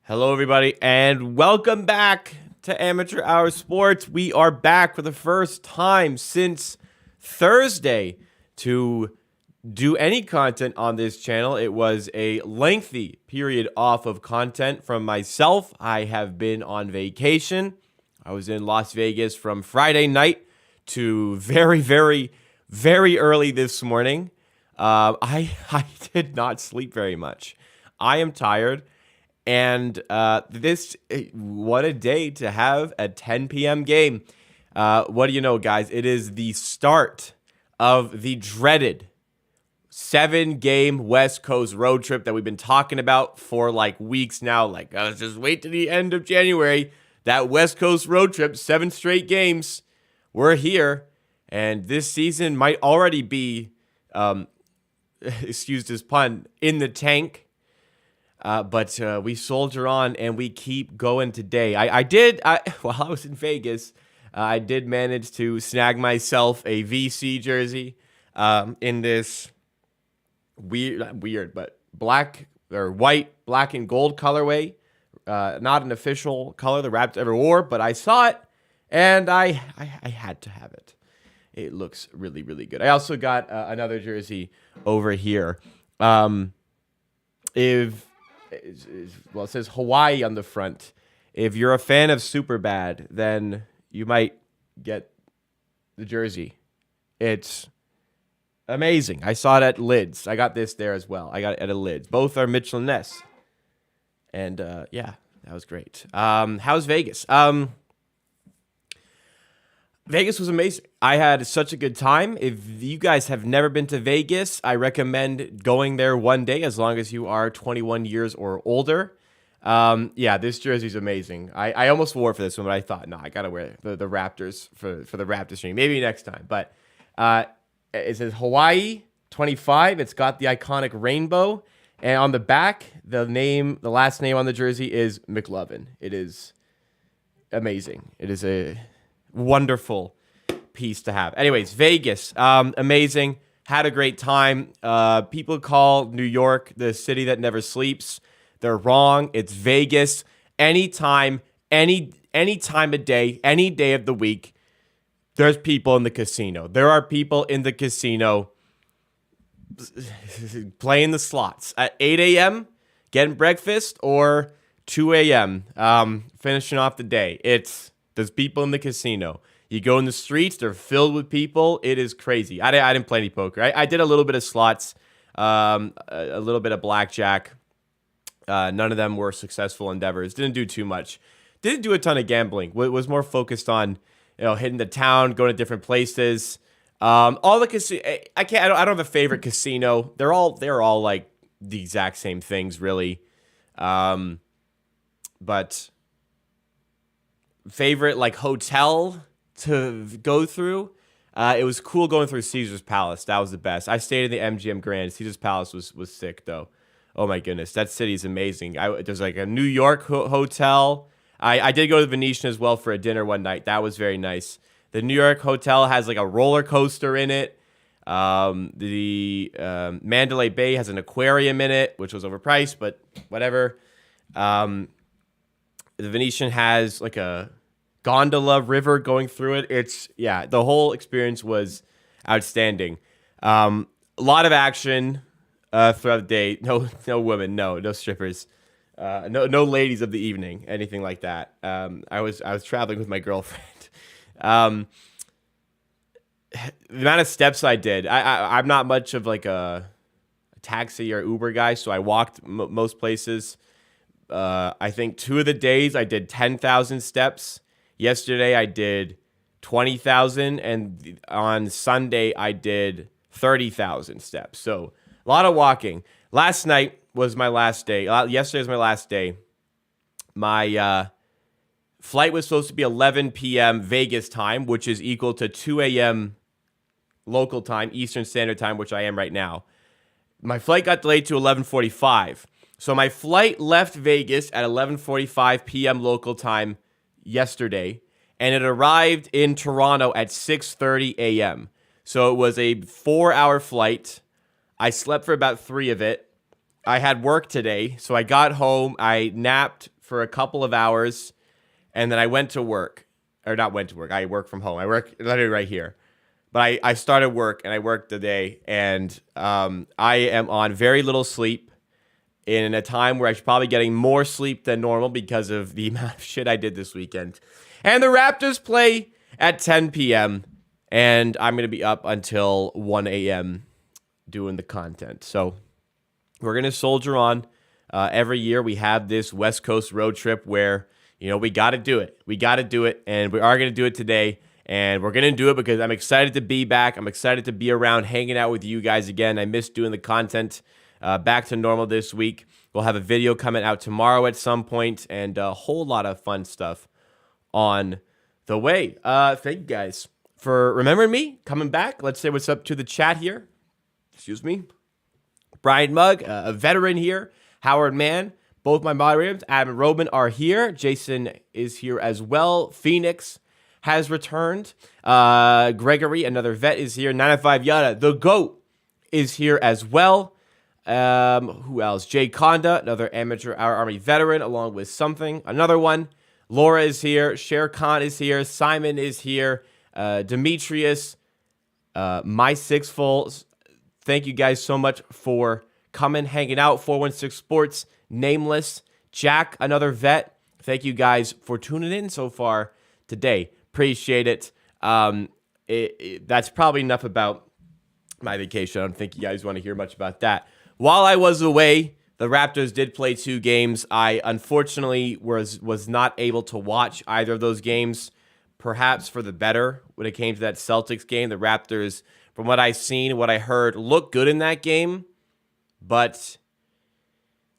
Hello, everybody, and welcome back to Amateur Hour Sports. We are back for the first time since Thursday to do any content on this channel. It was a lengthy period off of content from myself. I have been on vacation. I was in Las Vegas from Friday night to very early this morning. I did not sleep very much. I am tired. And what a day to have a 10 p.m. game. What do you know, guys? It is the start of the dreaded 7-game West Coast road trip that we've been talking about for like weeks now. Like, let's just wait to the end of January. That West Coast road trip, 7 straight games. We're here. And this season might already be, excuse this pun, in the tank. But we soldier on and we keep going today. While I was in Vegas, I did manage to snag myself a VC jersey in this weird, but black or white, black and gold colorway. Not an official color the Raptors ever wore, but I saw it and I had to have it. It looks really good. I also got another jersey over here. It says Hawaii on the front. If you're a fan of Superbad, then you might get the jersey. It's amazing. I saw it at Lids. I got this there as well. I got it at a Lids. Both are Mitchell & Ness. And yeah, that was great. How's Vegas? Vegas was amazing. I had such a good time. If you guys have never been to Vegas, I recommend going there one day as long as you are 21 years or older. Yeah, this jersey's amazing. I almost wore it for this one, but I thought, no, I got to wear the Raptors for the Raptors stream. Maybe next time. But it says Hawaii 25. It's got the iconic rainbow. And on the back, the last name on the jersey is McLovin. It is amazing. It is a wonderful piece to have. Anyways, Vegas, amazing. Had a great time. People call New York the city that never sleeps. They're wrong. It's Vegas. Anytime, any time of day, any day of the week, there's people in the casino. There are people in the casino playing the slots at 8 a.m., getting breakfast, or 2 a.m., finishing off the day. There's people in the casino. You go in the streets, they're filled with people. It is crazy. I didn't play any poker. I did a little bit of slots, a little bit of blackjack. None of them were successful endeavors. Didn't do too much. Didn't do a ton of gambling. Was more focused on, hitting the town, going to different places. All the I don't have a favorite casino. They're all like the exact same things, really. But favorite like hotel to go through, it was cool going through Caesar's Palace. That was the best. I stayed in the MGM Grand. Caesar's Palace was sick though. Oh my goodness, that city is amazing. There's like a New York hotel. I did go to the Venetian as well for a dinner one night. That was very nice. The New York hotel has like a roller coaster in it. The Mandalay Bay has an aquarium in it, which was overpriced, but whatever. The Venetian has like a gondola river going through it. The whole experience was outstanding. A lot of action throughout the day. No women, no strippers, no ladies of the evening, anything like that. I was traveling with my girlfriend. The amount of steps I did, I'm not much of like a taxi or Uber guy, so I walked most places. I think 2 of the days I did 10,000 steps. Yesterday I did 20,000, and on Sunday I did 30,000 steps. So a lot of walking. Last night was my last day. Yesterday was my last day. My flight was supposed to be 11 p.m. Vegas time, which is equal to 2 a.m. local time, Eastern Standard Time, which I am right now. My flight got delayed to 11:45. So my flight left Vegas at 11:45 p.m. local time yesterday, and it arrived in Toronto at 6:30 a.m. So it was a 4-hour flight. I slept for about 3 of it. I had work today, so I got home, I napped for a couple of hours, and then I went to work. Or not went to work, I work from home. I work literally right here. But I started work, and I worked today, and I am on very little sleep in a time where I should probably getting more sleep than normal because of the amount of shit I did this weekend. And the Raptors play at 10 p.m., and I'm going to be up until 1 a.m. doing the content. So we're going to soldier on. Every year we have this West Coast road trip where, we got to do it. We got to do it, and we are going to do it today. And we're going to do it because I'm excited to be back. I'm excited to be around hanging out with you guys again. I miss doing the content. Back to normal this week. We'll have a video coming out tomorrow at some point and a whole lot of fun stuff on the way. Thank you guys for remembering me, coming back. Let's say what's up to the chat here. Excuse me. Brian Mugg, a veteran here. Howard Mann, both my moderators, Adam and Robin are here. Jason is here as well. Phoenix has returned. Gregory, another vet, is here. 905 Yada, the GOAT, is here as well. Who else? Jay Conda, another amateur Our Army veteran, along with something. Another one. Laura is here. Sher Khan is here. Simon is here. Demetrius, My Six Fulls. Thank you guys so much for coming, hanging out. 416 Sports, Nameless. Jack, another vet. Thank you guys for tuning in so far today. Appreciate it. That's probably enough about my vacation. I don't think you guys want to hear much about that. While I was away, the Raptors did play 2 games. I unfortunately was not able to watch either of those games, perhaps for the better when it came to that Celtics game. The Raptors, from what I've seen, what I heard, looked good in that game, but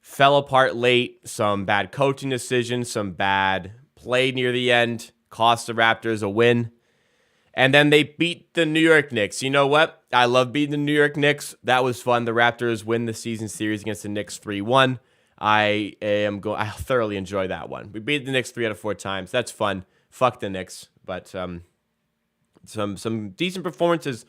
fell apart late. Some bad coaching decisions, some bad play near the end, cost the Raptors a win. And then they beat the New York Knicks. You know what? I love beating the New York Knicks. That was fun. The Raptors win the season series against the Knicks 3-1. I thoroughly enjoy that one. We beat the Knicks 3 out of 4 times. That's fun. Fuck the Knicks. But some decent performances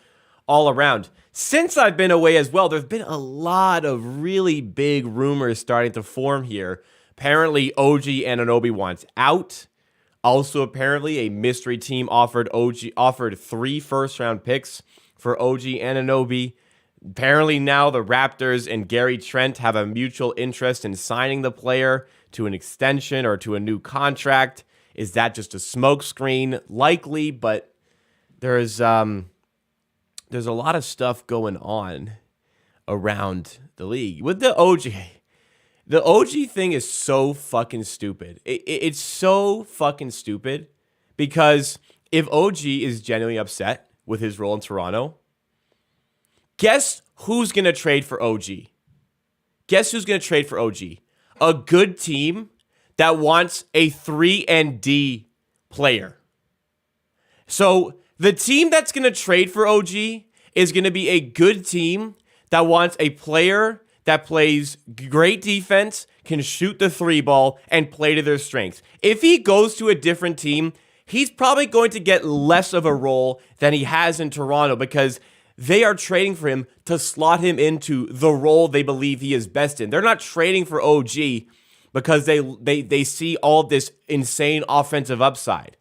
all around. Since I've been away as well, there's been a lot of really big rumors starting to form here. Apparently, OG Anunoby wants out. Also, apparently, a mystery team offered 3 first-round picks for OG Anunoby. Apparently, now the Raptors and Gary Trent have a mutual interest in signing the player to an extension or to a new contract. Is that just a smokescreen? Likely, but there's a lot of stuff going on around the league with the OG. The OG thing is so fucking stupid. It's so fucking stupid because if OG is genuinely upset with his role in Toronto, guess who's going to trade for OG? Guess who's going to trade for OG? A good team that wants a 3-and-D player. So the team that's going to trade for OG is going to be a good team that wants a player that plays great defense, can shoot the 3 ball, and play to their strengths. If he goes to a different team, he's probably going to get less of a role than he has in Toronto because they are trading for him to slot him into the role they believe he is best in. They're not trading for OG because they see all this insane offensive upside.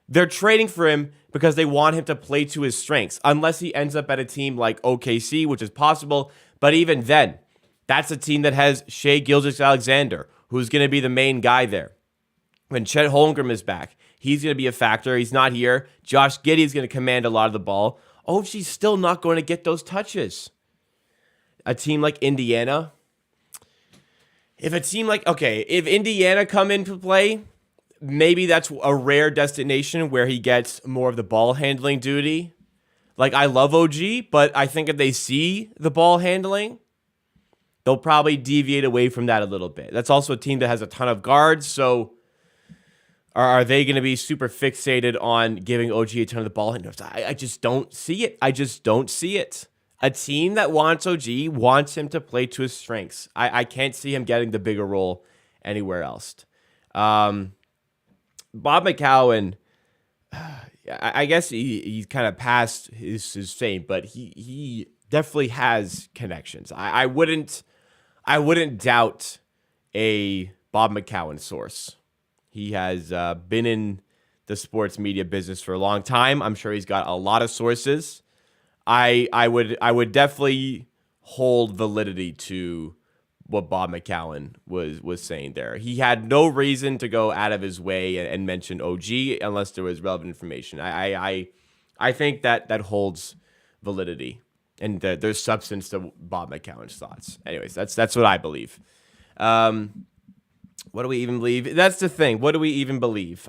They're trading for him because they want him to play to his strengths, unless he ends up at a team like OKC, which is possible. But even then, that's a team that has Shai Gilgeous-Alexander, who's going to be the main guy there. When Chet Holmgren is back, he's going to be a factor. He's not here. Josh Giddey is going to command a lot of the ball. OG's still not going to get those touches. A team like Indiana, if Indiana come into play, maybe that's a rare destination where he gets more of the ball handling duty. Like, I love OG, but I think if they see the ball handling, they'll probably deviate away from that a little bit. That's also a team that has a ton of guards, so are they going to be super fixated on giving OG a ton of the ball? I just don't see it. I just don't see it. A team that wants OG wants him to play to his strengths. I can't see him getting the bigger role anywhere else. Bob McCowan, I guess he's kind of past his fame, but he definitely has connections. I wouldn't I wouldn't doubt a Bob McCown source. He has been in the sports media business for a long time. I'm sure he's got a lot of sources. I would definitely hold validity to what Bob McCown was saying there. He had no reason to go out of his way and mention OG unless there was relevant information. I think that holds validity, and there's substance to Bob McCown's thoughts. Anyways, that's what I believe. What do we even believe? That's the thing. What do we even believe?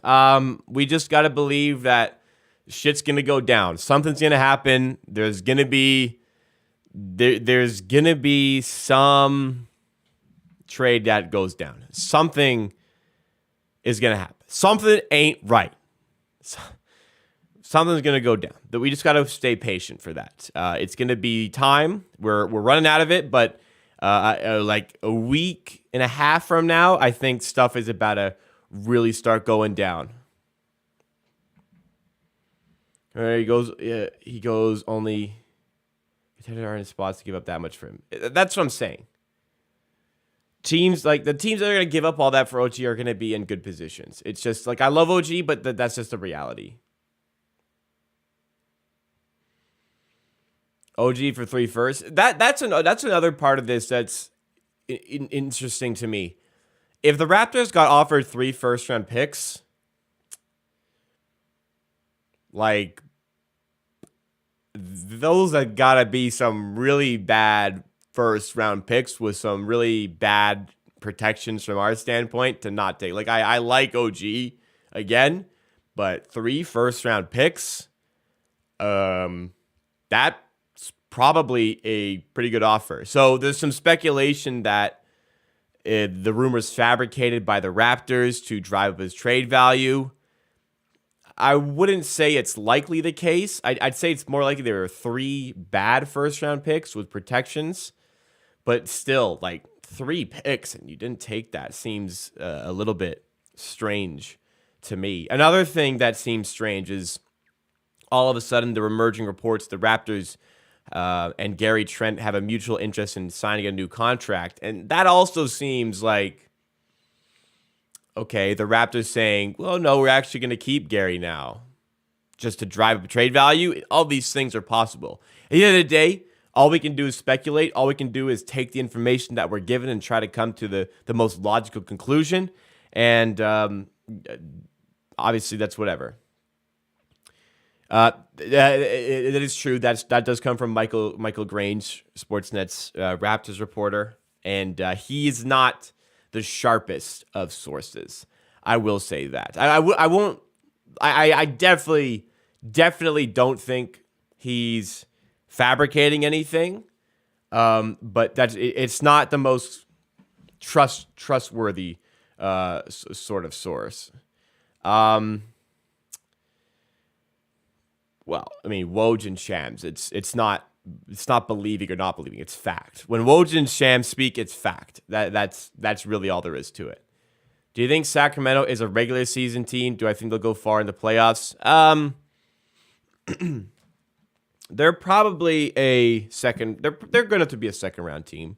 We just got to believe that shit's going to go down. Something's going to happen. There's going to be some trade that goes down. Something is going to happen. Something ain't right. Something's going to go down. That we just got to stay patient for that. It's going to be time. We're running out of it, but like a week and a half from now, I think stuff is about to really start going down. All right, he goes only. Contenders are in spots to give up that much for him. That's what I'm saying. Teams like the teams that are going to give up all that for OG are going to be in good positions. It's just like I love OG, but that's just the reality. OG for 3 firsts. That's another part of this that's interesting to me. If the Raptors got offered 3 first-round picks, like those have got to be some really bad first-round picks with some really bad protections from our standpoint to not take. Like I like OG again, but 3 first-round picks, that. Probably a pretty good offer. So there's some speculation that the rumors fabricated by the Raptors to drive up his trade value. I wouldn't say it's likely the case. I'd say it's more likely there are 3 bad first-round picks with protections. But still, like 3 picks and you didn't take that seems a little bit strange to me. Another thing that seems strange is all of a sudden there were emerging reports the Raptors and Gary Trent have a mutual interest in signing a new contract. And that also seems like, okay, the Raptors saying, well, no, we're actually going to keep Gary now just to drive up trade value. All these things are possible. At the end of the day, all we can do is speculate. All we can do is take the information that we're given and try to come to the most logical conclusion. And obviously, that's whatever. It is true. That does come from Michael Grange, Sportsnet's Raptors reporter, and he is not the sharpest of sources. I will say that. I won't. I definitely don't think he's fabricating anything. But it's not the most trustworthy sort of source. Well, I mean, Woj and Shams, it's not believing or not believing, it's fact. When Woj and Shams speak, it's fact. That's really all there is to it. Do you think Sacramento is a regular season team? Do I think they'll go far in the playoffs? They're probably a second. They're going to have to be a second round team,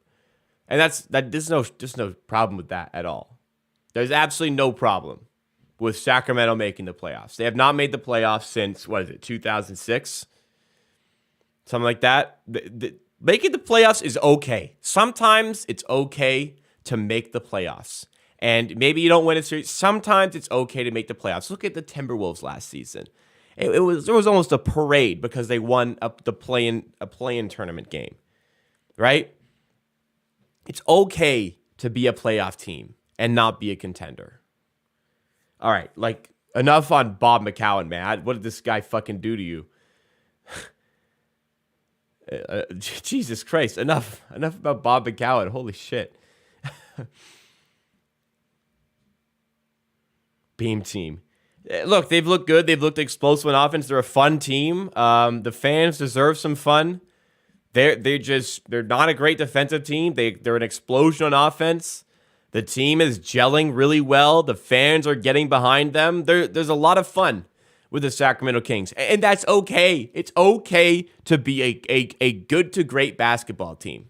and there's no problem with that at all. There's absolutely no problem with Sacramento making the playoffs. They have not made the playoffs since, 2006? Something like that. Making the playoffs is okay. Sometimes it's okay to make the playoffs. And maybe you don't win a series. Sometimes it's okay to make the playoffs. Look at the Timberwolves last season. There was almost a parade because they won a play-in tournament game. Right? It's okay to be a playoff team and not be a contender. All right, like, enough on Bob McCown, man. What did this guy fucking do to you? Jesus Christ, enough about Bob McCown. Holy shit. Beam team. Look, they've looked good. They've looked explosive on offense. They're a fun team. The fans deserve some fun. They're not a great defensive team. They're an explosion on offense. The team is gelling really well. The fans are getting behind them. There's a lot of fun with the Sacramento Kings, and that's okay. It's okay to be a good to great basketball team.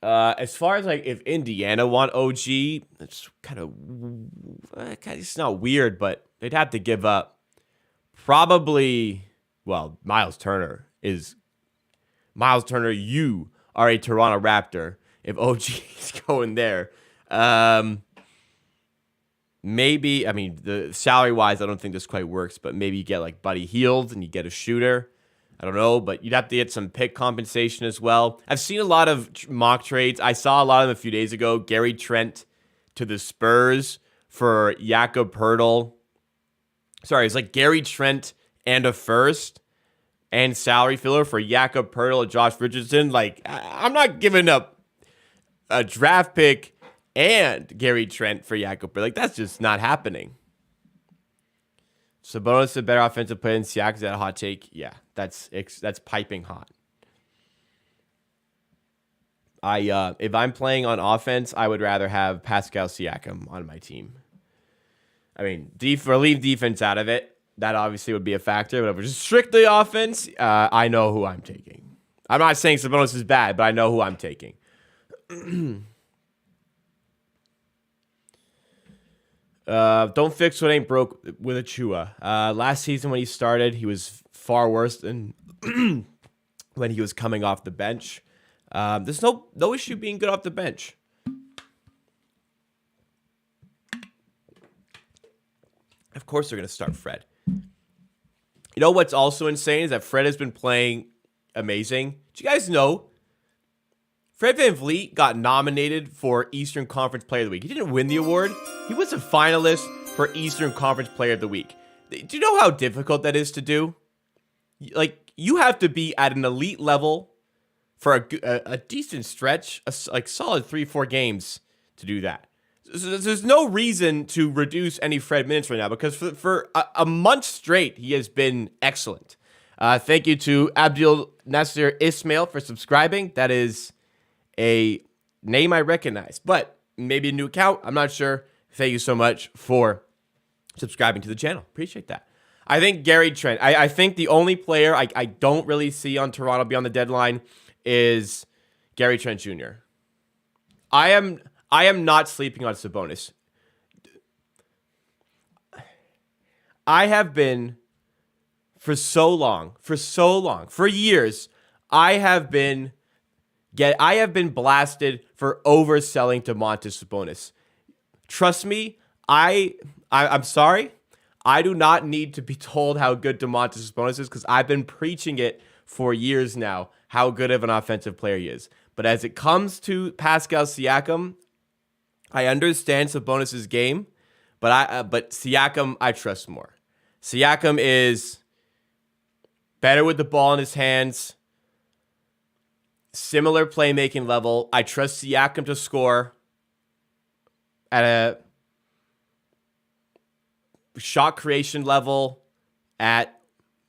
As far as like if Indiana want OG, it's kind of it's not weird, but they'd have to give up probably. Well, Miles Turner. You are a Toronto Raptor. If OG is going there, maybe. I mean, the salary wise, I don't think this quite works. But maybe you get like Buddy Hield and you get a shooter. I don't know, but you'd have to get some pick compensation as well. I've seen a lot of mock trades. I saw a lot of them a few days ago. Gary Trent to the Spurs for Jakob Poeltl. Sorry, it's like Gary Trent and a first and salary filler for Jakob Poeltl and Josh Richardson. Like, I'm not giving up a draft pick and Gary Trent for Jakob Poeltl. Like, that's just not happening. Sabonis is a better offensive player than Siakam. Is that a hot take? Yeah, that's piping hot. If I'm playing on offense, I would rather have Pascal Siakam on my team. I mean, leave defense out of it. That obviously would be a factor. But if it's strictly offense, I know who I'm taking. I'm not saying Sabonis is bad, but I know who I'm taking. Don't fix what ain't broke with Achua. Last season when he started, he was far worse than when he was coming off the bench. There's no issue being good off the bench. Of course they're going to start Fred. You know what's also insane is that Fred has been playing amazing. Do you guys know Fred VanVleet got nominated for Eastern Conference Player of the Week? He didn't win the award. He was a finalist for Eastern Conference Player of the Week. Do you know how difficult that is to do? Like, you have to be at an elite level for a decent stretch, like solid 3-4 games to do that. So there's no reason to reduce any Fred minutes right now because for a month straight, he has been excellent. Thank you to Abdul Nasser Ismail for subscribing. That is a name I recognize, but maybe a new account. I'm not sure. Thank you so much for subscribing to the channel. Appreciate that. I think Gary Trent. I think the only player I don't really see on Toronto beyond the deadline is Gary Trent Jr. I am not sleeping on Sabonis. I have been for years. I have been blasted for overselling Domantas Sabonis. Trust me, I'm sorry. I do not need to be told how good Domantas Sabonis is because I've been preaching it for years now, how good of an offensive player he is. But as it comes to Pascal Siakam, I understand Sabonis' game, but Siakam I trust more. Siakam is better with the ball in his hands, similar playmaking level. I trust Siakam to score at a shot creation level at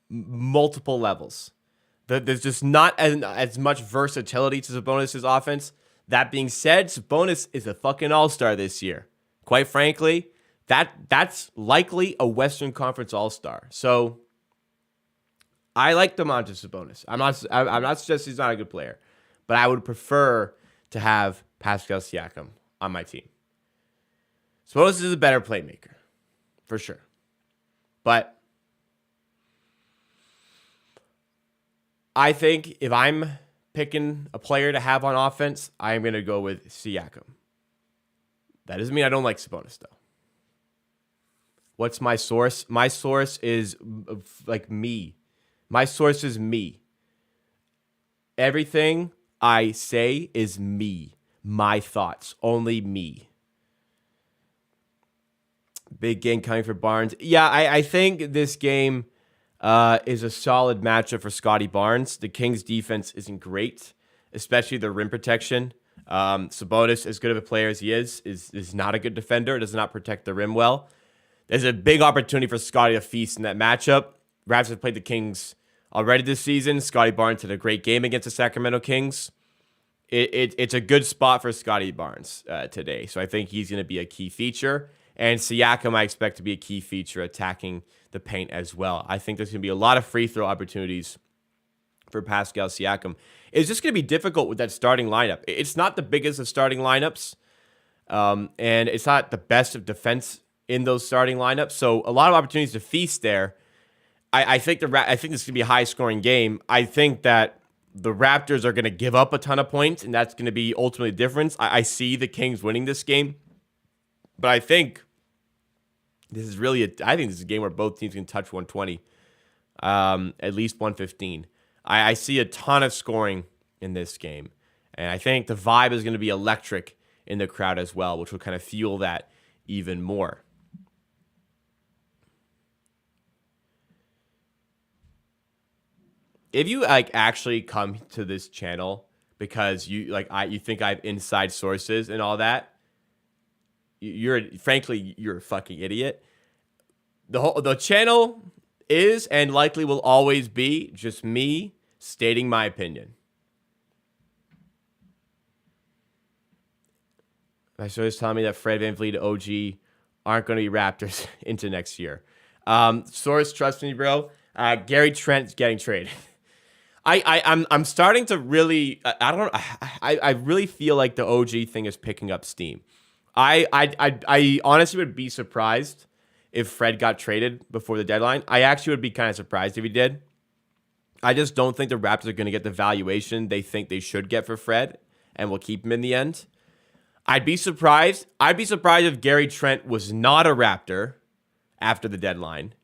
multiple levels. There's just not as much versatility to Sabonis' offense. That being said, Sabonis is a fucking all-star this year. Quite frankly, that's likely a Western Conference all-star. So I like Domantas Sabonis. I'm not suggesting he's not a good player, but I would prefer to have Pascal Siakam on my team. Sabonis is a better playmaker, for sure. But I think if I'm picking a player to have on offense, I am going to go with Siakam. That doesn't mean I don't like Sabonis, though. What's my source? My source is like me. My source is me. Everything I say is me. My thoughts. Only me. Big game coming for Barnes. Yeah, I think this game is a solid matchup for Scotty Barnes. The Kings' defense isn't great, especially the rim protection. Sabonis, as good of a player as he is not a good defender. Does not protect the rim well. There's a big opportunity for Scotty to feast in that matchup. Raptors have played the Kings already this season. Scotty Barnes had a great game against the Sacramento Kings. It's a good spot for Scotty Barnes today. So I think he's going to be a key feature. And Siakam, I expect to be a key feature attacking the paint as well. I think there's going to be a lot of free throw opportunities for Pascal Siakam. It's just going to be difficult with that starting lineup. It's not the biggest of starting lineups, and it's not the best of defense in those starting lineups. So a lot of opportunities to feast there. I think this is going to be a high-scoring game. I think that the Raptors are going to give up a ton of points, and that's going to be ultimately the difference. I see the Kings winning this game, but I think this is a game where both teams can touch 120, at least 115. I see a ton of scoring in this game, and I think the vibe is going to be electric in the crowd as well, which will kind of fuel that even more. If you actually come to this channel because you think I have inside sources and all that, you're a fucking idiot. The channel is and likely will always be just me stating my opinion. My source telling me that Fred VanVleet and OG aren't going to be Raptors into next year. Source, trust me, bro. Gary Trent's getting traded. I'm starting to really. I really feel like the OG thing is picking up steam. I honestly would be surprised if Fred got traded before the deadline. I actually would be kind of surprised if he did. I just don't think the Raptors are going to get the valuation they think they should get for Fred and will keep him in the end. I'd be surprised. I'd be surprised if Gary Trent was not a Raptor after the deadline.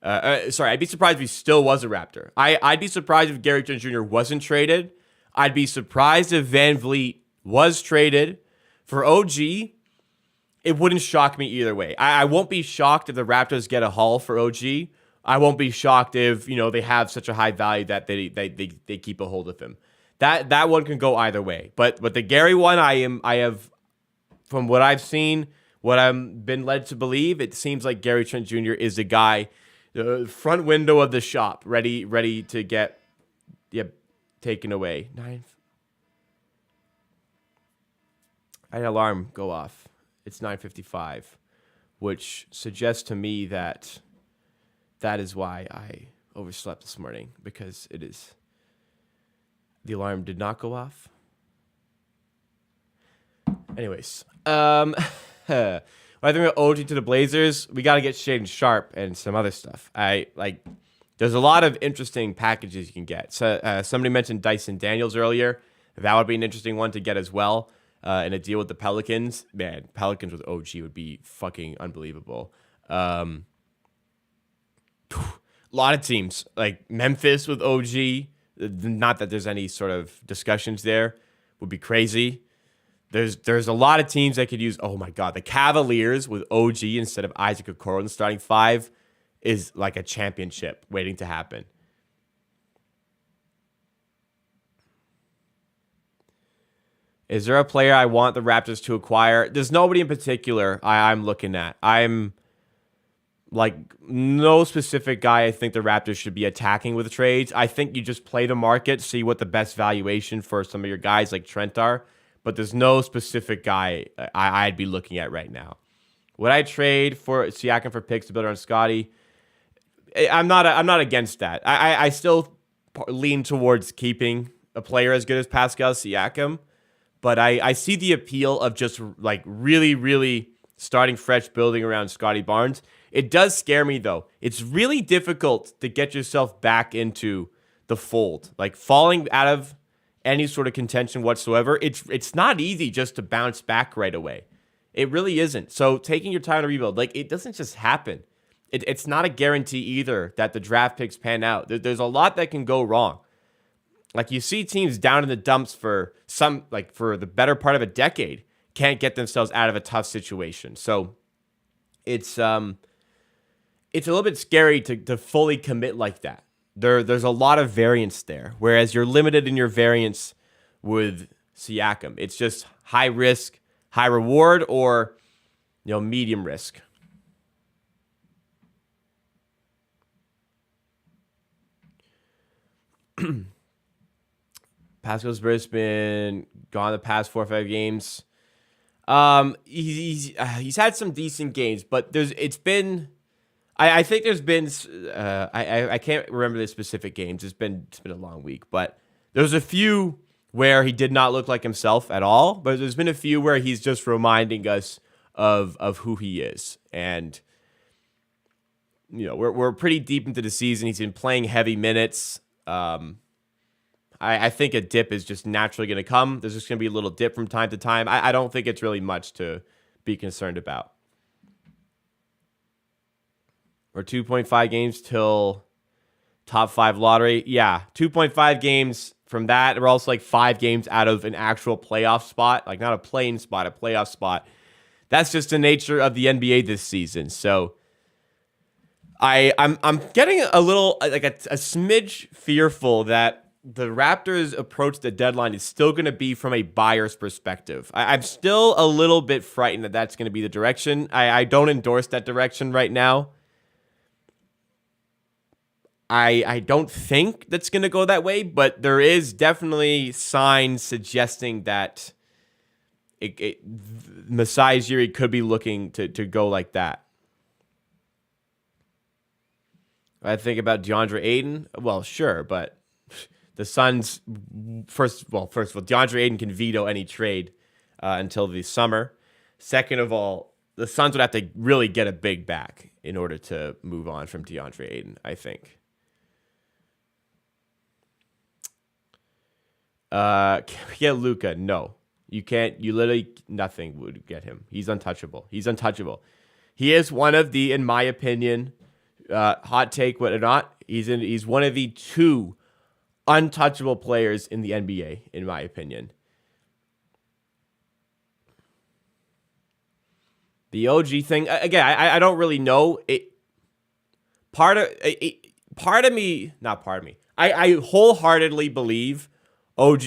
I'd be surprised if he still was a Raptor. I'd be surprised if Gary Trent Jr. wasn't traded. I'd be surprised if VanVleet was traded. For OG, it wouldn't shock me either way. I won't be shocked if the Raptors get a haul for OG. I won't be shocked if they have such a high value that they keep a hold of him. That one can go either way. But the Gary one, I have, from what I've seen, what I've been led to believe, it seems like Gary Trent Jr. is the guy, the front window of the shop, ready to get taken away. I had an alarm go off. It's 9:55, which suggests to me that is why I overslept this morning, because the alarm did not go off. Anyways, I think about OG to the Blazers. We got to get Shaden Sharp and some other stuff. There's a lot of interesting packages you can get. So somebody mentioned Dyson Daniels earlier. That would be an interesting one to get as well. In a deal with the Pelicans. Man, Pelicans with OG would be fucking unbelievable. A lot of teams, like Memphis with OG, not that there's any sort of discussions there, would be crazy. There's a lot of teams that could use, oh my God, the Cavaliers with OG instead of Isaac Okoro in the starting five is like a championship waiting to happen. Is there a player I want the Raptors to acquire? There's nobody in particular I'm looking at. I'm like no specific guy I think the Raptors should be attacking with trades. I think you just play the market, see what the best valuation for some of your guys like Trent are. But there's no specific guy I'd be looking at right now. Would I trade for Siakam for picks to build around Scotty? I'm not against that. I still lean towards keeping a player as good as Pascal Siakam. But I see the appeal of just like really, really starting fresh, building around Scotty Barnes. It does scare me, though. It's really difficult to get yourself back into the fold. Like falling out of any sort of contention whatsoever, it's not easy just to bounce back right away. It really isn't. So taking your time to rebuild, like it doesn't just happen. It's not a guarantee either that the draft picks pan out. There's a lot that can go wrong. Like you see teams down in the dumps for the better part of a decade can't get themselves out of a tough situation. So it's a little bit scary to fully commit like that. There's a lot of variance there, whereas you're limited in your variance with Siakam. It's just high risk, high reward, or medium risk. Pascal's been gone the past 4 or 5 games. He's had some decent games, but it's been I think there's been I can't remember the specific games. It's been a long week, but there's a few where he did not look like himself at all. But there's been a few where he's just reminding us of who he is. And we're pretty deep into the season. He's been playing heavy minutes. I think a dip is just naturally going to come. There's just going to be a little dip from time to time. I don't think it's really much to be concerned about. Or 2.5 games till top 5 lottery. Yeah, 2.5 games from that. We're also like 5 games out of an actual playoff spot. Like not a playing spot, a playoff spot. That's just the nature of the NBA this season. So I'm getting a little, like a smidge fearful that the Raptors' approach to the deadline is still going to be from a buyer's perspective. I'm still a little bit frightened that that's going to be the direction. I don't endorse that direction right now. I don't think that's going to go that way, but there is definitely signs suggesting that Masai Ujiri could be looking to go like that. I think about DeAndre Ayton. Well, sure, but the Suns, first of all, DeAndre Ayton can veto any trade until the summer. Second of all, the Suns would have to really get a big back in order to move on from DeAndre Ayton, I think. Can we get Luka? No. You can't. You literally, nothing would get him. He's untouchable. He is one of the, in my opinion, hot take, whether or not, he's one of the 2 untouchable players in the NBA, in my opinion. The OG thing, again, I don't really know. I wholeheartedly believe OG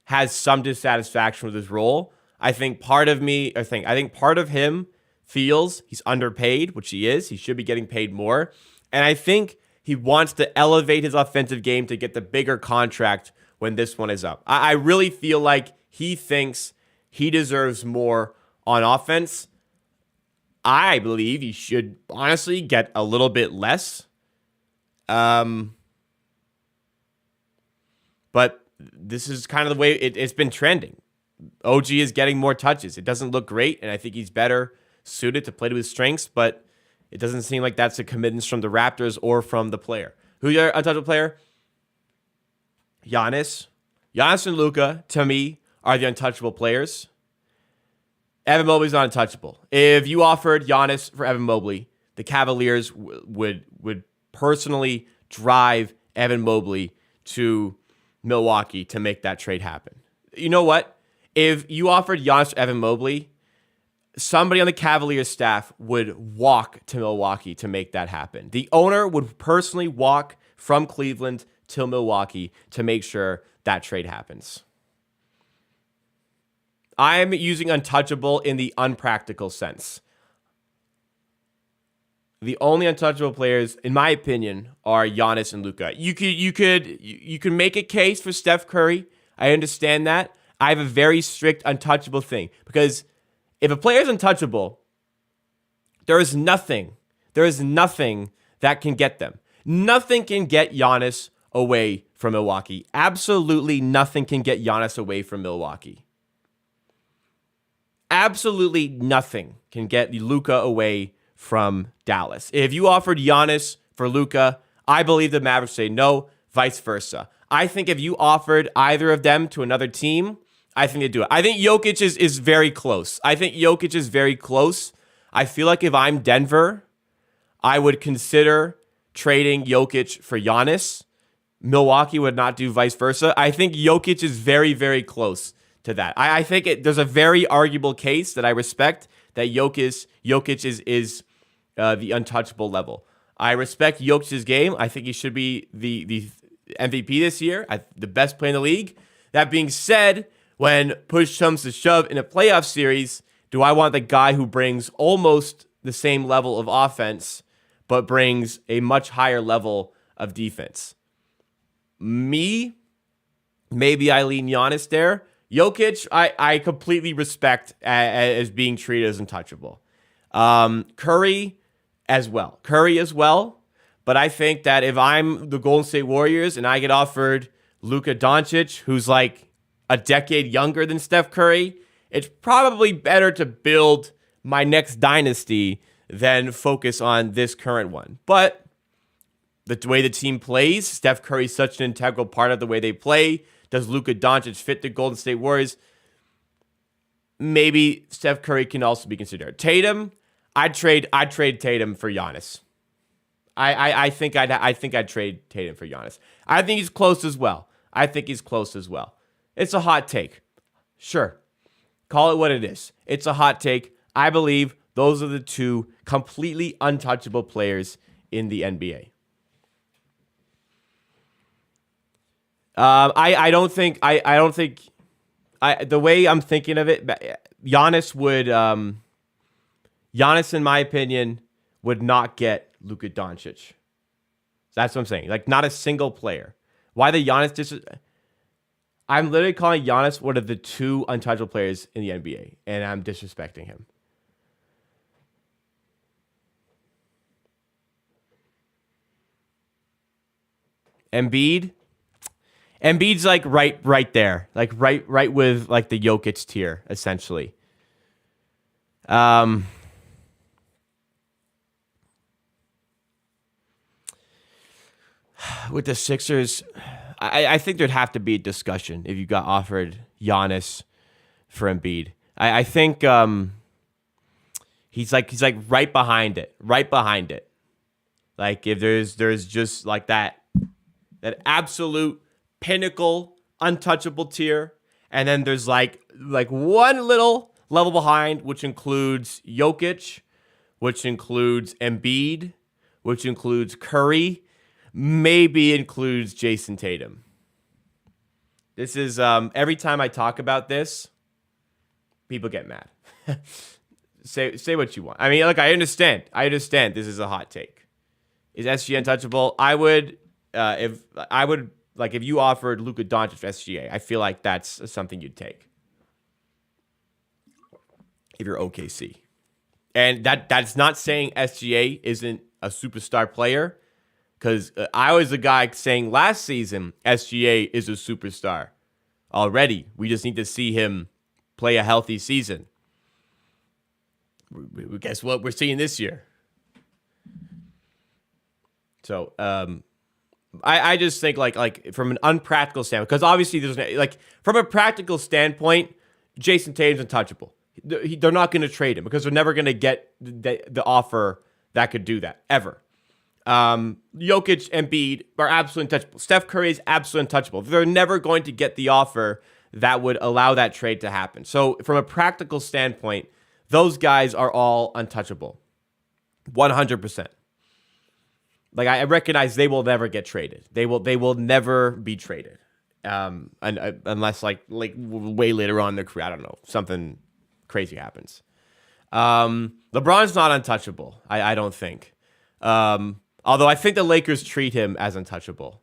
has some dissatisfaction with his role. I think part of him feels he's underpaid, which he is. He should be getting paid more. And I think he wants to elevate his offensive game to get the bigger contract when this one is up. I really feel like he thinks he deserves more on offense. I believe he should honestly get a little bit less. But this is kind of the way it's been trending. OG is getting more touches. It doesn't look great, and I think he's better suited to play to his strengths, but it doesn't seem like that's a commitment from the Raptors or from the player. Who's your untouchable player? Giannis. Giannis and Luka, to me, are the untouchable players. Evan Mobley's not untouchable. If you offered Giannis for Evan Mobley, the Cavaliers would personally drive Evan Mobley to Milwaukee to make that trade happen. You know what? If you offered Giannis for Evan Mobley, somebody on the Cavaliers staff would walk to Milwaukee to make that happen. The owner would personally walk from Cleveland to Milwaukee to make sure that trade happens. I'm using untouchable in the unpractical sense. The only untouchable players, in my opinion, are Giannis and Luka. You could make a case for Steph Curry. I understand that. I have a very strict untouchable thing because if a player is untouchable, there is nothing that can get them. Nothing can get Giannis away from Milwaukee. Absolutely nothing can get Giannis away from Milwaukee. Absolutely nothing can get Luka away from Dallas. If you offered Giannis for Luka, I believe the Mavericks say no, vice versa. I think if you offered either of them to another team, I think they'd do it. I think Jokic is very close. I feel like if I'm Denver, I would consider trading Jokic for Giannis. Milwaukee would not do vice versa. I think Jokic is very, very close to that. I think there's a very arguable case that I respect that Jokic is the untouchable level. I respect Jokic's game. I think he should be the MVP this year, the best player in the league. That being said, when push comes to shove in a playoff series, do I want the guy who brings almost the same level of offense but brings a much higher level of defense? Maybe I lean Giannis there. Jokic, I completely respect as being treated as untouchable. Curry, as well. Curry as well. But I think that if I'm the Golden State Warriors and I get offered Luka Doncic, who's like a decade younger than Steph Curry, it's probably better to build my next dynasty than focus on this current one. But the way the team plays, Steph Curry's such an integral part of the way they play. Does Luka Doncic fit the Golden State Warriors? Maybe Steph Curry can also be considered. Tatum, I'd trade Tatum for Giannis. I think I'd trade Tatum for Giannis. I think he's close as well. It's a hot take. Sure. Call it what it is. It's a hot take. I believe those are the two completely untouchable players in the NBA. I don't think the way I'm thinking of it, Giannis, in my opinion, would not get Luka Doncic. That's what I'm saying. Like, not a single player. Why the Giannis I'm literally calling Giannis one of the two untouchable players in the NBA, and I'm disrespecting him. Embiid's like right there, like right with like the Jokic tier, essentially. With the Sixers, I think there'd have to be a discussion if you got offered Giannis for Embiid. I think he's like right behind it. Like if there's just like that absolute pinnacle untouchable tier, and then there's like one little level behind, which includes Jokic, which includes Embiid, which includes Curry, maybe includes Jason Tatum. This is every time I talk about this, people get mad. Say what you want. I mean, look, I understand this is a hot take. Is SGA untouchable? If you offered Luka Doncic for SGA, I feel like that's something you'd take if you're OKC. And that's not saying SGA isn't a superstar player, because I was the guy saying last season SGA is a superstar already. We just need to see him play a healthy season. Guess what we're seeing this year? So I just think like from an unpractical standpoint, because obviously there's like from a practical standpoint, Jason Tatum's untouchable. They're not going to trade him because they're never going to get the offer that could do that ever. Jokic, Embiid are absolutely untouchable. Steph Curry is absolutely untouchable. They're never going to get the offer that would allow that trade to happen. So from a practical standpoint, those guys are all untouchable. 100%. Like, I recognize they will never get traded. They will never be traded. Unless like way later on in their career, I don't know, something crazy happens. LeBron's not untouchable, I don't think. Although I think the Lakers treat him as untouchable.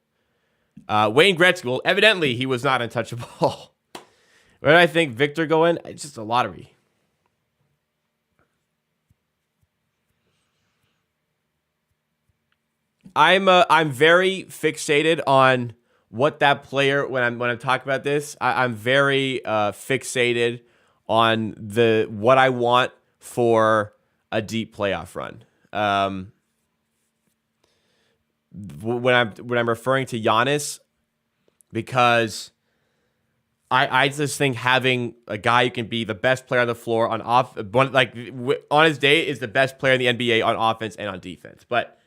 Wayne Gretzky, well, evidently he was not untouchable. Where do I think Victor going? It's just a lottery. I'm very fixated on what that player, when I'm talking about this, I'm very fixated on what I want for a deep playoff run. When I'm referring to Giannis, because I just think having a guy who can be the best player on the floor on his day is the best player in the NBA on offense and on defense. But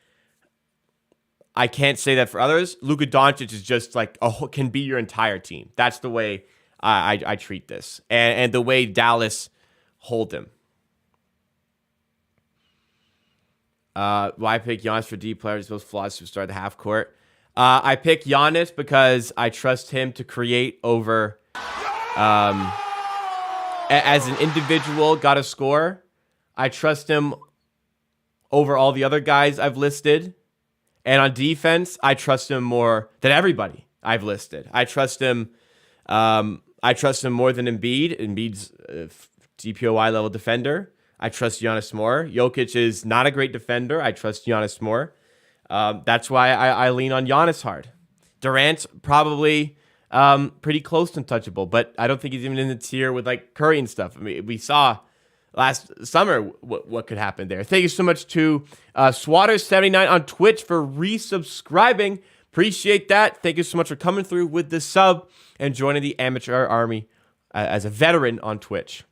I can't say that for others. Luka Doncic is just like can be your entire team. That's the way I treat this, and the way Dallas hold him. Why pick Giannis for deep players? Those flaws to start the half court. I pick Giannis because I trust him to create over. As an individual, got to score. I trust him over all the other guys I've listed. And on defense, I trust him more than everybody I've listed. I trust him more than Embiid. Embiid's a DPOY level defender. I trust Giannis more. Jokic is not a great defender. I trust Giannis more. That's why I lean on Giannis hard. Durant's probably pretty close to untouchable, but I don't think he's even in the tier with like Curry and stuff. I mean, we saw last summer what could happen there. Thank you so much to Swatter79 on Twitch for resubscribing. Appreciate that. Thank you so much for coming through with the sub and joining the amateur army as a veteran on Twitch.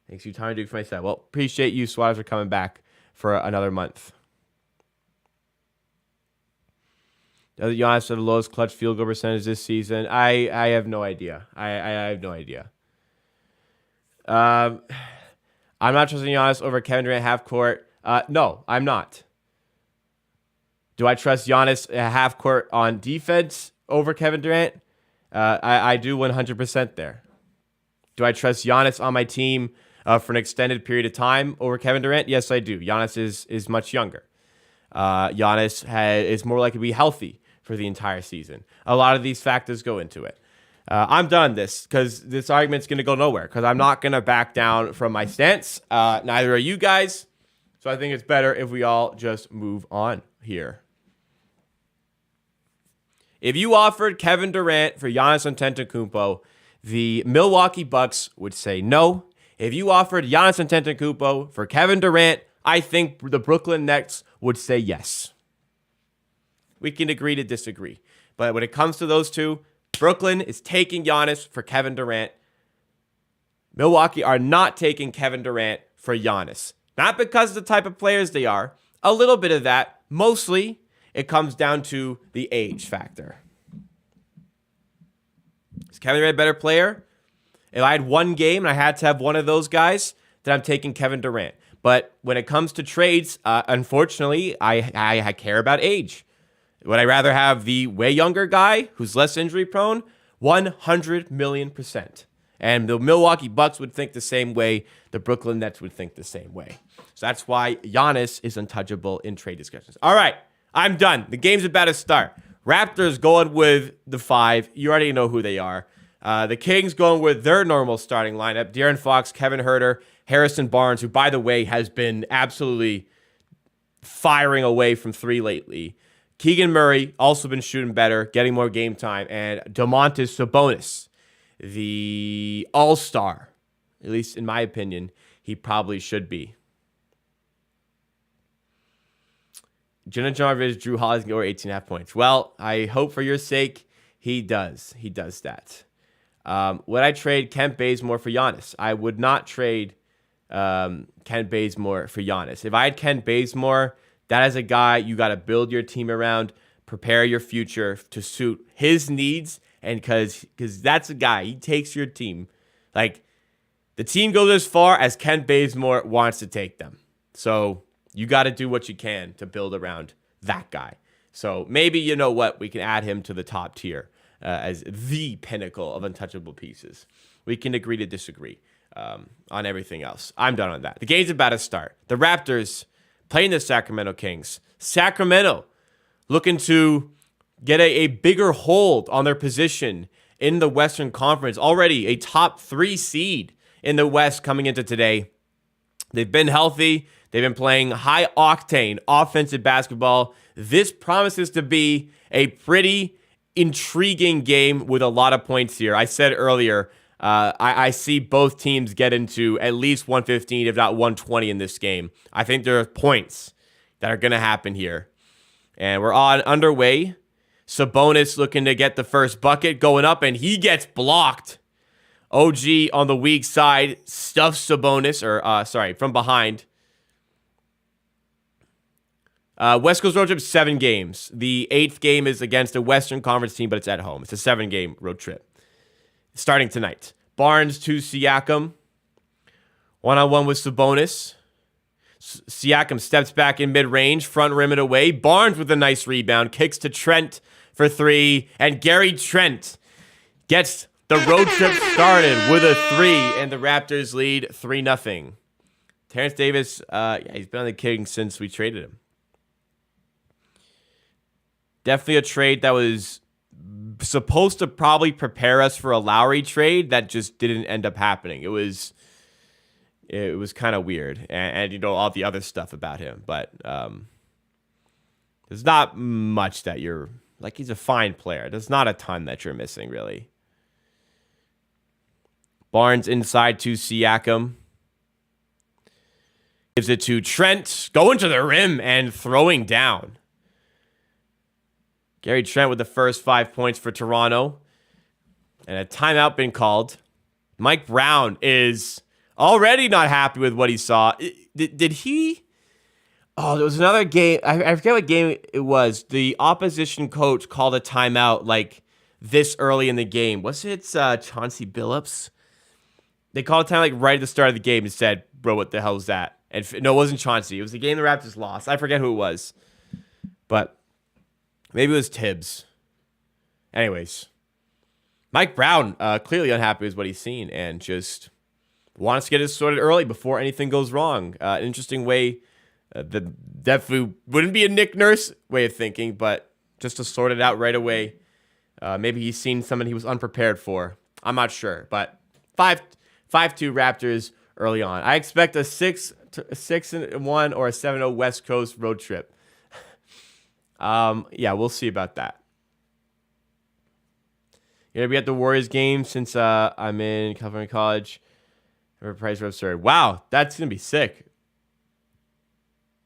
Thanks for your time, Duke, for myself. Well, appreciate you, Swatters, for coming back for another month. Giannis have the lowest clutch field goal percentage this season. I have no idea. I have no idea. I'm not trusting Giannis over Kevin Durant half court. No, I'm not. Do I trust Giannis half court on defense over Kevin Durant? I do 100% there. Do I trust Giannis on my team for an extended period of time over Kevin Durant? Yes, I do. Giannis is much younger. Giannis is more likely to be healthy for the entire season. A lot of these factors go into it. I'm done this because this argument's going to go nowhere because I'm not going to back down from my stance. Neither are you guys. So I think it's better if we all just move on here. If you offered Kevin Durant for Giannis Antetokounmpo, the Milwaukee Bucks would say no. If you offered Giannis Antetokounmpo for Kevin Durant, I think the Brooklyn Nets would say yes. We can agree to disagree. But when it comes to those two, Brooklyn is taking Giannis for Kevin Durant. Milwaukee are not taking Kevin Durant for Giannis. Not because of the type of players they are. A little bit of that. Mostly, it comes down to the age factor. Is Kevin Durant a better player? If I had one game and I had to have one of those guys, then I'm taking Kevin Durant. But when it comes to trades, unfortunately, I care about age. Would I rather have the way younger guy who's less injury prone? 100 million %. And the Milwaukee Bucks would think the same way. The Brooklyn Nets would think the same way. So that's why Giannis is untouchable in trade discussions. All right, I'm done. The game's about to start. Raptors going with the 5. You already know who they are. The Kings going with their normal starting lineup. De'Aaron Fox, Kevin Huerter, Harrison Barnes, who, by the way, has been absolutely firing away from 3 lately. Keegan Murray also been shooting better, getting more game time. And Domantas Sabonis, the all-star, at least in my opinion, he probably should be. Jenna Jarvis, Drew Holiday can go over 18.5 points. Well, I hope for your sake he does. He does that. Would I trade Kent Bazemore for Giannis? I would not trade Kent Bazemore for Giannis. If I had Kent Bazemore, that is a guy you got to build your team around, prepare your future to suit his needs, and because that's a guy, he takes your team. Like, the team goes as far as Kent Bazemore wants to take them. So you got to do what you can to build around that guy. So maybe, you know what, we can add him to the top tier as the pinnacle of untouchable pieces. We can agree to disagree on everything else. I'm done on that. The game's about to start. The Raptors playing the Sacramento Kings. Sacramento looking to get a bigger hold on their position in the Western Conference. Already a top 3 seed in the West coming into today. They've been healthy. They've been playing high-octane offensive basketball. This promises to be a pretty intriguing game with a lot of points here. I said earlier, I see both teams get into at least 115, if not 120 in this game. I think there are points that are going to happen here. And we're on underway. Sabonis looking to get the first bucket, going up, and he gets blocked. OG on the weak side stuffs Sabonis, from behind. West Coast road trip, 7 games. The 8th game is against a Western Conference team, but it's at home. It's a 7-game road trip. Starting tonight. Barnes to Siakam. One-on-one with Sabonis. Siakam steps back in mid-range, front rim it away. Barnes with a nice rebound. Kicks to Trent for 3. And Gary Trent gets the road trip started with a 3. And the Raptors lead 3-0. Terrence Davis, he's been on the Kings since we traded him. Definitely a trade that was supposed to probably prepare us for a Lowry trade that just didn't end up happening. It was it was kind of weird. And all the other stuff about him. But there's not much that you're, like, he's a fine player. There's not a ton that you're missing, really. Barnes inside to Siakam. Gives it to Trent, going to the rim and throwing down. Gary Trent with the first 5 points for Toronto. And a timeout been called. Mike Brown is already not happy with what he saw. Did he? Oh, there was another game. I forget what game it was. The opposition coach called a timeout like this early in the game. Was it Chauncey Billups? They called a timeout like right at the start of the game and said, bro, what the hell is that? And no, it wasn't Chauncey. It was the game the Raptors lost. I forget who it was. But maybe it was Tibbs. Anyways, Mike Brown clearly unhappy with what he's seen and just wants to get it sorted early before anything goes wrong. Interesting way. Definitely wouldn't be a Nick Nurse way of thinking, but just to sort it out right away. Maybe he's seen someone he was unprepared for. I'm not sure. But 5-2 Raptors early on. I expect a 6-1 or a 7-0 West Coast road trip. Yeah, we'll see about that. You're going to be at the Warriors game since I'm in California College. Price are absurd. Wow, that's going to be sick.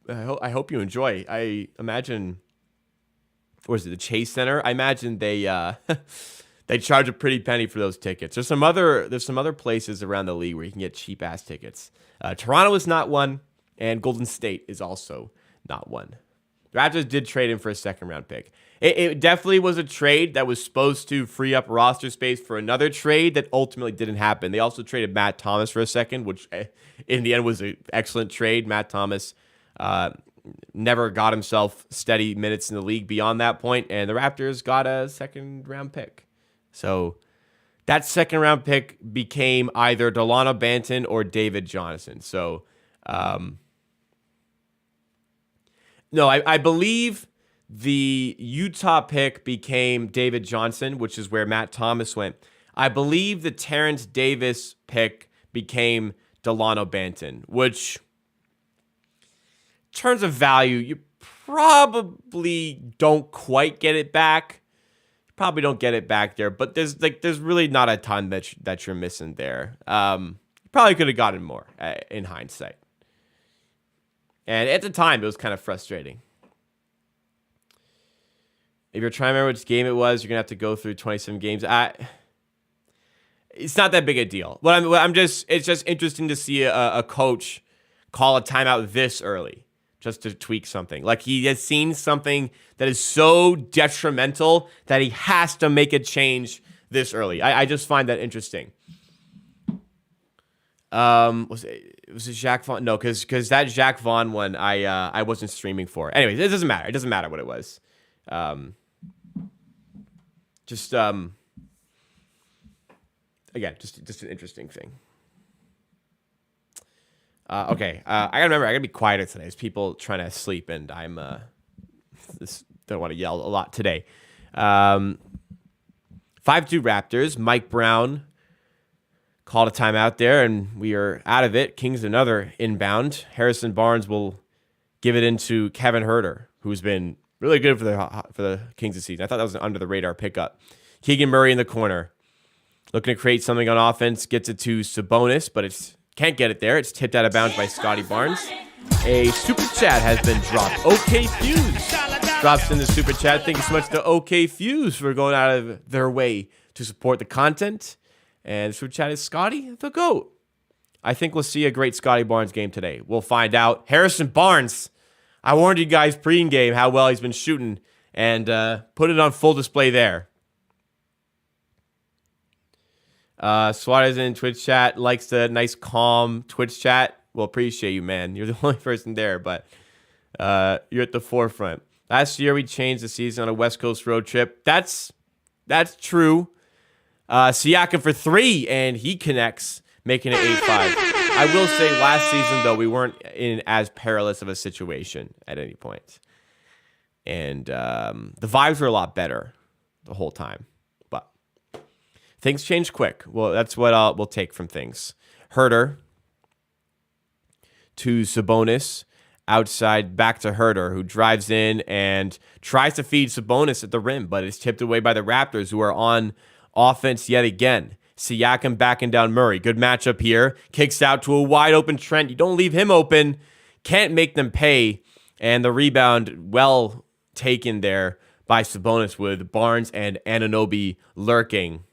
I hope you enjoy. I imagine, or is it the Chase Center? I imagine they they charge a pretty penny for those tickets. There's some other places around the league where you can get cheap ass tickets. Toronto is not one, and Golden State is also not one. The Raptors did trade him for a second-round pick. It definitely was a trade that was supposed to free up roster space for another trade that ultimately didn't happen. They also traded Matt Thomas for a second, which in the end was an excellent trade. Matt Thomas never got himself steady minutes in the league beyond that point, and the Raptors got a second-round pick. So that second-round pick became either Delano Banton or David Johnson. So, no, I believe the Utah pick became David Johnson, which is where Matt Thomas went. I believe the Terrence Davis pick became Delano Banton, which, in terms of value, you probably don't quite get it back. You probably don't get it back there, but there's really not a ton that you're missing there. You probably could have gotten more in hindsight. And at the time, it was kind of frustrating. If you're trying to remember which game it was, you're going to have to go through 27 games. It's not that big a deal. It's just interesting to see a coach call a timeout this early just to tweak something. Like he has seen something that is so detrimental that he has to make a change this early. I just find that interesting. Was it Jacques Vaughn? No, because that Jacques Vaughn one I wasn't streaming for. Anyways, it doesn't matter. It doesn't matter what it was. Again, just an interesting thing. Okay, I gotta be quieter today. There's people trying to sleep, and I'm don't want to yell a lot today. 5-2 Raptors. Mike Brown called a timeout there, and we are out of it. Kings another inbound. Harrison Barnes will give it into Kevin Huerter, who's been really good for the Kings this season. I thought that was an under-the-radar pickup. Keegan Murray in the corner. Looking to create something on offense. Gets it to Sabonis, but can't get it there. It's tipped out of bounds by Scotty Barnes. A super chat has been dropped. OK Fuse drops in the super chat. Thank you so much to OK Fuse for going out of their way to support the content. And the super chat is Scotty the GOAT. I think we'll see a great Scotty Barnes game today. We'll find out. Harrison Barnes. I warned you guys pre-game how well he's been shooting and put it on full display there. Suarez in Twitch chat likes the nice, calm Twitch chat. Well, appreciate you, man. You're the only person there, but you're at the forefront. Last year, we changed the season on a West Coast road trip. That's true. Siakam for 3, and he connects, making it 8-5. I will say last season, though, we weren't in as perilous of a situation at any point. And the vibes were a lot better the whole time. But things change quick. Well, that's what we'll take from things. Huerter to Sabonis. Outside, back to Herter, who drives in and tries to feed Sabonis at the rim, but is tipped away by the Raptors, who are on offense yet again. Siakam backing down Murray. Good matchup here. Kicks out to a wide open Trent. You don't leave him open. Can't make them pay. And the rebound well taken there by Sabonis with Barnes and Anunoby lurking.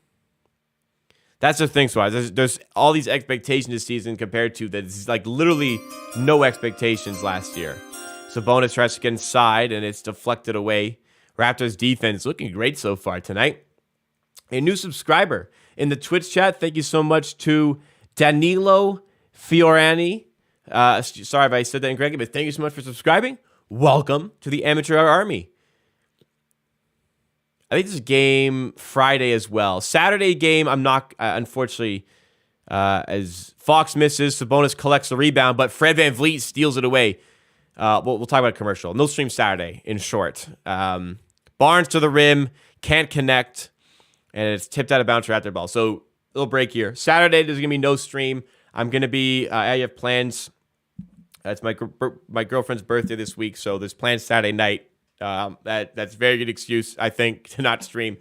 That's the thing, Swaz. There's all these expectations this season compared to there's like literally no expectations last year. Sabonis tries to get inside, and it's deflected away. Raptors defense looking great so far tonight. A new subscriber in the Twitch chat. Thank you so much to Danilo Fiorani. Sorry if I said that incorrectly, but thank you so much for subscribing. Welcome to the Amateur Army. I think this is game Friday as well. Saturday game, I'm not, unfortunately, as Fox misses, Sabonis collects the rebound, but Fred VanVleet steals it away. We'll talk about a commercial. No stream Saturday, in short. Barnes to the rim, can't connect, and it's tipped out of bounds for after ball. So, little break here. Saturday, there's going to be no stream. I'm going to be, I have plans. It's my girlfriend's birthday this week, so there's plans Saturday night. That's a very good excuse, I think, to not stream.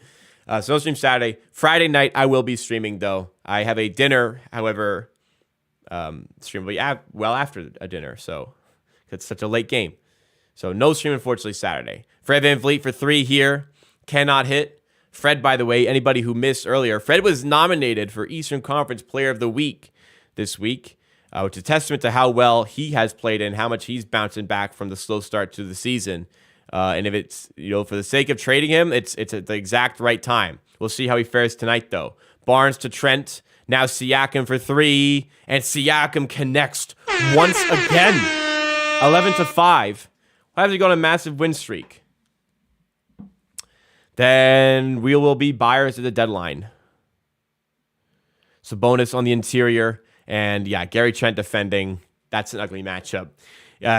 So no stream Saturday. Friday night, I will be streaming, though. I have a dinner, however, stream will be well after a dinner, so it's such a late game. So no stream, unfortunately, Saturday. Fred VanVleet for 3 here. Cannot hit. Fred, by the way, anybody who missed earlier, Fred was nominated for Eastern Conference Player of the Week this week, which is a testament to how well he has played and how much he's bouncing back from the slow start to the season. And if it's, for the sake of trading him, it's at the exact right time. We'll see how he fares tonight, though. Barnes to Trent. Now Siakam for 3. And Siakam connects once again. 11-5. Why have they gone on a massive win streak? Then we will be buyers at the deadline. Sabonis on the interior. And, yeah, Gary Trent defending. That's an ugly matchup.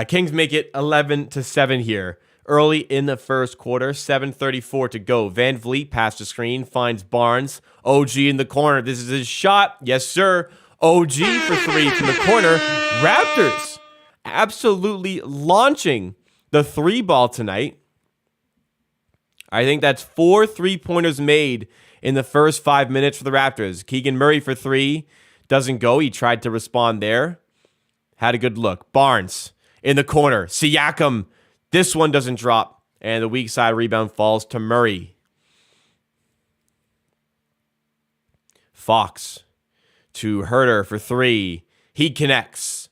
Kings make it 11-7 here. Early in the first quarter, 7:34 to go. VanVleet past the screen, finds Barnes. OG in the corner. This is his shot. Yes, sir. OG for 3 from the corner. Raptors absolutely launching the 3-ball tonight. I think that's 4 3-pointers made in the first 5 minutes for the Raptors. Keegan Murray for 3. Doesn't go. He tried to respond there. Had a good look. Barnes in the corner. Siakam. This one doesn't drop, and the weak side rebound falls to Murray. Fox to Herter for 3. He connects.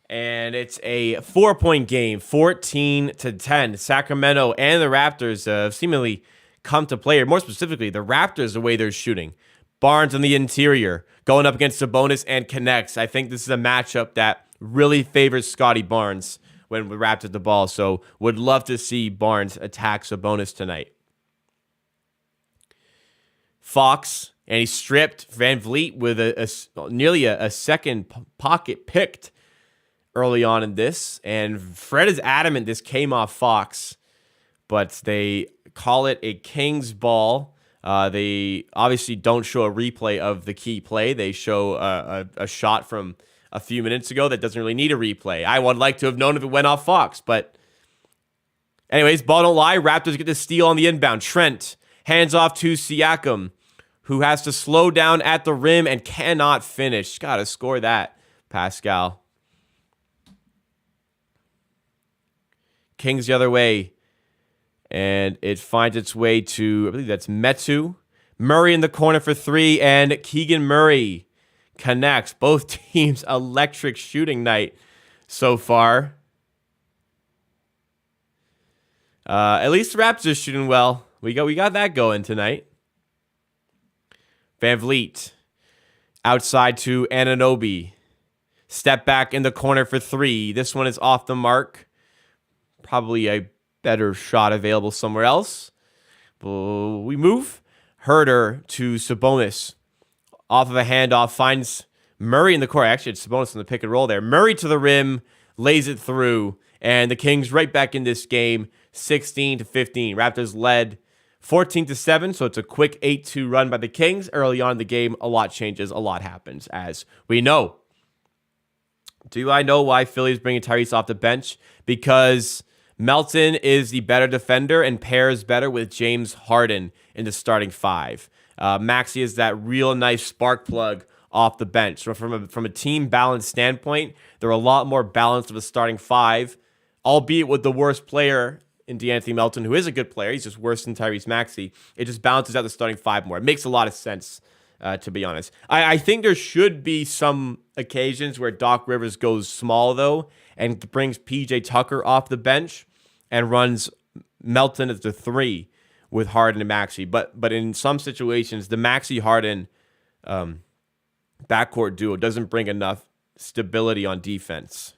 And it's a 4-point game, 14-10. Sacramento and the Raptors have seemingly come to play, or more specifically, the Raptors, the way they're shooting. Barnes on the interior, going up against Sabonis and connects. I think this is a matchup that really favors Scotty Barnes when we wrapped at the ball. So would love to see Barnes attack Sabonis tonight. Fox, and he stripped VanVleet with nearly a second pocket picked early on in this. And Fred is adamant this came off Fox, but they call it a Kings ball. They obviously don't show a replay of the key play. They show a shot from a few minutes ago that doesn't really need a replay. I would like to have known if it went off Fox, but anyways, ball don't lie. Raptors get the steal on the inbound. Trent hands off to Siakam, who has to slow down at the rim and cannot finish. Got to score that, Pascal. Kings the other way, and it finds its way to, I believe that's Metu. Murray in the corner for 3, and Keegan Murray connects. Both teams electric shooting night so far. At least the Raptors shooting well. We got that going tonight. VanVleet outside to Anunoby. Step back in the corner for 3. This one is off the mark. Probably a better shot available somewhere else. We move. Herter to Sabonis. Off of a handoff, finds Murray in the court. Actually, it's Sabonis in the pick and roll there. Murray to the rim, lays it through, and the Kings right back in this game, 16-15. Raptors led 14-7, so it's a quick 8-2 run by the Kings. Early on in the game, a lot changes, a lot happens, as we know. Do I know why Philly's bringing Tyrese off the bench? Because Melton is the better defender and pairs better with James Harden in the starting five. Maxey is that real nice spark plug off the bench. So from a team balance standpoint, they're a lot more balanced of a starting five, albeit with the worst player in DeAnthony Melton, who is a good player. He's just worse than Tyrese Maxey. It just balances out the starting five more. It makes a lot of sense, to be honest. I think there should be some occasions where Doc Rivers goes small, though, and brings PJ Tucker off the bench and runs Melton as the three with Harden and Maxey. But in some situations, the Maxey-Harden backcourt duo doesn't bring enough stability on defense.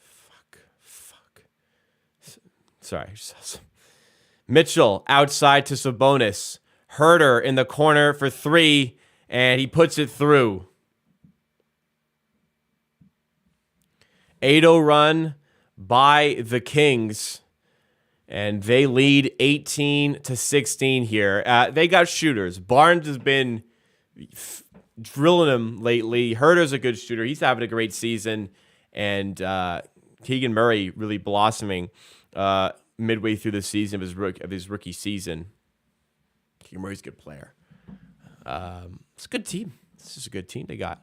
Fuck. Sorry. Mitchell outside to Sabonis. Herter in the corner for three, and he puts it through. 8-0 run by the Kings, and they lead 18-16 here. They got shooters. Barnes has been drilling them lately. Herter's a good shooter. He's having a great season, and Keegan Murray really blossoming midway through the season of his rookie season. Keegan Murray's a good player. It's a good team. This is a good team they got.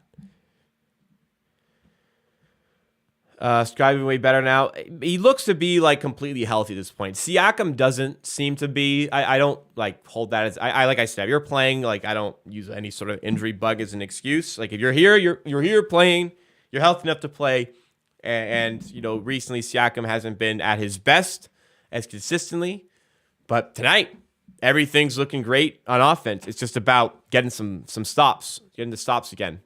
Striving way better now. He looks to be like completely healthy at this point. Siakam doesn't seem to be. I don't like hold that as. I like I said, if you're playing, like I don't use any sort of injury bug as an excuse. Like if you're here, you're here playing. You're healthy enough to play. And you know, recently Siakam hasn't been at his best as consistently, but tonight everything's looking great on offense. It's just about getting some stops, getting the stops again.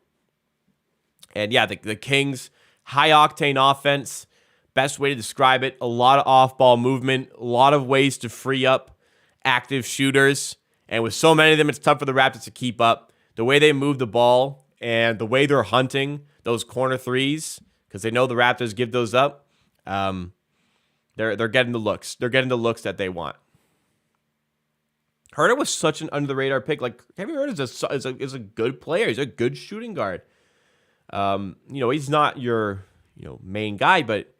And yeah, the Kings. High-octane offense, best way to describe it. A lot of off-ball movement, a lot of ways to free up active shooters. And with so many of them, it's tough for the Raptors to keep up. The way they move the ball and the way they're hunting those corner threes, because they know the Raptors give those up, they're getting the looks. They're getting the looks that they want. Herter was such an under-the-radar pick. Like, Kevin Herter is a good player. He's a good shooting guard. He's not your, main guy, but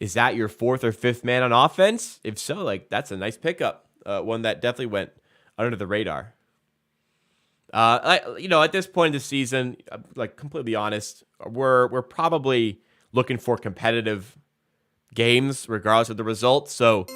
is that your fourth or fifth man on offense? If so, like that's a nice pickup. One that definitely went under the radar. At this point in the season, like completely honest, we're probably looking for competitive games regardless of the results. So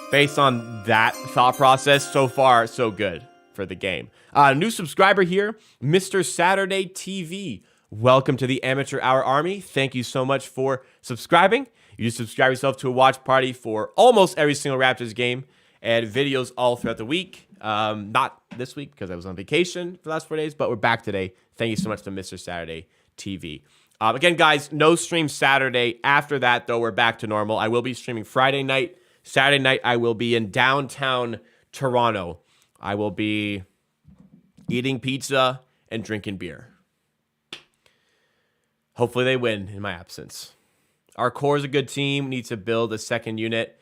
based on that thought process, so far, so good for the game. New subscriber here, Mr. Saturday TV. Welcome to the Amateur Hour Army. Thank you so much for subscribing. You just subscribe yourself to a watch party for almost every single Raptors game and videos all throughout the week. Not this week because I was on vacation for the last 4 days, but we're back today. Thank you so much to Mr. Saturday TV. Again, guys, no stream Saturday. After that, though, we're back to normal. I will be streaming Friday night. Saturday night, I will be in downtown Toronto. I will be eating pizza and drinking beer. Hopefully they win in my absence. Our core is a good team. Needs to build a second unit.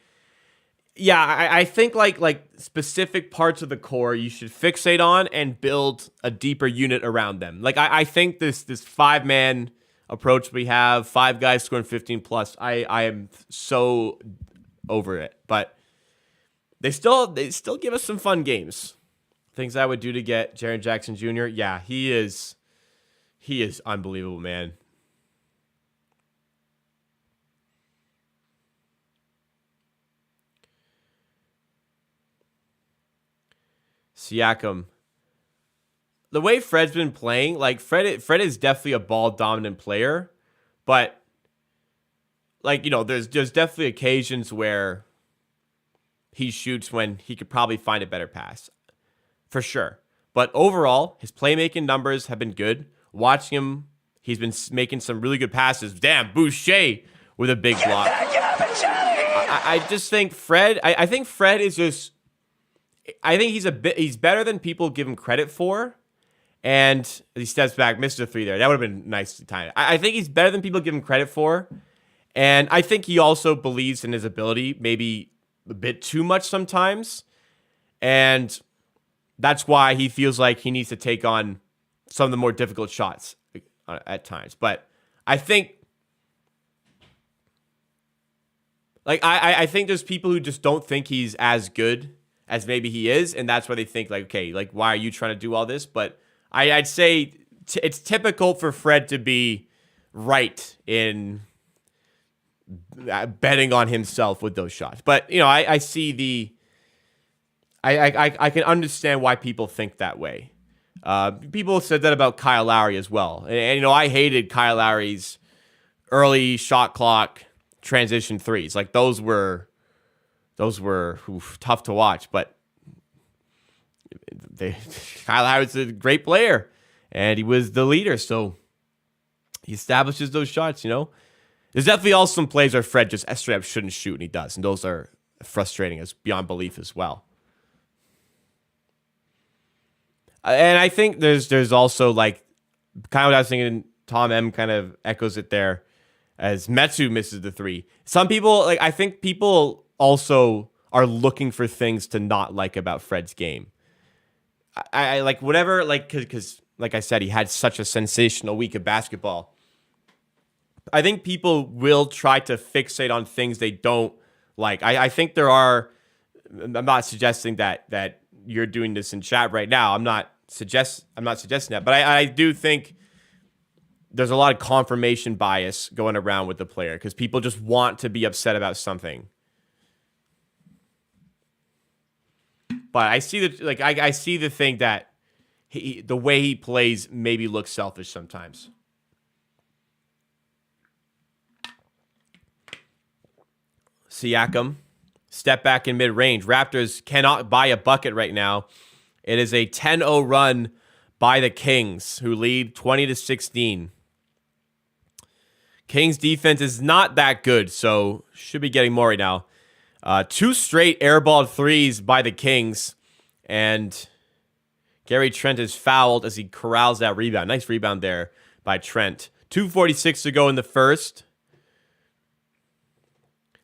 Yeah, I think like specific parts of the core you should fixate on and build a deeper unit around them. Like I think this 5-man approach we have, 5 guys scoring 15 plus. I am so over it. But they still give us some fun games. Things I would do to get Jaren Jackson Jr. Yeah, he is unbelievable, man. Siakam. The way Fred's been playing, like Fred is definitely a ball dominant player, but there's definitely occasions where he shoots when he could probably find a better pass. For sure. But overall, his playmaking numbers have been good. Watching him, he's been making some really good passes. Damn, Boucher with a big block. I just think Fred, I think Fred is just, I think he's better than people give him credit for. And he steps back, missed a 3 there. That would have been nice to time. I think he's better than people give him credit for. And I think he also believes in his ability, maybe a bit too much sometimes. And that's why he feels like he needs to take on some of the more difficult shots at times. But I think, I think there's people who just don't think he's as good as maybe he is. And that's why they think, like, okay, like, why are you trying to do all this? But I'd say it's typical for Fred to be right in betting on himself with those shots. But, I see I can understand why people think that way. People said that about Kyle Lowry as well. And I hated Kyle Lowry's early shot clock transition threes. Like, those were tough to watch. But Kyle Lowry's a great player, and he was the leader. So he establishes those shots, There's definitely also some plays where Fred just straight up shouldn't shoot, and he does. And those are frustrating as beyond belief as well. And I think there's also, like, kind of what I was thinking, Tom M kind of echoes it there, as Metsu misses the three. Some people, I think people also are looking for things to not like about Fred's game. I like whatever, because like I said, he had such a sensational week of basketball. I think people will try to fixate on things they don't like. I think there are, I'm not suggesting that you're doing this in chat right now. I'm not suggesting that, but I do think there's a lot of confirmation bias going around with the player because people just want to be upset about something. But I see I see the thing that the way he plays maybe looks selfish sometimes. Siakam, step back in mid-range. Raptors cannot buy a bucket right now. It is a 10-0 run by the Kings, who lead 20-16. Kings defense is not that good, so should be getting more right now. 2 straight airballed threes by the Kings, and Gary Trent is fouled as he corrals that rebound. Nice rebound there by Trent. 2:46 to go in the first.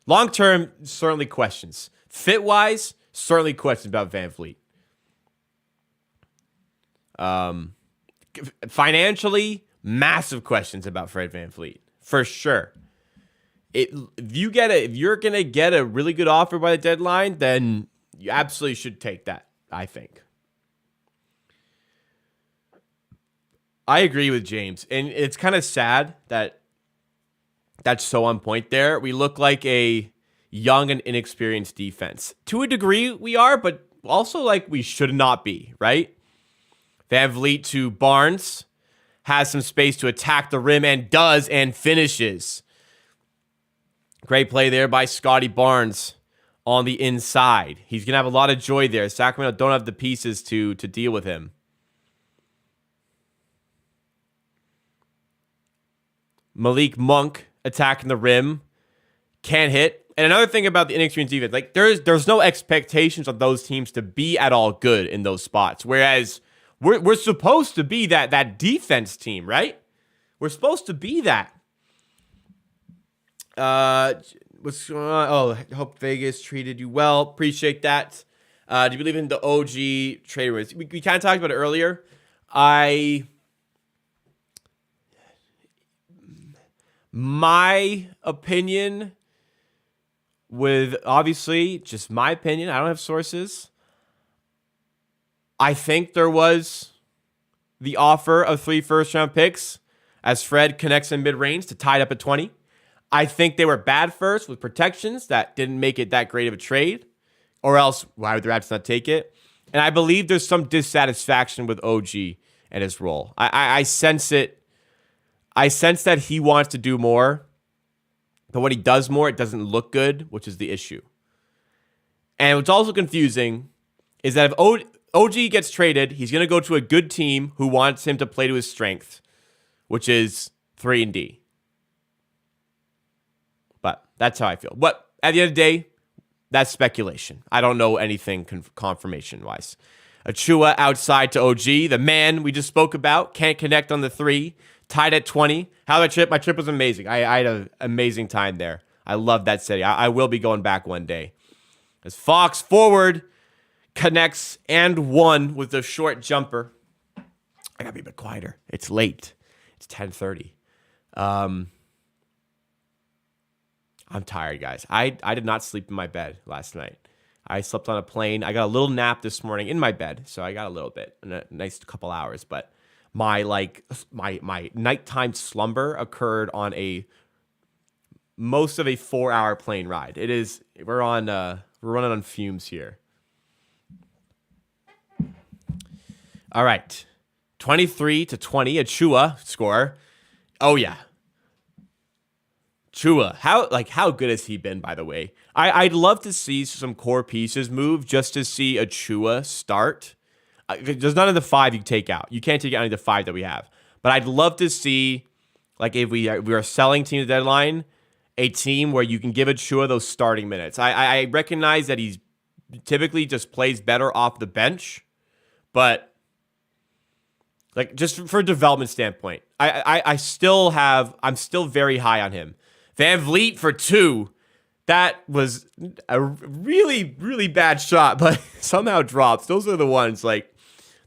Long-term, certainly questions. Fit-wise, certainly questions about VanVleet. Financially, massive questions about Fred VanVleet, for sure. If you're gonna get a really good offer by the deadline, then you absolutely should take that, I think. I agree with James, and it's kind of sad that that's so on point there. We look like a young and inexperienced defense. To a degree, we are, but also we should not be, right? VanVleet to Barnes, has some space to attack the rim and does, and finishes. Great play there by Scotty Barnes on the inside. He's going to have a lot of joy there. Sacramento don't have the pieces to deal with him. Malik Monk attacking the rim. Can't hit. And another thing about the inexperienced defense, there's no expectations of those teams to be at all good in those spots. Whereas we're supposed to be that defense team, right? We're supposed to be that. What's going on? Oh, I hope Vegas treated you well. Appreciate that. Do you believe in the OG trade rumors? We kind of talked about it earlier. My opinion, with obviously just my opinion, I don't have sources. I think there was the offer of 3 first-round picks as Fred connects in mid-range to tie it up at 20. I think they were bad first with protections that didn't make it that great of a trade, or else why would the Raptors not take it? And I believe there's some dissatisfaction with OG and his role. I sense it. I sense that he wants to do more, but when he does more, it doesn't look good, which is the issue. And what's also confusing is that if OG gets traded, he's going to go to a good team who wants him to play to his strength, which is 3-and-D. But that's how I feel. But at the end of the day, that's speculation. I don't know anything confirmation-wise. Achua outside to OG. The man we just spoke about can't connect on the 3. tied at 20. How my trip? My trip was amazing. I had an amazing time there. I love that city. I will be going back one day. As Fox forward connects and one with a short jumper. I gotta be a bit quieter. It's late. It's 10:30. I'm tired, guys. I did not sleep in my bed last night. I slept on a plane. I got a little nap this morning in my bed, so I got a little bit, a nice couple hours. But my nighttime slumber occurred on most of a 4-hour plane ride. We're running on fumes here. All right, 23-20, Achua score. Oh yeah. Chua, how good has he been, by the way? I'd love to see some core pieces move just to see Achua start. There's none of the 5 you take out. You can't take out any of the 5 that we have. But I'd love to see, like, if we are selling team at the deadline, a team where you can give Achua those starting minutes. I recognize that he's typically just plays better off the bench, but like just for a development standpoint, I'm still very high on him. Van Vliet for 2. That was a really, really bad shot, but somehow drops. Those are the ones like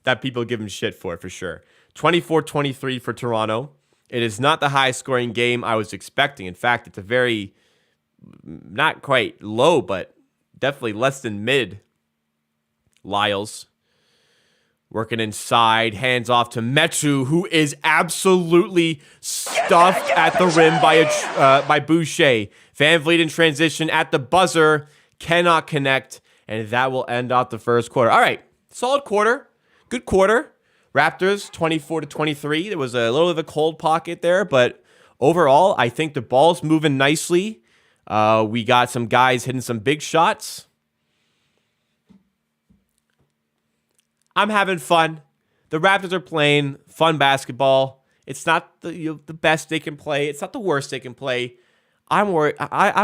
that people give him shit for sure. 24-23 for Toronto. It is not the highest scoring game I was expecting. In fact, it's a very, not quite low, but definitely less than mid. Lyles working inside, hands off to Metu, who is absolutely stuffed at the rim by Boucher. Van Vliet in transition at the buzzer, cannot connect, and that will end off the first quarter. All right, solid quarter, good quarter. Raptors 24-23. There was a little bit of a cold pocket there, but overall, I think the ball's moving nicely. We got some guys hitting some big shots. I'm having fun. The Raptors are playing fun basketball. It's not the best they can play. It's not the worst they can play. I'm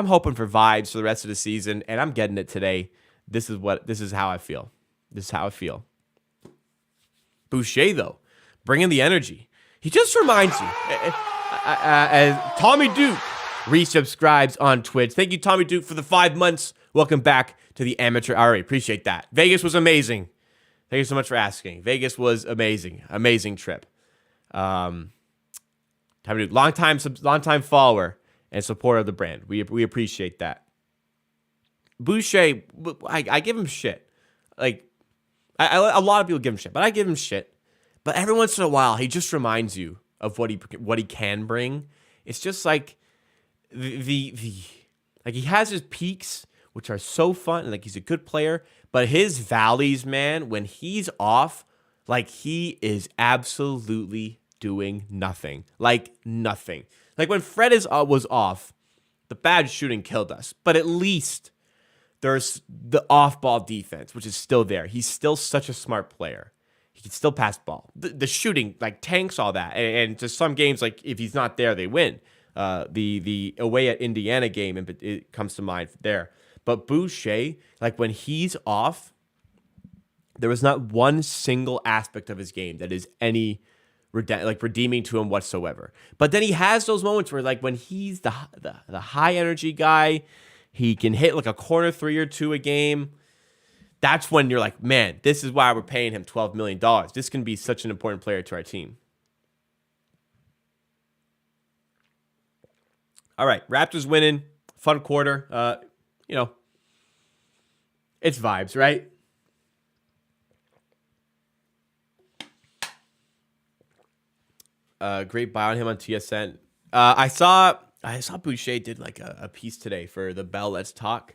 hoping for vibes for the rest of the season, and I'm getting it today. This is how I feel. Boucher, though, bringing the energy. He just reminds you. Tommy Duke resubscribes on Twitch. Thank you, Tommy Duke, for the 5 months. Welcome back to the Amateur Hour. Appreciate that. Vegas was amazing. Thank you so much for asking. Vegas was amazing. Amazing trip. Tommy Duke, long time follower and supporter of the brand. We appreciate that. Boucher, I give him shit. Like, a lot of people give him shit, but I give him shit. But every once in a while, he just reminds you of what he can bring. It's just like like he has his peaks, which are so fun, and like he's a good player. But his valleys, man, when he's off, like he is absolutely doing nothing. Like nothing. Like when Fred was off, the bad shooting killed us. But at least there's the off-ball defense, which is still there. He's still such a smart player. He can still pass the ball. The shooting, like, tanks all that. And just some games, like, if he's not there, they win. The away at Indiana game, it comes to mind there. But Boucher, like, when he's off, there was not one single aspect of his game that is any redeeming to him whatsoever. But then he has those moments where, like, when he's the high energy guy, he can hit like a corner 3 or 2 a game. That's when you're like, man, this is why we're paying him $12 million. This can be such an important player to our team. All right, Raptors winning, fun quarter. It's vibes, right? Great buy on him on TSN. I saw Boucher did like a piece today for the Bell Let's Talk.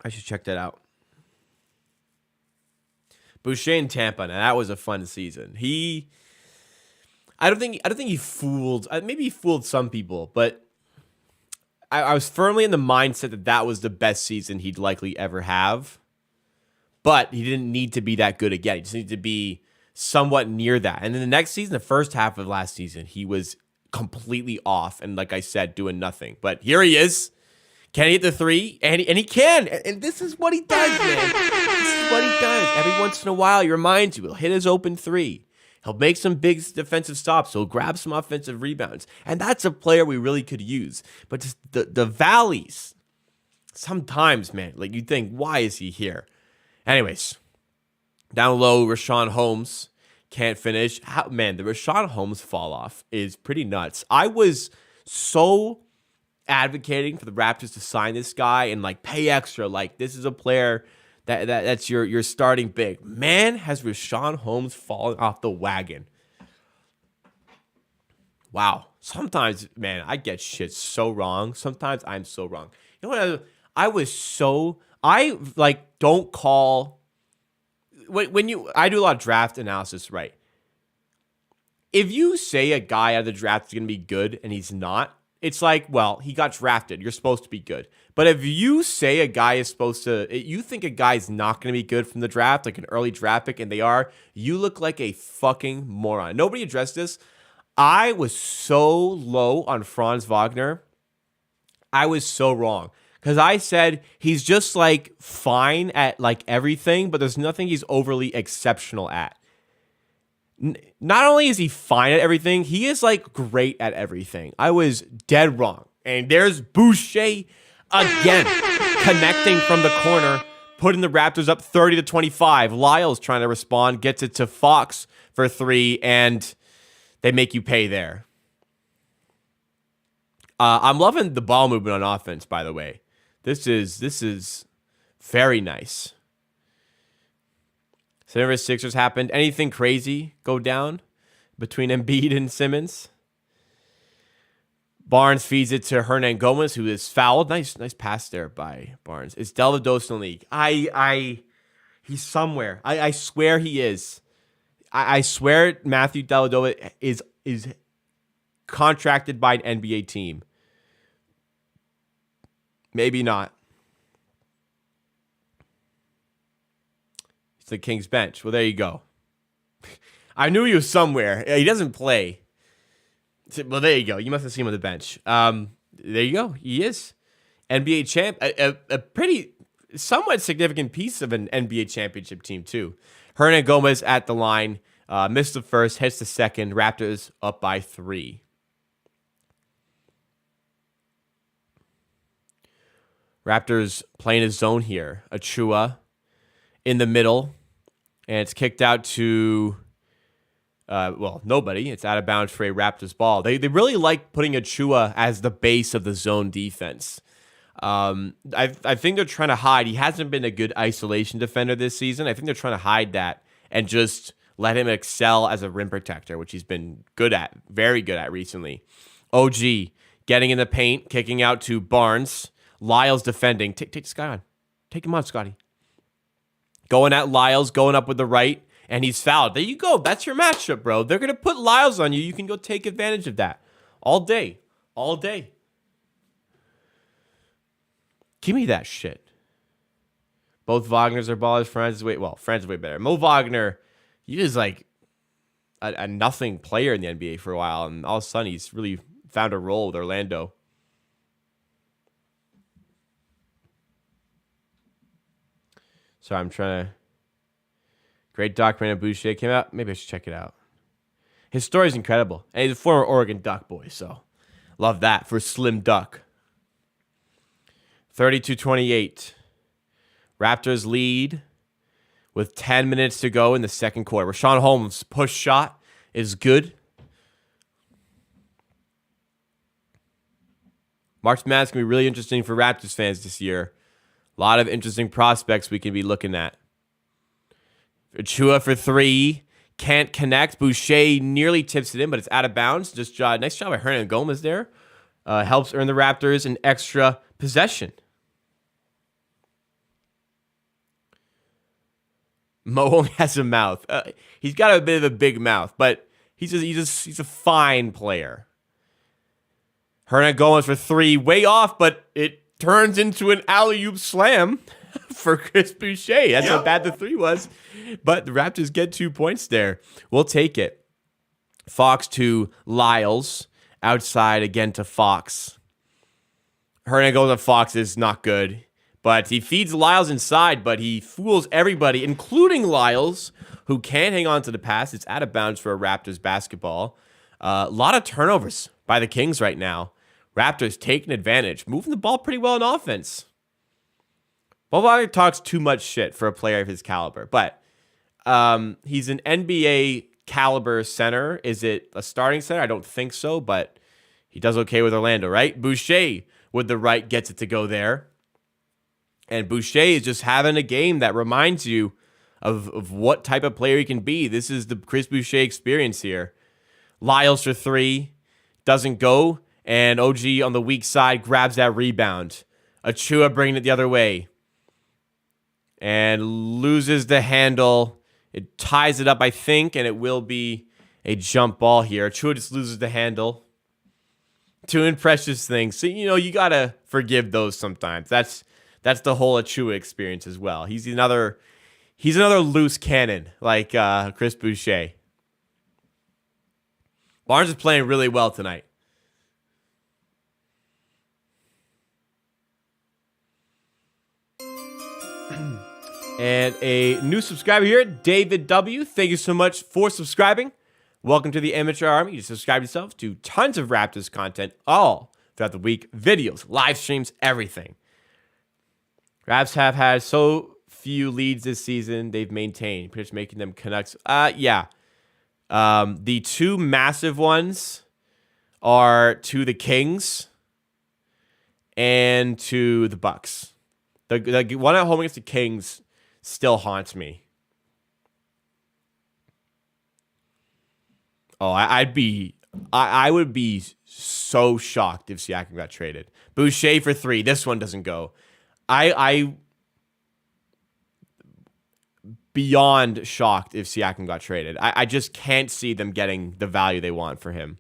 I should check that out. Boucher in Tampa, now that was a fun season. I don't think he fooled. Maybe he fooled some people, but I was firmly in the mindset that was the best season he'd likely ever have. But he didn't need to be that good again. He just needed to be somewhat near that. And then the next season, the first half of last season, he was completely off. And like I said, doing nothing. But here he is. Can he hit the 3? And he can. And this is what he does, man. This is what he does. Every once in a while, he reminds you. He'll hit his open 3. He'll make some big defensive stops. He'll grab some offensive rebounds. And that's a player we really could use. But just the valleys, sometimes, man, like you think, why is he here? Anyways, down low, Richaun Holmes can't finish. Man, the Richaun Holmes fall off is pretty nuts. I was so advocating for the Raptors to sign this guy and like pay extra. Like this is a player that's your starting big. Man, has Richaun Holmes fallen off the wagon. Wow. Sometimes, man, I get shit so wrong. Sometimes I'm so wrong. You know what? I don't call when I do a lot of draft analysis, right? If you say a guy out of the draft is going to be good and he's not, it's like, well, he got drafted. You're supposed to be good. But if you say a guy is you think a guy's not going to be good from the draft, like an early draft pick, and they are, you look like a fucking moron. Nobody addressed this. I was so low on Franz Wagner. I was so wrong. Because I said he's just like fine at like everything, but there's nothing he's overly exceptional at. Not only is he fine at everything, he is like great at everything. I was dead wrong. And there's Boucher again, connecting from the corner, putting the Raptors up 30-25. Lyles trying to respond, gets it to Fox for 3, and they make you pay there. I'm loving the ball movement on offense, by the way. This is very nice. 76ers happened. Anything crazy go down between Embiid and Simmons? Barnes feeds it to Hernan Gomez, who is fouled. Nice pass there by Barnes. Is Dellavedova in the league? He's somewhere. I swear he is. I swear Matthew Dellavedova is contracted by an NBA team. Maybe not. It's the Kings bench. Well, there you go. I knew he was somewhere. He doesn't play. Well, there you go. You must have seen him on the bench. There you go. He is. NBA champ. A pretty, somewhat significant piece of an NBA championship team, too. Hernan Gomez at the line. Missed the first, hits the second. Raptors up by 3. Raptors playing his zone here. Achua in the middle. And it's kicked out to, nobody. It's out of bounds for a Raptors ball. They really like putting Achua as the base of the zone defense. I think they're trying to hide. He hasn't been a good isolation defender this season. I think they're trying to hide that and just let him excel as a rim protector, which he's been good at, very good at recently. OG getting in the paint, kicking out to Barnes. Lyles defending. Take this guy on. Take him on, Scotty. Going at Lyles, going up with the right, and he's fouled. There you go. That's your matchup, bro. They're going to put Lyles on you. You can go take advantage of that. All day. All day. Give me that shit. Both Wagners are ballers. Franz is way better. Mo Wagner, he is like a nothing player in the NBA for a while, and all of a sudden he's really found a role with Orlando. So I'm trying to... Great documentary Boucher came out. Maybe I should check it out. His story is incredible. And he's a former Oregon Duck boy, so love that for Slim Duck. 32-28. Raptors lead with 10 minutes to go in the second quarter. Richaun Holmes' push shot is good. March Madness can be really interesting for Raptors fans this year. A lot of interesting prospects we can be looking at. Achua for 3. Can't connect. Boucher nearly tips it in, but it's out of bounds. Just nice job by Hernan Gomez there. Helps earn the Raptors an extra possession. Mo only has a mouth. He's got a bit of a big mouth, but he's a fine player. Hernan Gomez for 3. Way off, but it turns into an alley-oop slam for Chris Boucher. That's how bad the 3 was. But the Raptors get 2 points there. We'll take it. Fox to Lyles. Outside again to Fox. Hernan goes on Fox is not good. But he feeds Lyles inside, but he fools everybody, including Lyles, who can hang on to the pass. It's out of bounds for a Raptors basketball. A lot of turnovers by the Kings right now. Raptors taking advantage, moving the ball pretty well in offense. Bob talks too much shit for a player of his caliber, but he's an NBA caliber center. Is it a starting center? I don't think so, but he does okay with Orlando, right? Boucher with the right gets it to go there. And Boucher is just having a game that reminds you of what type of player he can be. This is the Chris Boucher experience here. Lyles for three, doesn't go, and OG on the weak side grabs that rebound. Achua bringing it the other way. And loses the handle. It ties it up, I think, and it will be a jump ball here. Achua just loses the handle. Two impressive things. So, you got to forgive those sometimes. That's the whole Achua experience as well. He's another loose cannon like Chris Boucher. Barnes is playing really well tonight. And a new subscriber here, David W. Thank you so much for subscribing. Welcome to the Amateur Army. You subscribe yourself to tons of Raptors content all throughout the week. Videos, live streams, everything. Raps have had so few leads this season. They've maintained, pretty much making them Canucks. Yeah. The two massive ones are to the Kings and to the Bucks. The one at home against the Kings still haunts me. Oh, I would be so shocked if Siakam got traded. Boucher for three. This one doesn't go. I beyond shocked if Siakam got traded. I just can't see them getting the value they want for him.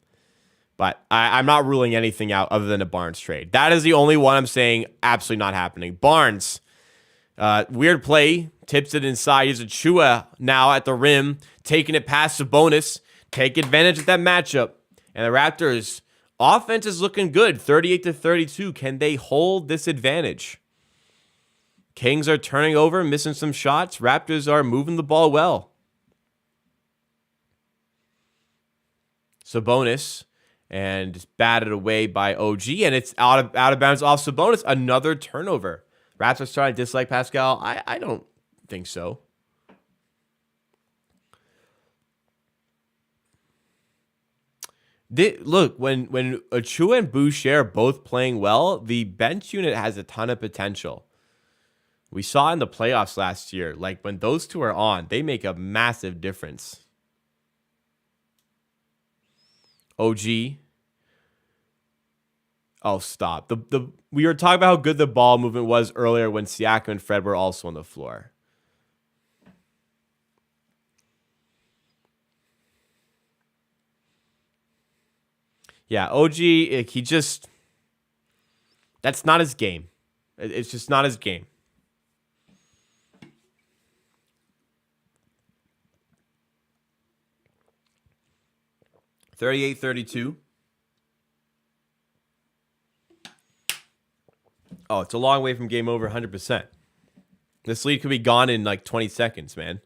But I'm not ruling anything out other than a Barnes trade. That is the only one I'm saying absolutely not happening. Barnes, weird play, tips it inside. Here's Achua now at the rim, taking it past Sabonis. Take advantage of that matchup. And the Raptors' offense is looking good, 38-32. Can they hold this advantage? Kings are turning over, missing some shots. Raptors are moving the ball well. Sabonis, and it's batted away by OG, and it's out of bounds off Sabonis. Another turnover. Raptors starting to dislike Pascal. I don't think so. Look, when Achua and Boucher are both playing well, the bench unit has a ton of potential. We saw in the playoffs last year, like when those two are on, they make a massive difference. OG. Oh, stop. We were talking about how good the ball movement was earlier when Siakam and Fred were also on the floor. Yeah, OG, that's not his game. It's just not his game. (38-32). Oh, it's a long way from game over, 100%. This lead could be gone in like 20 seconds, man.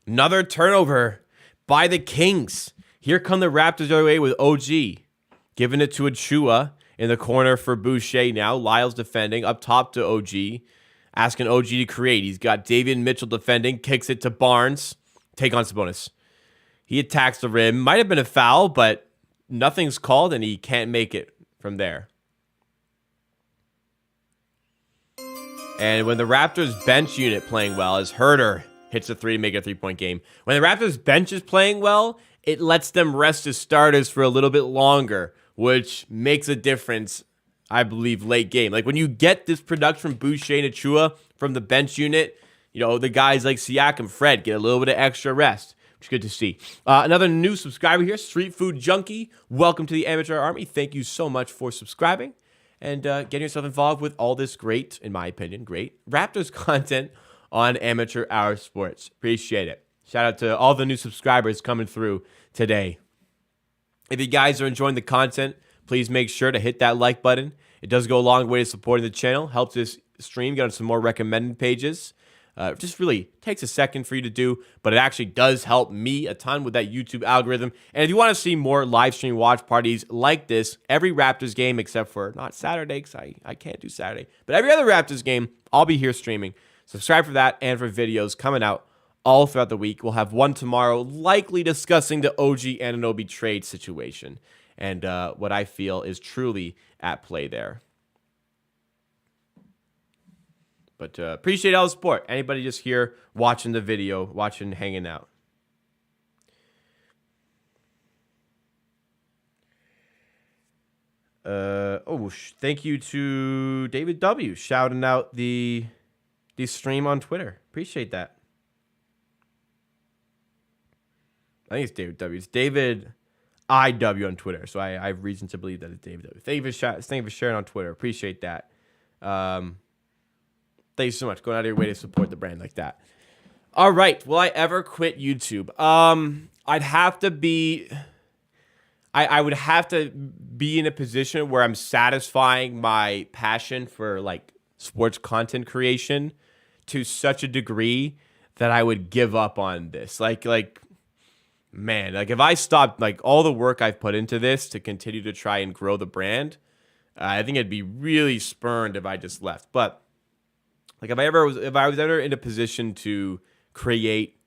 Another turnover by the Kings. Here come the Raptors the other way with OG. Giving it to Achua in the corner for Boucher now. Lyles defending up top to OG. Asking OG to create. He's got Davion Mitchell defending. Kicks it to Barnes. Take on Sabonis. He attacks the rim. Might have been a foul, but nothing's called and he can't make it from there. And when the Raptors bench unit playing well, as Herter hits a three to make it a three-point game. When the Raptors bench is playing well, it lets them rest as starters for a little bit longer, which makes a difference, I believe, late game. Like when you get this production from Boucher and Achua from the bench unit, the guys like Siakam, Fred get a little bit of extra rest, which is good to see. Another new subscriber here, Street Food Junkie. Welcome to the Amateur Army. Thank you so much for subscribing and getting yourself involved with all this great, in my opinion, great Raptors content on Amateur Hour Sports. Appreciate it. Shout out to all the new subscribers coming through today. If you guys are enjoying the content, please make sure to hit that like button. It does go a long way to supporting the channel. Helps this stream get on some more recommended pages. Just really takes a second for you to do, but it actually does help me a ton with that YouTube algorithm. And if you want to see more live stream watch parties like this, every Raptors game, except for not Saturday, because I can't do Saturday, but every other Raptors game, I'll be here streaming. Subscribe for that and for videos coming out all throughout the week. We'll have one tomorrow, likely discussing the OG Anunoby trade situation and what I feel is truly at play there. But appreciate all the support. Anybody just here watching the video, watching, hanging out. Thank you to David W. shouting out the stream on Twitter. Appreciate that. I think it's David W. It's David IW on Twitter. So I have reason to believe that it's David W. Thank you for sharing on Twitter. Appreciate that. Thank you so much. Going out of your way to support the brand like that. All right. Will I ever quit YouTube? I'd have to be... I would have to be in a position where I'm satisfying my passion for like sports content creation to such a degree that I would give up on this. Man, if I stopped like all the work I've put into this to continue to try and grow the brand, I think it'd be really spurned if I just left. But like if I was ever in a position to create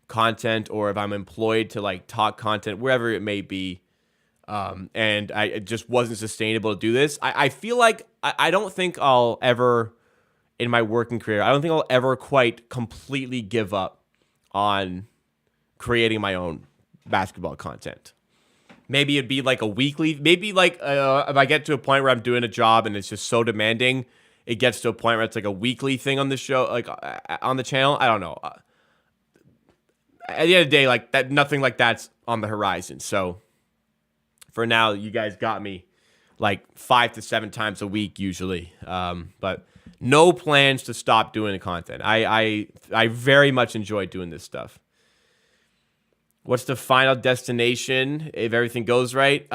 content, or if I'm employed to like talk content, wherever it may be, and it just wasn't sustainable to do this, I feel like I don't think I'll ever, in my working career, I don't think I'll ever quite completely give up on creating my own basketball content. Maybe it'd be like a weekly, maybe like if I get to a point where I'm doing a job and it's just so demanding, it gets to a point where it's like a weekly thing on the show, like on the channel. I don't know. At the end of the day, like that, nothing like that's on the horizon. So for now, you guys got me like 5 to 7 times a week usually. But no plans to stop doing the content. I very much enjoy doing this stuff. What's the final destination if everything goes right?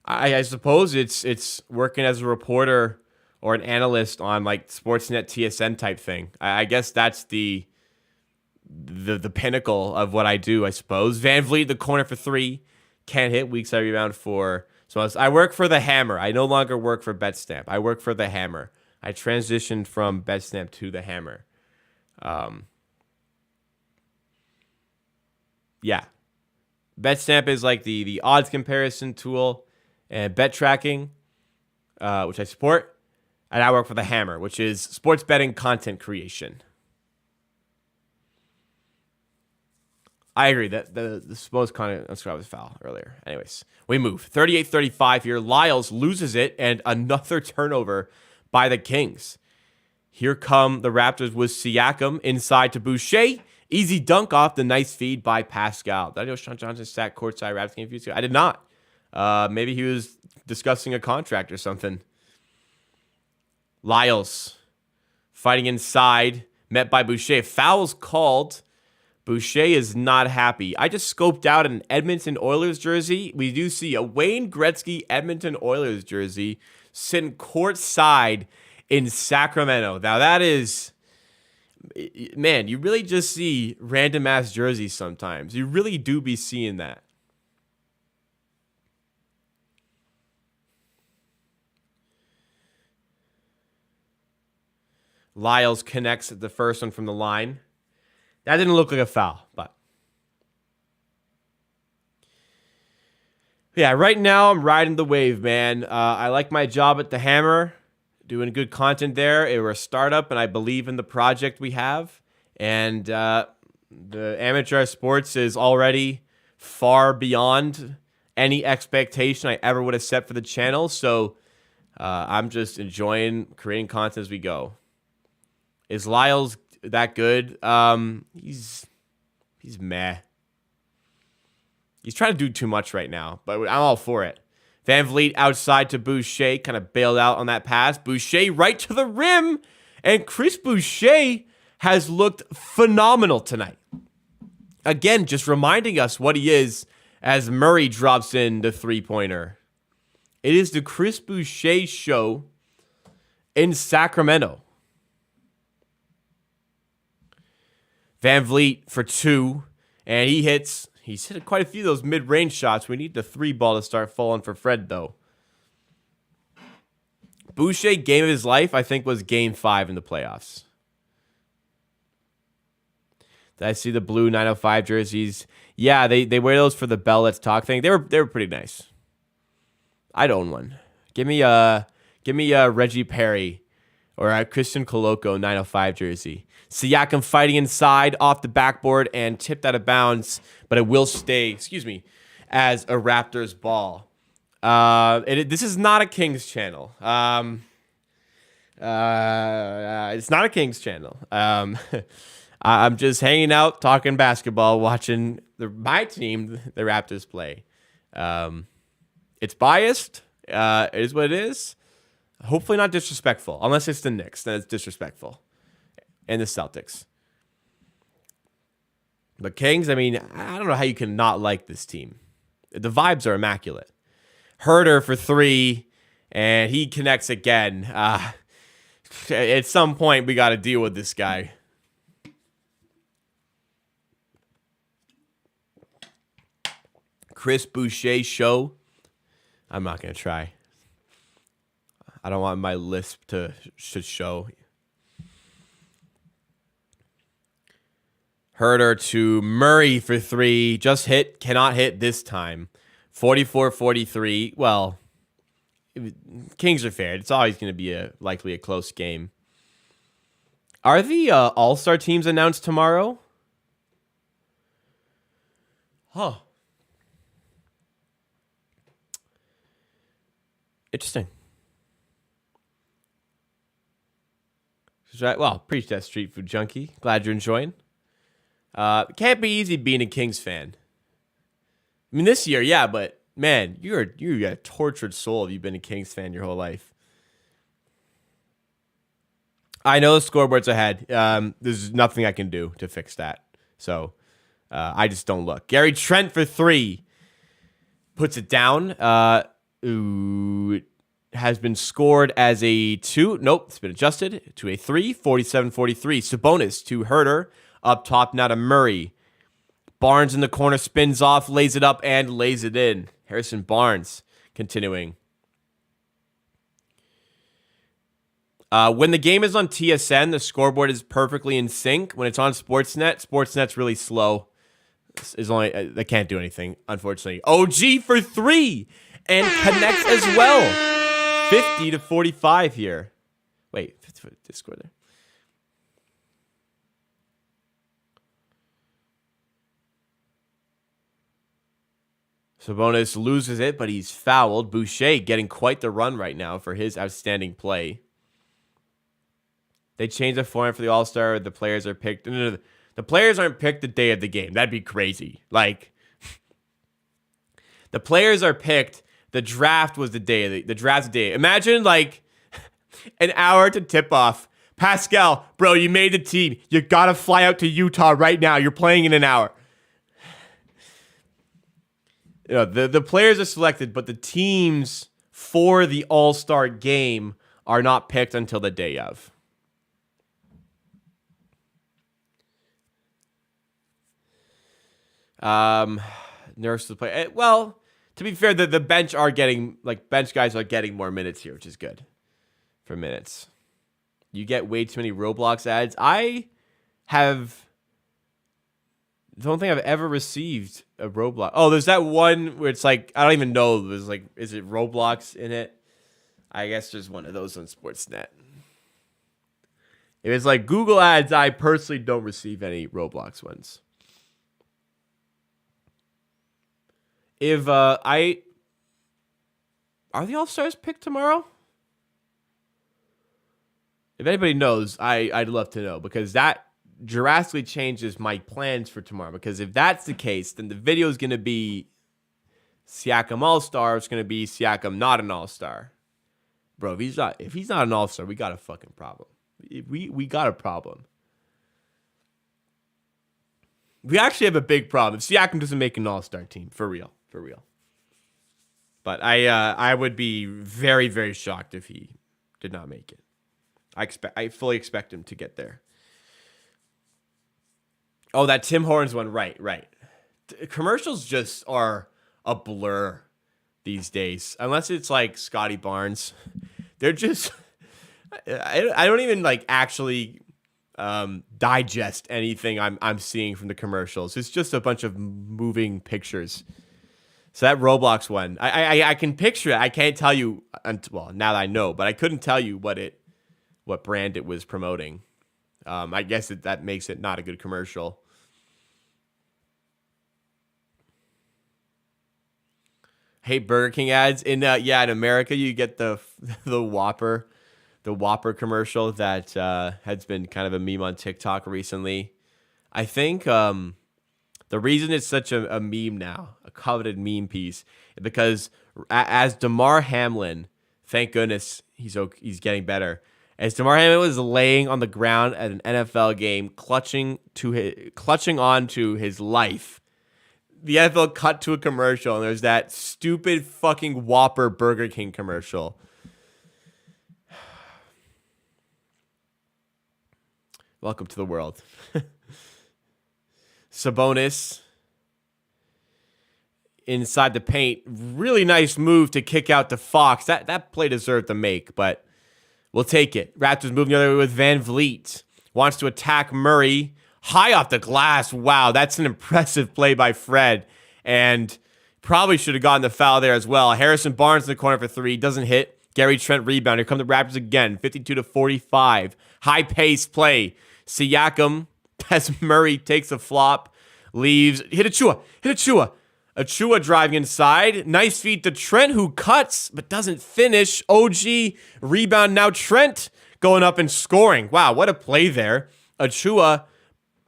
I suppose it's working as a reporter or an analyst on like Sportsnet TSN type thing. I guess that's the pinnacle of what I do, I suppose. Van Vliet, the corner for 3, can't hit, weak side rebound 4. So I work for the Hammer. I no longer work for Betstamp. I work for the Hammer. I transitioned from Betstamp to the Hammer. Yeah. Betstamp is like the odds comparison tool and bet tracking, which I support. And I work for the Hammer, which is sports betting content creation. I agree that the supposed content was foul earlier. Anyways, we move. 38-35 here. Lyles loses it, and another turnover by the Kings. Here come the Raptors with Siakam inside to Boucher. Easy dunk off the nice feed by Pascal. Did I know Sean Johnson sat courtside Raptors game a few weeks ago? I did not. Maybe he was discussing a contract or something. Lyles fighting inside, met by Boucher. Foul's called. Boucher is not happy. I just scoped out an Edmonton Oilers jersey. We do see a Wayne Gretzky Edmonton Oilers jersey sitting courtside in Sacramento. Now that is... Man, you really just see random ass jerseys sometimes. You really do be seeing that. Lyles connects the first one from the line. That didn't look like a foul, but yeah, right now I'm riding the wave, man. I like my job at the Hammer. Doing good content there. We're a startup, and I believe in the project we have. And the amateur sports is already far beyond any expectation I ever would have set for the channel. So I'm just enjoying creating content as we go. Is Lyles that good? He's meh. He's trying to do too much right now, but I'm all for it. Van Vliet outside to Boucher, kind of bailed out on that pass. Boucher right to the rim, and Chris Boucher has looked phenomenal tonight. Again, just reminding us what he is as Murray drops in the three-pointer. It is the Chris Boucher show in Sacramento. Van Vliet for 2, and he's hit quite a few of those mid-range shots. We need the 3-ball to start falling for Fred, though. Boucher, game of his life, I think, was game 5 in the playoffs. Did I see the blue 905 jerseys? Yeah, they wear those for the Bell Let's Talk thing. They were pretty nice. I'd own one. Give me a Reggie Perry or a Christian Coloco 905 jersey. Siakam fighting inside off the backboard and tipped out of bounds, but it will stay, as a Raptors ball. This is not a Kings channel. It's not a Kings channel. I'm just hanging out, talking basketball, watching my team, the Raptors, play. It's biased. It is what it is. Hopefully not disrespectful. Unless it's the Knicks, then it's disrespectful. And the Celtics. But Kings, I don't know how you can not like this team. The vibes are immaculate. Herder for 3, and he connects again. At some point, we got to deal with this guy. Chris Boucher show. I'm not going to try. I don't want my lisp to show. Herder to Murray for 3. Just hit. Cannot hit this time. 44-43. Well, Kings are fair. It's always going to be likely a close game. Are the All-Star teams announced tomorrow? Huh. Interesting. Well, preach that, street food junkie. Glad you're enjoying. Can't be easy being a Kings fan. This year, yeah, but man, you're a tortured soul if you've been a Kings fan your whole life. I know the scoreboard's ahead. There's nothing I can do to fix that. So I just don't look. Gary Trent for 3. Puts it down. It has been scored as a 2. Nope, it's been adjusted to a 3. 47-43. Sabonis to Herder. Up top now to Murray. Barnes in the corner, spins off, lays it up, and lays it in. Harrison Barnes continuing. When the game is on TSN, the scoreboard is perfectly in sync. When it's on Sportsnet, Sportsnet's really slow. They can't do anything, unfortunately. OG for 3 and connects as well. 50-45 here. Wait, Discord there. Sabonis loses it, but he's fouled. Boucher getting quite the run right now for his outstanding play. They changed the format for the All-Star. The players are picked. No, the players aren't picked the day of the game. That'd be crazy. The players are picked. The draft was the day. The draft's the day. Imagine an hour to tip off. Pascal, bro, you made the team. You gotta fly out to Utah right now. You're playing in an hour. The players are selected, but the teams for the All-Star game are not picked until the day of. Nurse to play. Well, to be fair, the bench are getting bench guys are getting more minutes here, which is good for minutes. You get way too many Roblox ads. I don't think I've ever received a Roblox. Oh, there's that one where it's I don't even know. There's is it Roblox in it? I guess there's one of those on Sportsnet. If it's Google ads, I personally don't receive any Roblox ones. If are the All-Stars picked tomorrow? If anybody knows, I'd love to know, because that drastically changes my plans for tomorrow. Because if that's the case, then the video is going to be Siakam All-Star. It's going to be Siakam not an All-Star. Bro, if he's not an All-Star, we got a fucking problem. We got a problem. We actually have a big problem. If Siakam doesn't make an All-Star team, for real. But I would be very, very shocked if he did not make it. I fully expect him to get there. Oh, that Tim Hortons one. Right, right. Commercials just are a blur these days. Unless it's like Scotty Barnes. They're just... I don't even like actually digest anything I'm seeing from the commercials. It's just a bunch of moving pictures. So that Roblox one, I can picture it. I can't tell you, well, now that I know, but I couldn't tell you what brand it was promoting. I guess that makes it not a good commercial. Hey, Burger King ads in America you get the Whopper. The Whopper commercial that has been kind of a meme on TikTok recently. I think the reason it's such a meme now, a coveted meme piece, is because as DeMar Hamlin, thank goodness he's getting better. As DeMar Hamlin was laying on the ground at an NFL game, clutching on to his life, the NFL cut to a commercial, and there's that stupid fucking Whopper Burger King commercial. Welcome to the world. Sabonis inside the paint. Really nice move to kick out to Fox. That play deserved to make, but we'll take it. Raptors moving the other way with Van Vliet. Wants to attack Murray. High off the glass. Wow, that's an impressive play by Fred. And probably should have gotten the foul there as well. Harrison Barnes in the corner for three. Doesn't hit. Gary Trent rebound. Here come the Raptors again. 52-45. High-paced play. Siakam, as Murray takes a flop, leaves. Hit Achua. Achua driving inside. Nice feed to Trent, who cuts but doesn't finish. OG rebound. Now Trent going up and scoring. Wow, what a play there. Achua,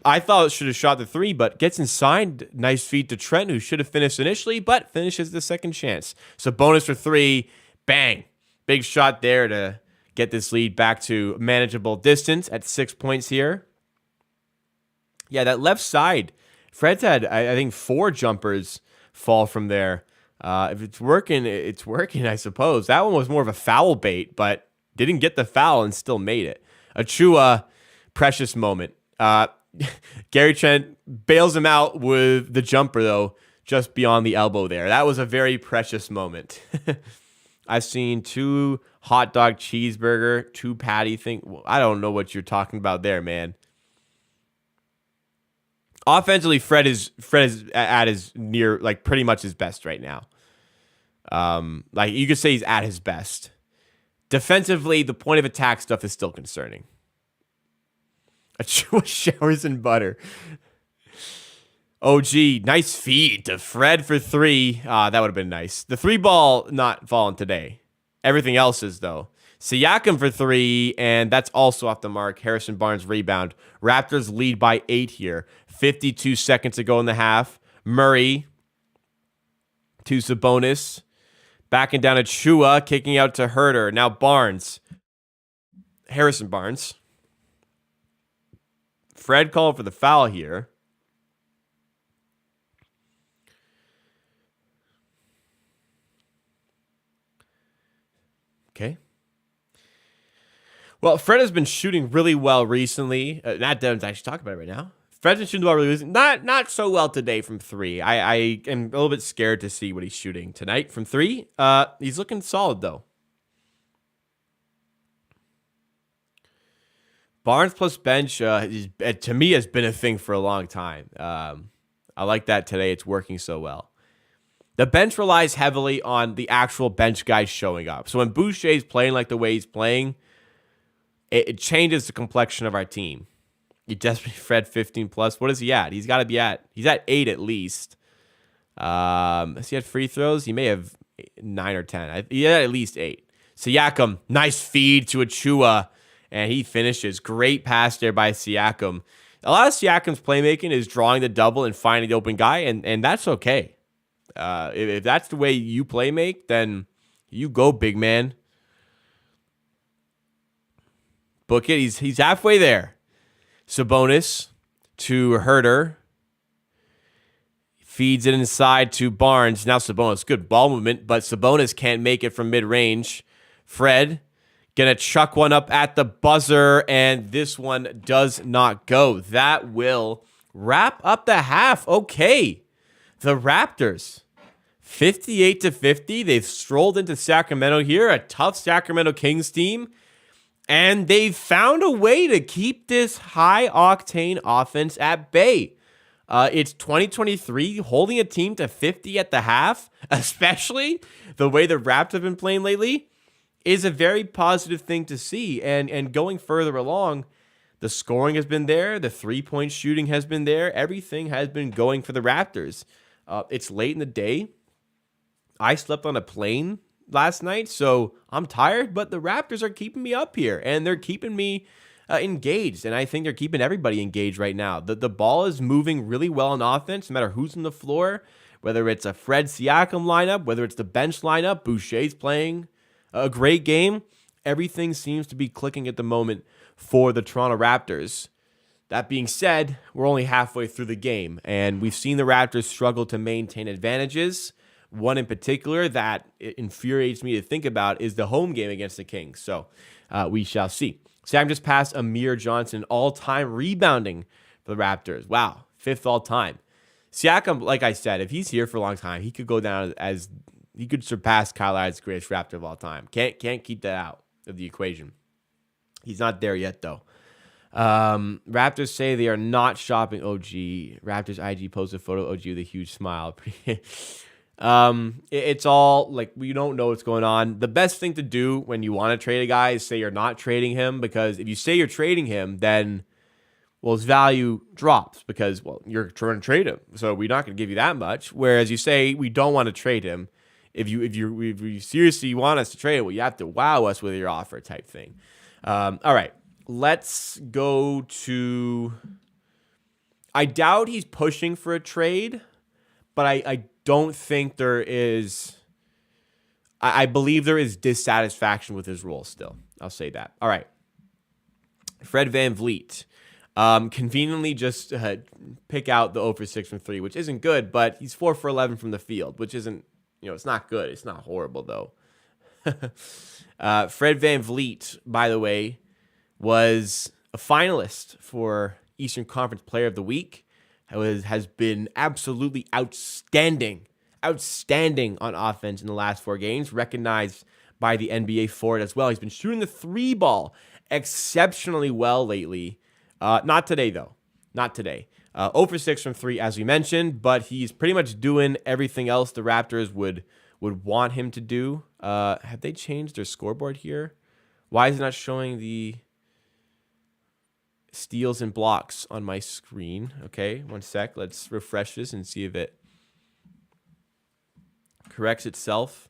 I thought should have shot the three, but gets inside. Nice feed to Trent, who should have finished initially, but finishes the second chance. So bonus for three. Bang. Big shot there to get this lead back to manageable distance at 6 points here. Yeah, that left side, Fred's had, I think, 4 jumpers fall from there. If it's working, it's working, I suppose. That one was more of a foul bait, but didn't get the foul and still made it. Achua, precious moment. Gary Trent bails him out with the jumper, though, just beyond the elbow there. That was a very precious moment. I've seen 2 hot dog cheeseburger, 2 patty thing. Well, I don't know what you're talking about there, man. Offensively, Fred is at his near, like, pretty much his best right now. Like, you could say he's at his best. Defensively, the point of attack stuff is still concerning. Achua showers in butter. OG, nice feed to Fred for 3. That would have been nice. The 3 ball not falling today. Everything else is, though. Siakam for 3, and that's also off the mark. Harrison Barnes rebound. Raptors lead by 8 here. 52 seconds to go in the half. Murray to Sabonis. Backing down at Chua, kicking out to Herter. Now Barnes. Harrison Barnes. Fred called for the foul here. Okay. Well, Fred has been shooting really well recently. Not Devin's actually talking about it right now. Fred's been shooting well recently. Not so well today from 3. I am a little bit scared to see what he's shooting tonight from 3. He's looking solid, though. Barnes plus bench, to me, has been a thing for a long time. I like that today. It's working so well. The bench relies heavily on the actual bench guys showing up. So when Boucher's playing like the way he's playing, it changes the complexion of our team. You desperately Fred 15 plus. What is he at? He's at 8 at least. Has he had free throws? He may have 9 or 10. He had at least 8. Siakam, nice feed to Achua, and he finishes. Great pass there by Siakam. A lot of Siakam's playmaking is drawing the double and finding the open guy, and that's okay. If that's the way you play make, then you go, big man. Book it. He's halfway there. Sabonis to Herter. Feeds it inside to Barnes. Now Sabonis. Good ball movement, but Sabonis can't make it from mid-range. Fred gonna chuck one up at the buzzer, and this one does not go. That will wrap up the half. Okay. The Raptors, 58-50. They've strolled into Sacramento here, a tough Sacramento Kings team. And they've found a way to keep this high-octane offense at bay. It's 2023, holding a team to 50 at the half, especially the way the Raptors have been playing lately, is a very positive thing to see. And going further along, the scoring has been there. The three-point shooting has been there. Everything has been going for the Raptors. It's late in the day. I slept on a plane last night, so I'm tired, but the Raptors are keeping me up here, and they're keeping me engaged, and I think they're keeping everybody engaged right now. The ball is moving really well on offense, no matter who's on the floor, whether it's a Fred Siakam lineup, whether it's the bench lineup, Boucher's playing a great game. Everything seems to be clicking at the moment for the Toronto Raptors. That being said, we're only halfway through the game, and we've seen the Raptors struggle to maintain advantages. One in particular that infuriates me to think about is the home game against the Kings. So we shall see. Siakam just passed Amir Johnson all-time rebounding for the Raptors. Wow, 5th all-time. Siakam, like I said, if he's here for a long time, he could go down as he could surpass Kyle Lowry's greatest Raptor of all time. Can't keep that out of the equation. He's not there yet, though. Raptors say they are not shopping OG. Raptors IG posted a photo of OG with a huge smile. It's all like we don't know what's going on. The best thing to do when you want to trade a guy is say you're not trading him, because if you say you're trading him, then his value drops because you're trying to trade him, so we're not going to give you that much. Whereas you say we don't want to trade him, if you seriously want us to trade him, you have to wow us with your offer type thing. All right, let's go to. I doubt he's pushing for a trade, but I don't think there is. I believe there is dissatisfaction with his role still. I'll say that. All right. Fred VanVleet. Conveniently just pick out the 0 for 6 from 3, which isn't good, but he's 4 for 11 from the field, which isn't, it's not good. It's not horrible, though. Fred VanVleet, by the way, was a finalist for Eastern Conference Player of the Week. Has been absolutely outstanding on offense in the last 4 games, recognized by the NBA for it as well. He's been shooting the 3 ball exceptionally well lately. Not today, though. Not today. 0 for 6 from 3, as we mentioned, but he's pretty much doing everything else the Raptors would want him to do. Have they changed their scoreboard here? Why is it not showing the steals and blocks on my screen? Okay, one sec. Let's refresh this and see if it corrects itself.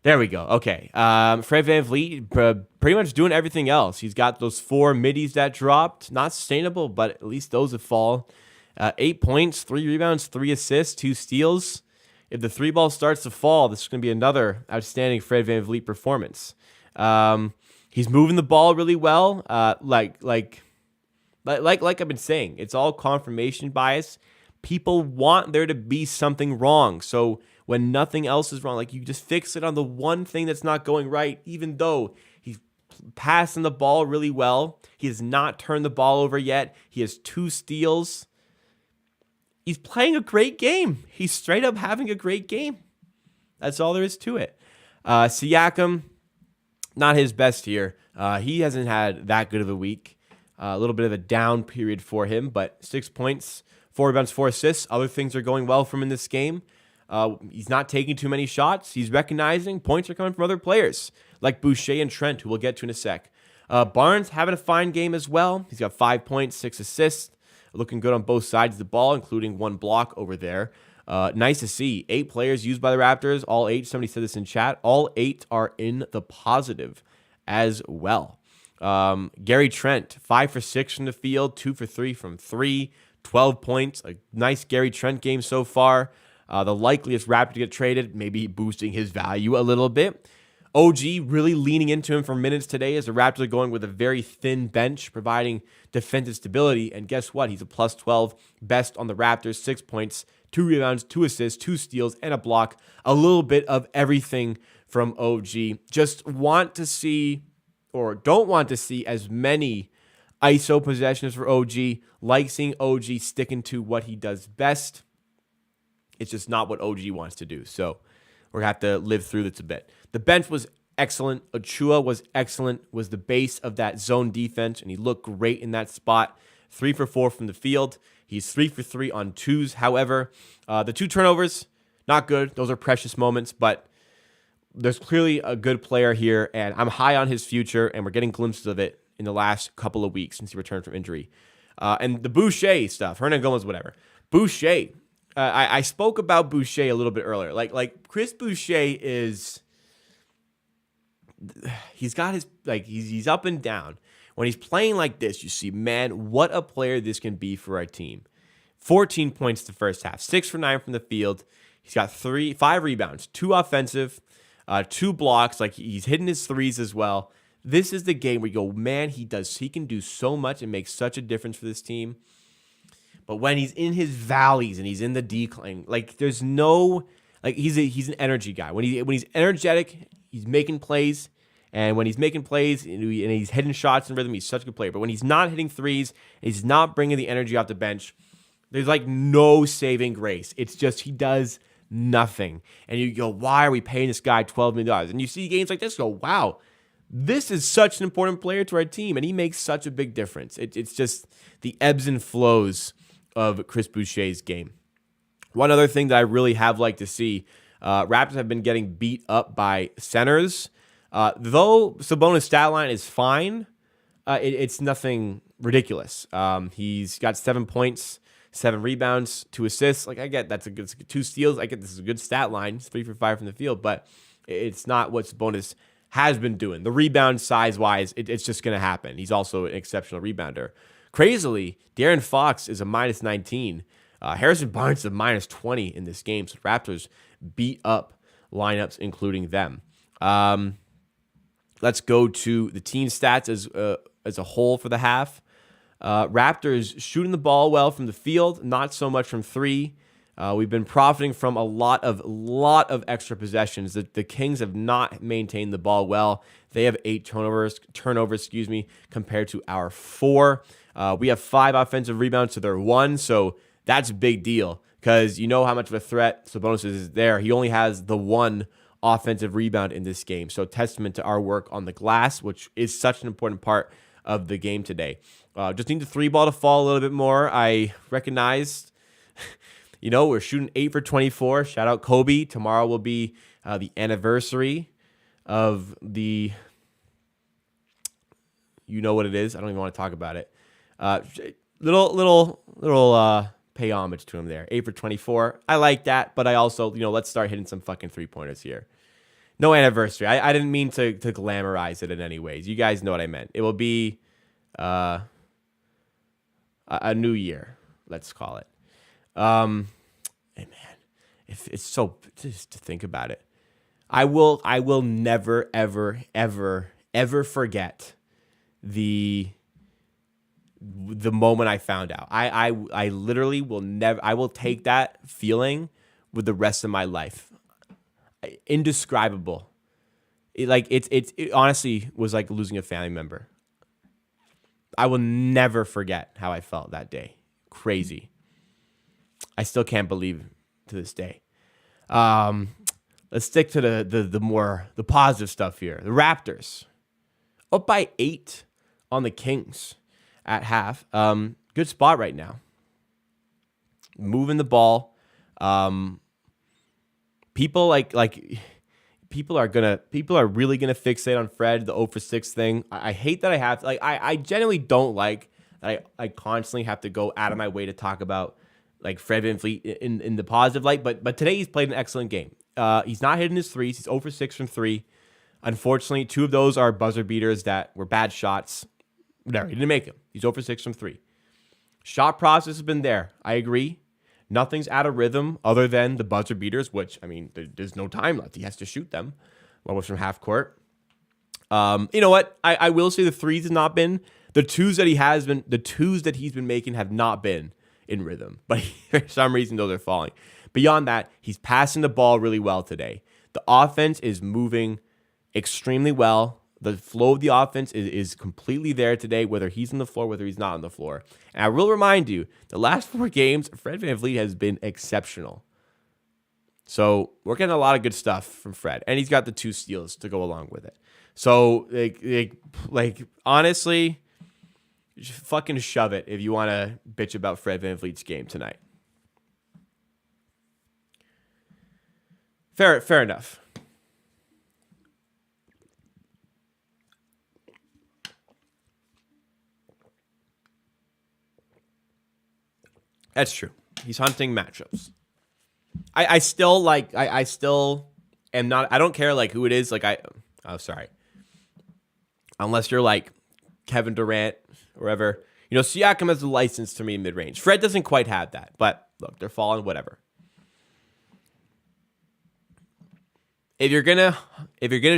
There we go. Okay. Fred VanVleet pretty much doing everything else. He's got those 4 middies that dropped. Not sustainable, but at least those have fall. 8 points, 3 rebounds, 3 assists, 2 steals. If the 3 ball starts to fall, this is going to be another outstanding Fred VanVleet performance. He's moving the ball really well. Like I've been saying, it's all confirmation bias. People want there to be something wrong. So when nothing else is wrong, you just fix it on the one thing that's not going right, even though he's passing the ball really well. He has not turned the ball over yet. He has 2 steals. He's playing a great game. He's straight up having a great game. That's all there is to it. Siakam, not his best here. He hasn't had that good of a week. A little bit of a down period for him, but 6 points, 4 rebounds, 4 assists. Other things are going well for him in this game. He's not taking too many shots. He's recognizing points are coming from other players like Boucher and Trent, who we'll get to in a sec. Barnes having a fine game as well. He's got 5 points, 6 assists. Looking good on both sides of the ball, including 1 block over there. Nice to see. 8 players used by the Raptors. All 8, somebody said this in chat, all 8 are in the positive as well. Gary Trent, 5 for 6 from the field, 2 for 3 from 3, 12 points. A nice Gary Trent game so far. The likeliest Raptor to get traded, maybe boosting his value a little bit. OG really leaning into him for minutes today as the Raptors are going with a very thin bench, providing defensive stability. And guess what? He's a plus 12, best on the Raptors, 6 points, 2 rebounds, 2 assists, 2 steals, and a block. A little bit of everything from OG. Just want to see, or don't want to see, as many ISO possessions for OG. Like seeing OG sticking to what he does best. It's just not what OG wants to do. So we're going to have to live through this a bit. The bench was excellent. Achua was excellent, was the base of that zone defense, and he looked great in that spot. 3 for 4 from the field. He's 3 for 3 on twos. However, the 2 turnovers, not good. Those are precious moments, but there's clearly a good player here, and I'm high on his future, and we're getting glimpses of it in the last couple of weeks since he returned from injury. And the Boucher stuff, Hernan Gomez, whatever. Boucher, I spoke about Boucher a little bit earlier. Like Chris Boucher is, he's got his, like, he's up and down. When he's playing like this, you see, man, what a player this can be for our team. 14 points the first half, 6 for 9 from the field. He's got 5 rebounds, 2 offensive, 2 blocks. Like, he's hitting his threes as well. This is the game where you go, man, he can do so much and make such a difference for this team. But when he's in his valleys and he's in the decline, like, there's no, like, he's an energy guy. When he's energetic, he's making plays. And when he's making plays and he's hitting shots in rhythm, he's such a good player. But when he's not hitting threes, he's not bringing the energy off the bench, there's like no saving grace. It's just he does nothing. And you go, why are we paying this guy $12 million? And you see games like this, go, wow, this is such an important player to our team, and he makes such a big difference. It's just the ebbs and flows of Chris Boucher's game. One other thing that I really have liked to see, Raptors have been getting beat up by centers. Though Sabonis' stat line is fine, it's nothing ridiculous. He's got 7 points, 7 rebounds, 2 assists. Like, I get that's a good 2 steals. I get this is a good stat line. It's 3 for 5 from the field, but it's not what Sabonis has been doing. The rebound size-wise, it's just going to happen. He's also an exceptional rebounder. Crazily, De'Aaron Fox is a minus 19. Harrison Barnes is a minus 20 in this game. So Raptors beat up lineups, including them. Let's go to the team stats as a whole for the half. Raptors shooting the ball well from the field, not so much from 3. We've been profiting from a lot of extra possessions. The Kings have not maintained the ball well. They have 8 turnovers, compared to our 4. We have 5 offensive rebounds to their 1, so that's a big deal because you know how much of a threat Sabonis is there. He only has the 1 offensive rebound in this game. So testament to our work on the glass, which is such an important part of the game today. Just need the 3 ball to fall a little bit more. I recognized, we're shooting 8 for 24. Shout out Kobe. Tomorrow will be the anniversary of the, you know what it is. I don't even want to talk about it. Little pay homage to him there. 8 for 24. I like that, but I also, let's start hitting some fucking 3-pointers here. No anniversary. I didn't mean to glamorize it in any ways. You guys know what I meant. It will be a new year, let's call it. And man, if it's so, just to think about it, I will never, ever forget the moment I found out. I literally will never, I will take that feeling with the rest of my life. Indescribable. It honestly was like losing a family member. I will never forget how I felt that day. Crazy. I still can't believe to this day. Let's stick to the positive stuff here. The Raptors up by 8 on the Kings at half. Good spot right now. Moving the ball. People people are really gonna fixate on Fred, the 0 for 6 thing. I hate that I have to, I genuinely don't like that I constantly have to go out of my way to talk about like Fred VanVleet in the positive light, but today he's played an excellent game. He's not hitting his threes. He's 0 for 6 from 3. Unfortunately, 2 of those are buzzer beaters that were bad shots. Whatever, he didn't make them. He's 0 for 6 from 3. Shot process has been there. I agree. Nothing's out of rhythm other than the buzzer beaters, which, I mean, there's no time left. He has to shoot them. One was from half court. You know what? I will say the threes have not been. The twos that he's been making have not been in rhythm. But for some reason, those are falling. Beyond that, he's passing the ball really well today. The offense is moving extremely well. The flow of the offense is completely there today, whether he's on the floor, whether he's not on the floor. And I will remind you, the last 4 games, Fred VanVleet has been exceptional. So we're getting a lot of good stuff from Fred, and he's got the 2 steals to go along with it. So like honestly, just fucking shove it if you want to bitch about Fred VanVleet's game tonight. Fair enough. That's true. He's hunting matchups. I still am not. I don't care like who it is. Sorry. Unless you're like Kevin Durant or whatever. Siakam has a license to me mid range. Fred doesn't quite have that. But look, they're falling. Whatever. If you're gonna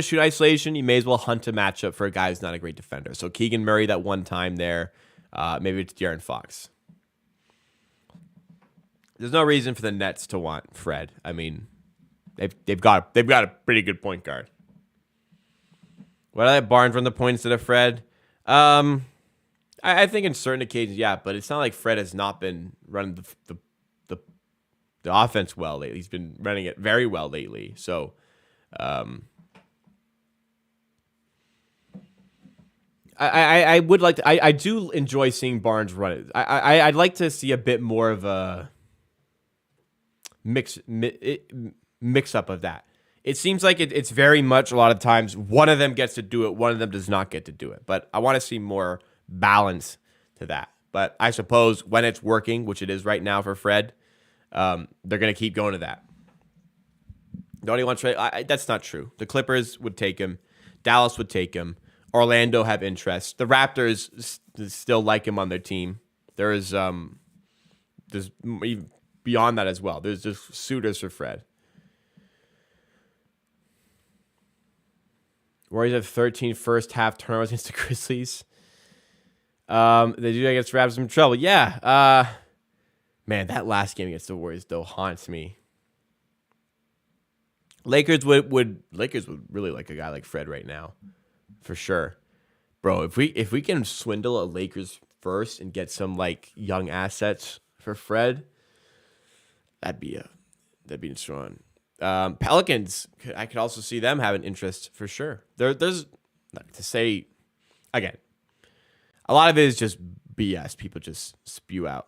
shoot isolation, you may as well hunt a matchup for a guy who's not a great defender. So Keegan Murray that one time there. Maybe it's De'Aaron Fox. There's no reason for the Nets to want Fred. I mean, they've got a pretty good point guard. Why do I let Barnes run the point instead of Fred? I think in certain occasions, yeah, but it's not like Fred has not been running the offense well lately. He's been running it very well lately. So, I would like to. I do enjoy seeing Barnes run it. I'd like to see a bit more of a mix up of that. It seems like it's very much a lot of times one of them gets to do it, one of them does not get to do it. But I want to see more balance to that. But I suppose when it's working, which it is right now for Fred, they're going to keep going to that. Don't want to trade? That's not true. The Clippers would take him. Dallas would take him. Orlando have interest. The Raptors still like him on their team. There's even beyond that as well. There's just suitors for Fred. Warriors have 13 first half turnovers against the Grizzlies. They do against the Raptors in trouble. Yeah. Man, that last game against the Warriors though haunts me. Lakers would really like a guy like Fred right now, for sure, bro. If we can swindle a Lakers first and get some like young assets for Fred, that'd be strong. Pelicans, I could also see them having interest for sure. There's to say again, a lot of it is just BS. People just spew out.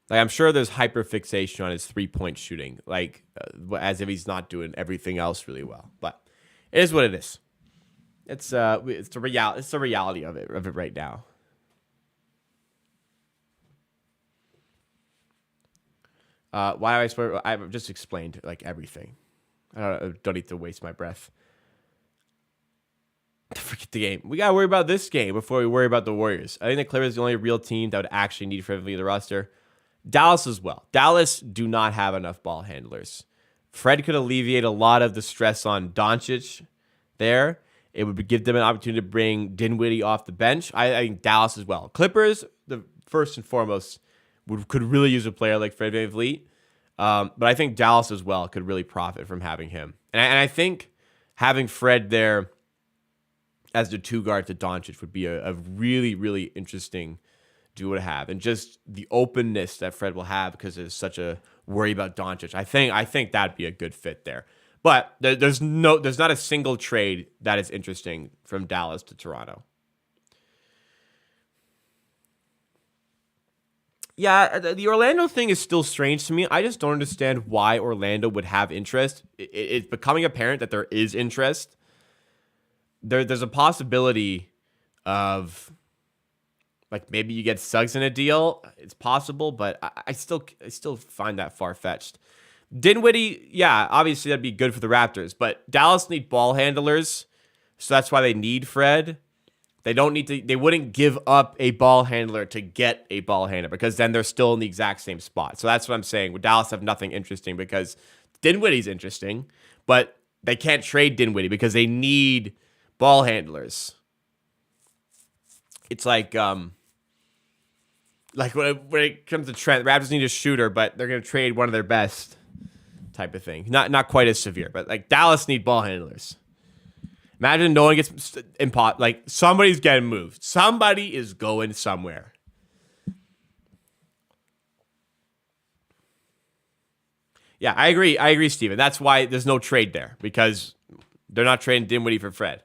Like, I'm sure there's hyperfixation on his 3-point shooting, like as if he's not doing everything else really well. But it is what it is. It's the reality of it right now. Why I swear I've just explained like everything. I don't need to waste my breath. Forget the game. We gotta worry about this game before we worry about the Warriors. I think the Clippers are the only real team that would actually need Fred VanVleet the roster. Dallas as well. Dallas do not have enough ball handlers. Fred could alleviate a lot of the stress on Doncic there. It would give them an opportunity to bring Dinwiddie off the bench. I think Dallas as well. Clippers, the first and foremost, could really use a player like Fred VanVleet. But I think Dallas as well could really profit from having him. And I think having Fred there as the 2 guard to Doncic would be a really, really interesting duo to have. And just the openness that Fred will have because there's such a worry about Doncic. I think that'd be a good fit there. But there's not a single trade that is interesting from Dallas to Toronto. Yeah, the Orlando thing is still strange to me. I just don't understand why Orlando would have interest. It's becoming apparent that there is interest. There's a possibility of like maybe you get Suggs in a deal. It's possible, but I still find that far-fetched. Dinwiddie, yeah, obviously that'd be good for the Raptors, but Dallas need ball handlers, so that's why they need Fred. They wouldn't give up a ball handler to get a ball handler because then they're still in the exact same spot. So that's what I'm saying. With Dallas have nothing interesting because Dinwiddie's interesting, but they can't trade Dinwiddie because they need ball handlers. It's like when it comes to Trent, the Raptors need a shooter, but they're going to trade one of their best type of thing. Not quite as severe, but like Dallas need ball handlers. Imagine no one gets like somebody's getting moved. Somebody is going somewhere. Yeah, I agree, Steven. That's why there's no trade there, because they're not trading Dinwiddie for Fred.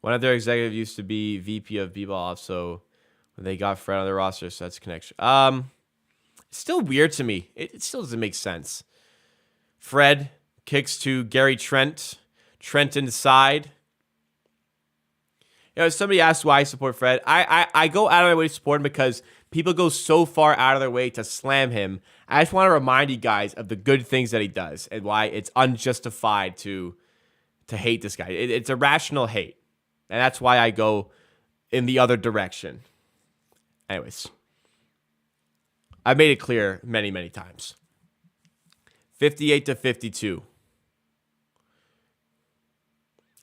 One of their executives used to be VP of B-ball, so when they got Fred on their roster, so that's connection. It's still weird to me. It still doesn't make sense. Fred kicks to Gary Trent. Trent inside. You know, somebody asked why I support Fred. I go out of my way to support him because people go so far out of their way to slam him. I just want to remind you guys of the good things that he does and why it's unjustified to hate this guy. It's a rational hate. And that's why I go in the other direction. Anyways. I've made it clear many, many times. 58-52.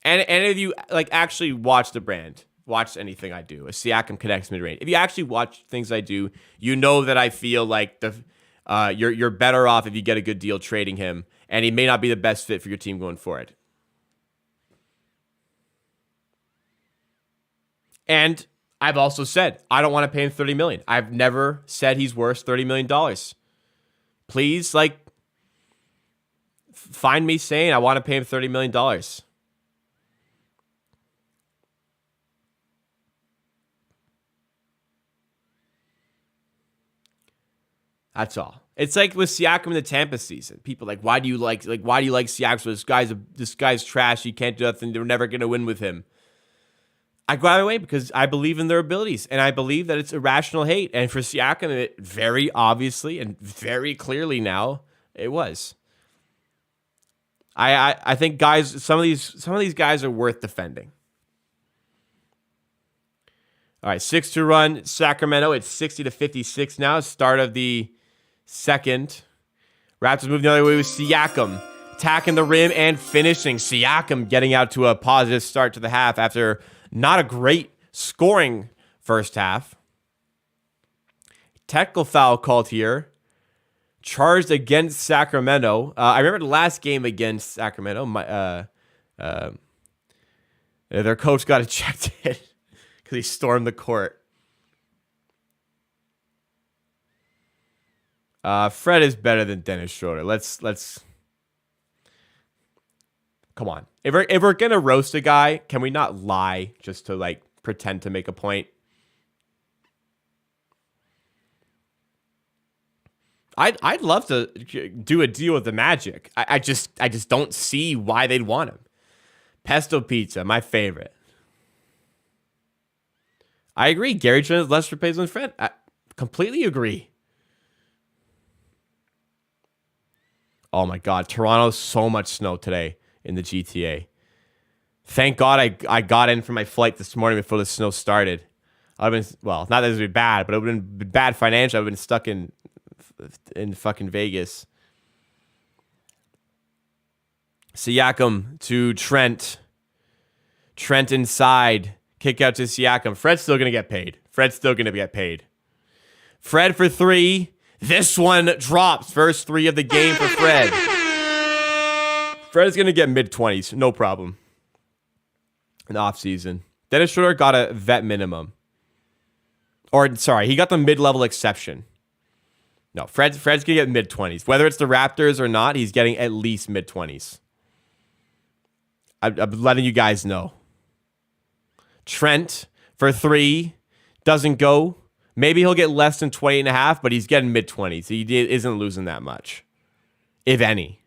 And if you like actually watch the brand, watch anything I do, a Siakam connects mid-range. If you actually watch things I do, you know that I feel like you're better off if you get a good deal trading him, and he may not be the best fit for your team going forward. And I've also said I don't want to pay him $30 million. I've never said he's worth $30 million. Please, like, find me saying I want to pay him $30 million. That's all. It's like with Siakam in the Tampa season. People are like, why do you like Siakam? So this guy's trash. You can't do nothing. They're never gonna win with him. I go out of my way because I believe in their abilities, and I believe that it's irrational hate. And for Siakam, it very obviously and very clearly now it was. I think guys, some of these guys are worth defending. All right, 6-2 run, Sacramento. It's 60-56 now. Start of the second. Raptors moving the other way with Siakam attacking the rim and finishing. Siakam getting out to a positive start to the half after not a great scoring first half. Technical foul called here. Charged against Sacramento. I remember the last game against Sacramento. Their coach got ejected because he stormed the court. Fred is better than Dennis Schroeder. Let's come on. If we're gonna roast a guy, can we not lie just to like pretend to make a point? I'd love to do a deal with the Magic. I just don't see why they'd want him. Pesto pizza, my favorite. I agree. Gary Trent is less repays than Fred. I completely agree. Oh my God, Toronto, so much snow today in the GTA. Thank God I got in for my flight this morning before the snow started. I've been, well, not that it would be bad, but it would have been bad financially. I've been stuck in fucking Vegas. Siakam to Trent. Trent inside. Kick out to Siakam. Fred's still going to get paid. Fred for three. This one drops. First three of the game for Fred. Fred is going to get mid-20s. No problem. In the offseason. Dennis Schroeder got a vet minimum. Or, sorry, he got the mid-level exception. No, Fred's going to get mid-20s. Whether it's the Raptors or not, he's getting at least mid-20s. I'm letting you guys know. Trent for three. Doesn't go. Maybe he'll get less than 20.5, but he's getting mid-20s. He isn't losing that much, if any.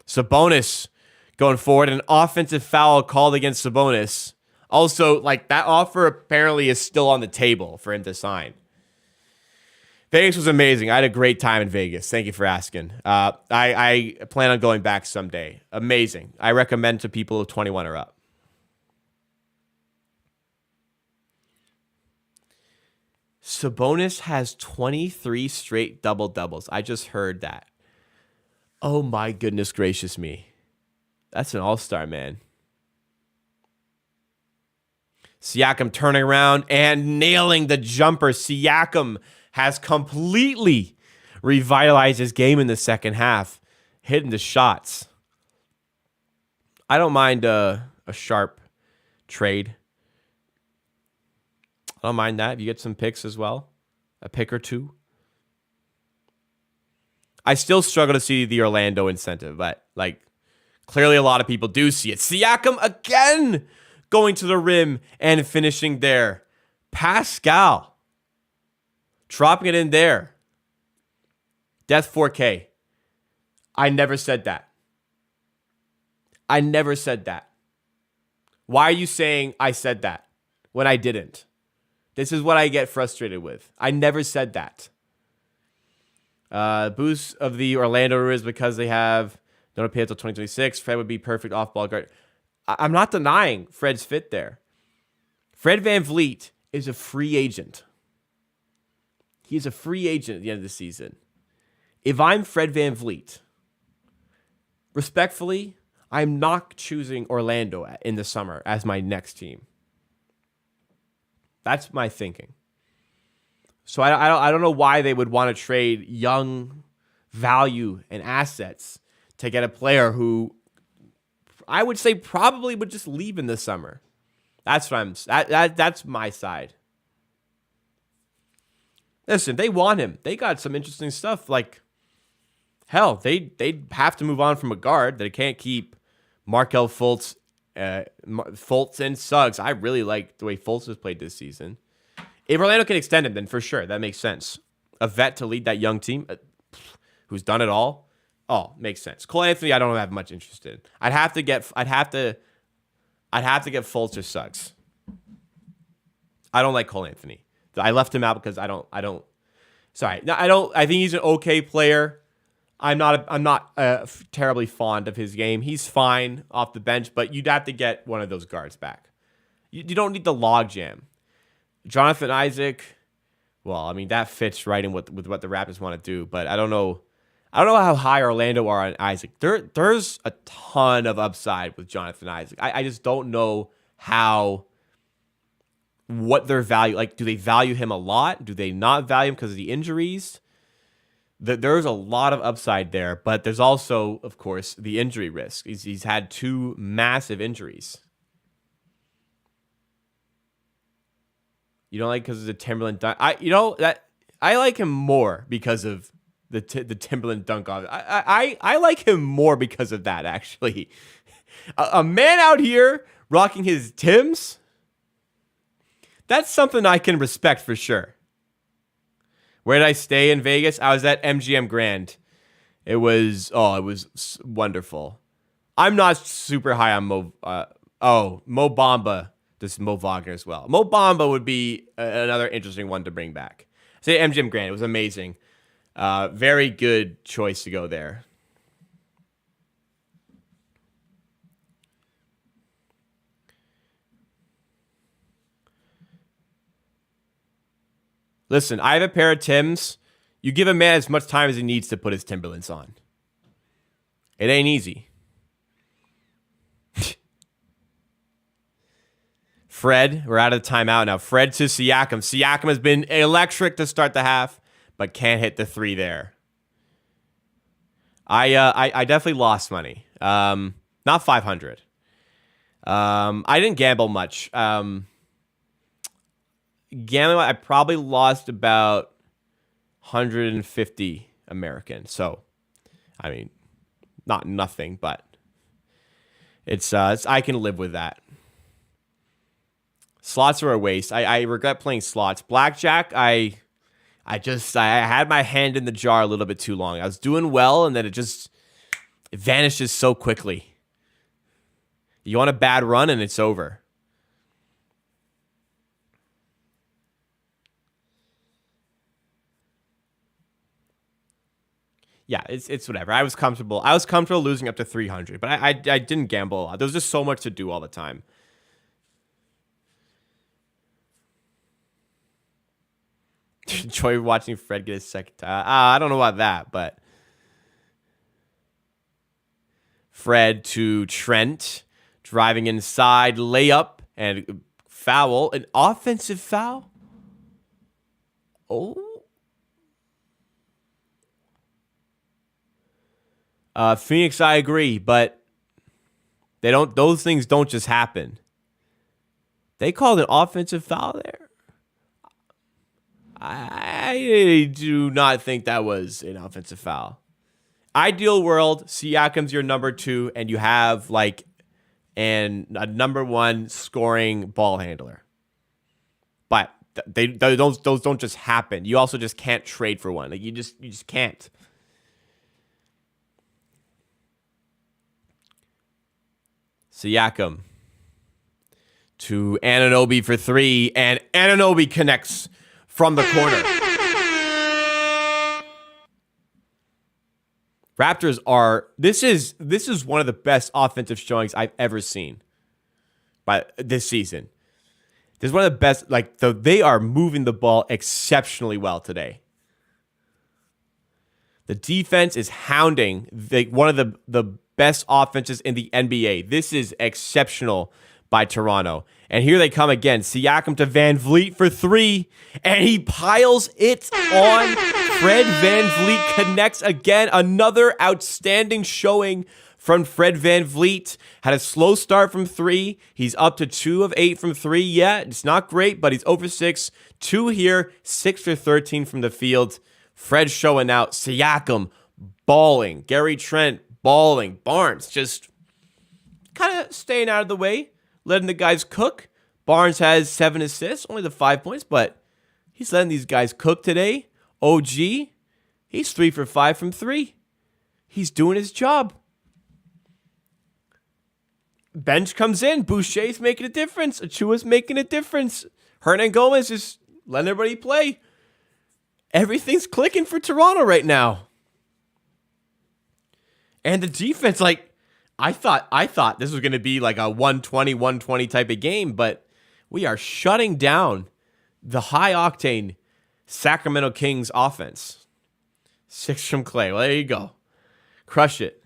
Sabonis going forward. An offensive foul called against Sabonis. Also, like, that offer apparently is still on the table for him to sign. Vegas was amazing. I had a great time in Vegas. Thank you for asking. I plan on going back someday. Amazing. I recommend to people 21 or up. Sabonis has 23 straight double-doubles. I just heard that. Oh my goodness gracious me. That's an all-star, man. Siakam turning around and nailing the jumper. Siakam has completely revitalize his game in the second half, hitting the shots. I don't mind a Sharp trade. I don't mind that. You get some picks as well, a pick or two. I still struggle to see the Orlando incentive, but like clearly a lot of people do see it. Siakam again going to the rim and finishing there. Pascal dropping it in there. Death 4K. I never said that. I never said that. Why are you saying I said that when I didn't? This is what I get frustrated with. I never said that. Boost of the Orlando is because they don't pay until 2026. Fred would be perfect off-ball guard. I'm not denying Fred's fit there. Fred VanVleet is a free agent. He's a free agent at the end of the season. If I'm Fred VanVleet, respectfully, I'm not choosing Orlando in the summer as my next team. That's my thinking. So I don't know why they would want to trade young value and assets to get a player who I would say probably would just leave in the summer. That's what that's my side. Listen, they want him. They got some interesting stuff. Like, hell, they'd have to move on from a guard. They can't keep Markelle Fultz, Fultz and Suggs. I really like the way Fultz has played this season. If Orlando can extend him, then for sure, that makes sense. A vet to lead that young team who's done it all. Oh, makes sense. Cole Anthony, I don't have much interest in. I'd have to get Fultz or Suggs. I don't like Cole Anthony. I left him out because I don't. Sorry, no, I don't. I think he's an okay player. I'm not terribly fond of his game. He's fine off the bench, but you'd have to get one of those guards back. You don't need the logjam. Jonathan Isaac, well, I mean, that fits right in with what the Raptors want to do, but I don't know how high Orlando are on Isaac. There's a ton of upside with Jonathan Isaac. I just don't know what their value, like, do they value him a lot? Do they not value him because of the injuries? There's a lot of upside there, but there's also, of course, the injury risk. He's had 2 massive injuries. You don't like because of the Timberland dunk. I like him more because of the Timberland dunk off. I like him more because of that, actually. A man out here rocking his Timbs, that's something I can respect for sure. Where did I stay in Vegas? I was at MGM Grand. It was wonderful. I'm not super high on Mo Bamba. This is Mo Wagner as well. Mo Bamba would be another interesting one to bring back. Say MGM Grand. It was amazing. Very good choice to go there. Listen, I have a pair of Timbs. You give a man as much time as he needs to put his Timberlands on. It ain't easy. Fred, we're out of the timeout now. Fred to Siakam. Siakam has been electric to start the half, but can't hit the 3 there. I definitely lost money. Not 500. I didn't gamble much. Gambling, I probably lost about 150 American. So, I mean, not nothing, but it's I can live with that. Slots are a waste. I regret playing slots. Blackjack, I had my hand in the jar a little bit too long. I was doing well, and then it vanishes so quickly. You want a bad run, and it's over. Yeah, it's whatever. I was comfortable. Losing up to 300, but I didn't gamble a lot. There was just so much to do all the time. Enjoy watching Fred get his second time. I don't know about that, but Fred to Trent, driving inside, layup, and foul. An offensive foul? Oh. Phoenix, I agree, but they don't. Those things don't just happen. They called an offensive foul there. I do not think that was an offensive foul. Ideal world, Siakam's your number 2, and you have like a number 1 scoring ball handler. But those don't just happen. You also just can't trade for one. Like you just can't. Siakam to Anunoby for 3, and Anunoby connects from the corner. Raptors are this is one of the best offensive showings I've ever seen by this season. This is one of the best. They are moving the ball exceptionally well today. The defense is hounding one of the best offenses in the NBA. This is exceptional by Toronto. And here they come again. Siakam to Van Vliet for 3, and he piles it on. Fred Van Vliet connects again. Another outstanding showing from Fred Van Vliet. Had a slow start from 3. He's up to 2 of 8 from 3. Yeah, it's not great, but he's over 6. 2 here, 6 for 13 from the field. Fred showing out. Siakam balling. Gary Trent balling. Barnes just kind of staying out of the way, letting the guys cook. Barnes has 7 assists, only the 5 points, but he's letting these guys cook today. OG, he's 3 for 5 from 3. He's doing his job. Bench comes in. Boucher's making a difference. Achua's making a difference. Hernan Gomez is letting everybody play. Everything's clicking for Toronto right now. And the defense, I thought this was going to be like a 120 type of game, but we are shutting down the high-octane Sacramento Kings offense. 6 from Clay. Well, there you go. Crush it.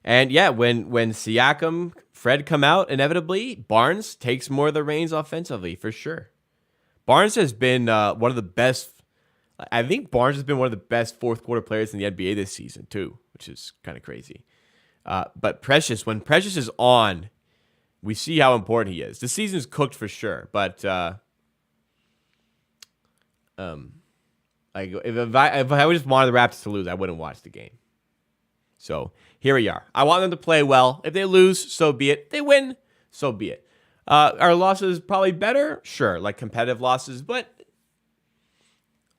And yeah, when Siakam, Fred come out, inevitably, Barnes takes more of the reins offensively, for sure. Barnes has been one of the best. I think Barnes has been one of the best fourth quarter players in the NBA this season, too, which is kind of crazy. But Precious, when Precious is on, we see how important he is. The season's cooked for sure, but if I just wanted the Raptors to lose, I wouldn't watch the game. So here we are. I want them to play well. If they lose, so be it. If they win, so be it. Our losses probably better? Sure, like competitive losses, but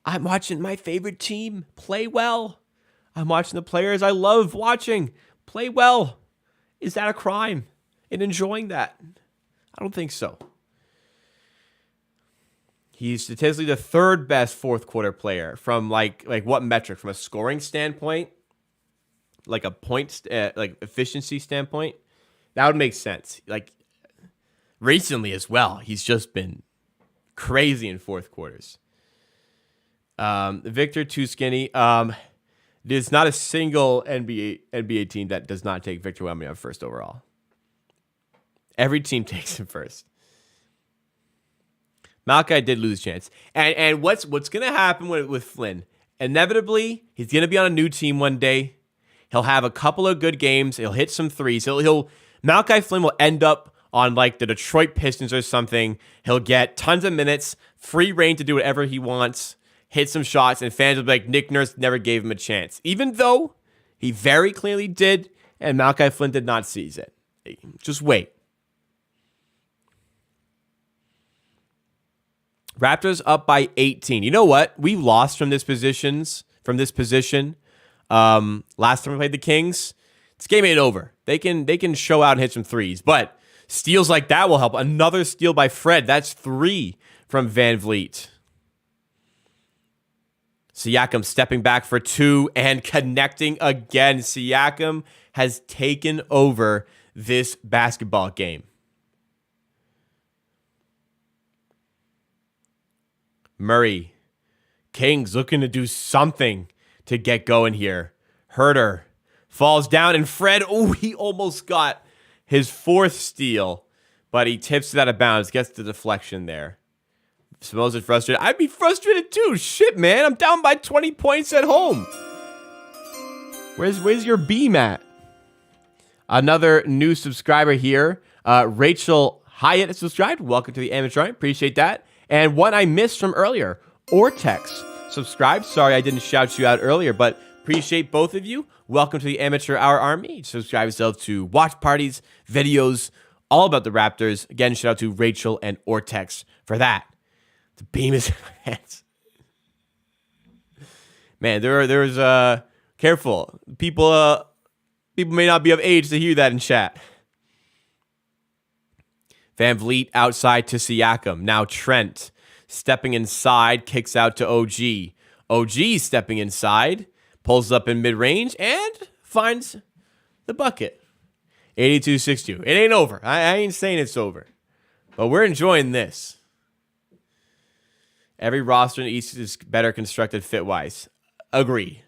I'm watching my favorite team play well. I'm watching the players I love watching play well. Is that a crime in enjoying that? I don't think so. He's statistically the third best fourth quarter player from like what metric? From a scoring standpoint, like a point, like efficiency standpoint, that would make sense. Like recently as well, he's just been crazy in fourth quarters. Victor Too Skinny. There's not a single NBA team that does not take Victor Wembanyama first overall. Every team takes him first. Malachi did lose a chance. And what's going to happen with Flynn? Inevitably, he's going to be on a new team one day. He'll have a couple of good games. He'll hit some threes. Malachi Flynn will end up on like the Detroit Pistons or something. He'll get tons of minutes, free reign to do whatever he wants, hit some shots, and fans will be like, Nick Nurse never gave him a chance. Even though he very clearly did, and Malachi Flynn did not seize it. Just wait. Raptors up by 18. You know what? We lost from this position. Last time we played the Kings. This game ain't over. They can show out and hit some threes, but steals like that will help. Another steal by Fred. That's 3 from Van Vliet. Siakam stepping back for 2 and connecting again. Siakam has taken over this basketball game. Murray. Kings looking to do something to get going here. Herter falls down, and Fred, he almost got his 4th steal, but he tips it out of bounds, gets the deflection there. Smells it frustrated. I'd be frustrated too. Shit, man. I'm down by 20 points at home. Where's your beam at? Another new subscriber here. Rachel Hyatt subscribed. Welcome to the Amateur Hour. Appreciate that. And one I missed from earlier, Ortex subscribed. Sorry I didn't shout you out earlier, but appreciate both of you. Welcome to the Amateur Hour Army. Subscribe yourself to watch parties, videos, all about the Raptors. Again, shout out to Rachel and Ortex for that. The beam is in my hands. Man, there's careful. People may not be of age to hear that in chat. Van Vliet outside to Siakam. Now Trent stepping inside, kicks out to OG. OG stepping inside, pulls up in mid-range, and finds the bucket. 82-62. It ain't over. I ain't saying it's over. But we're enjoying this. Every roster in the East is better constructed fit-wise. Agree.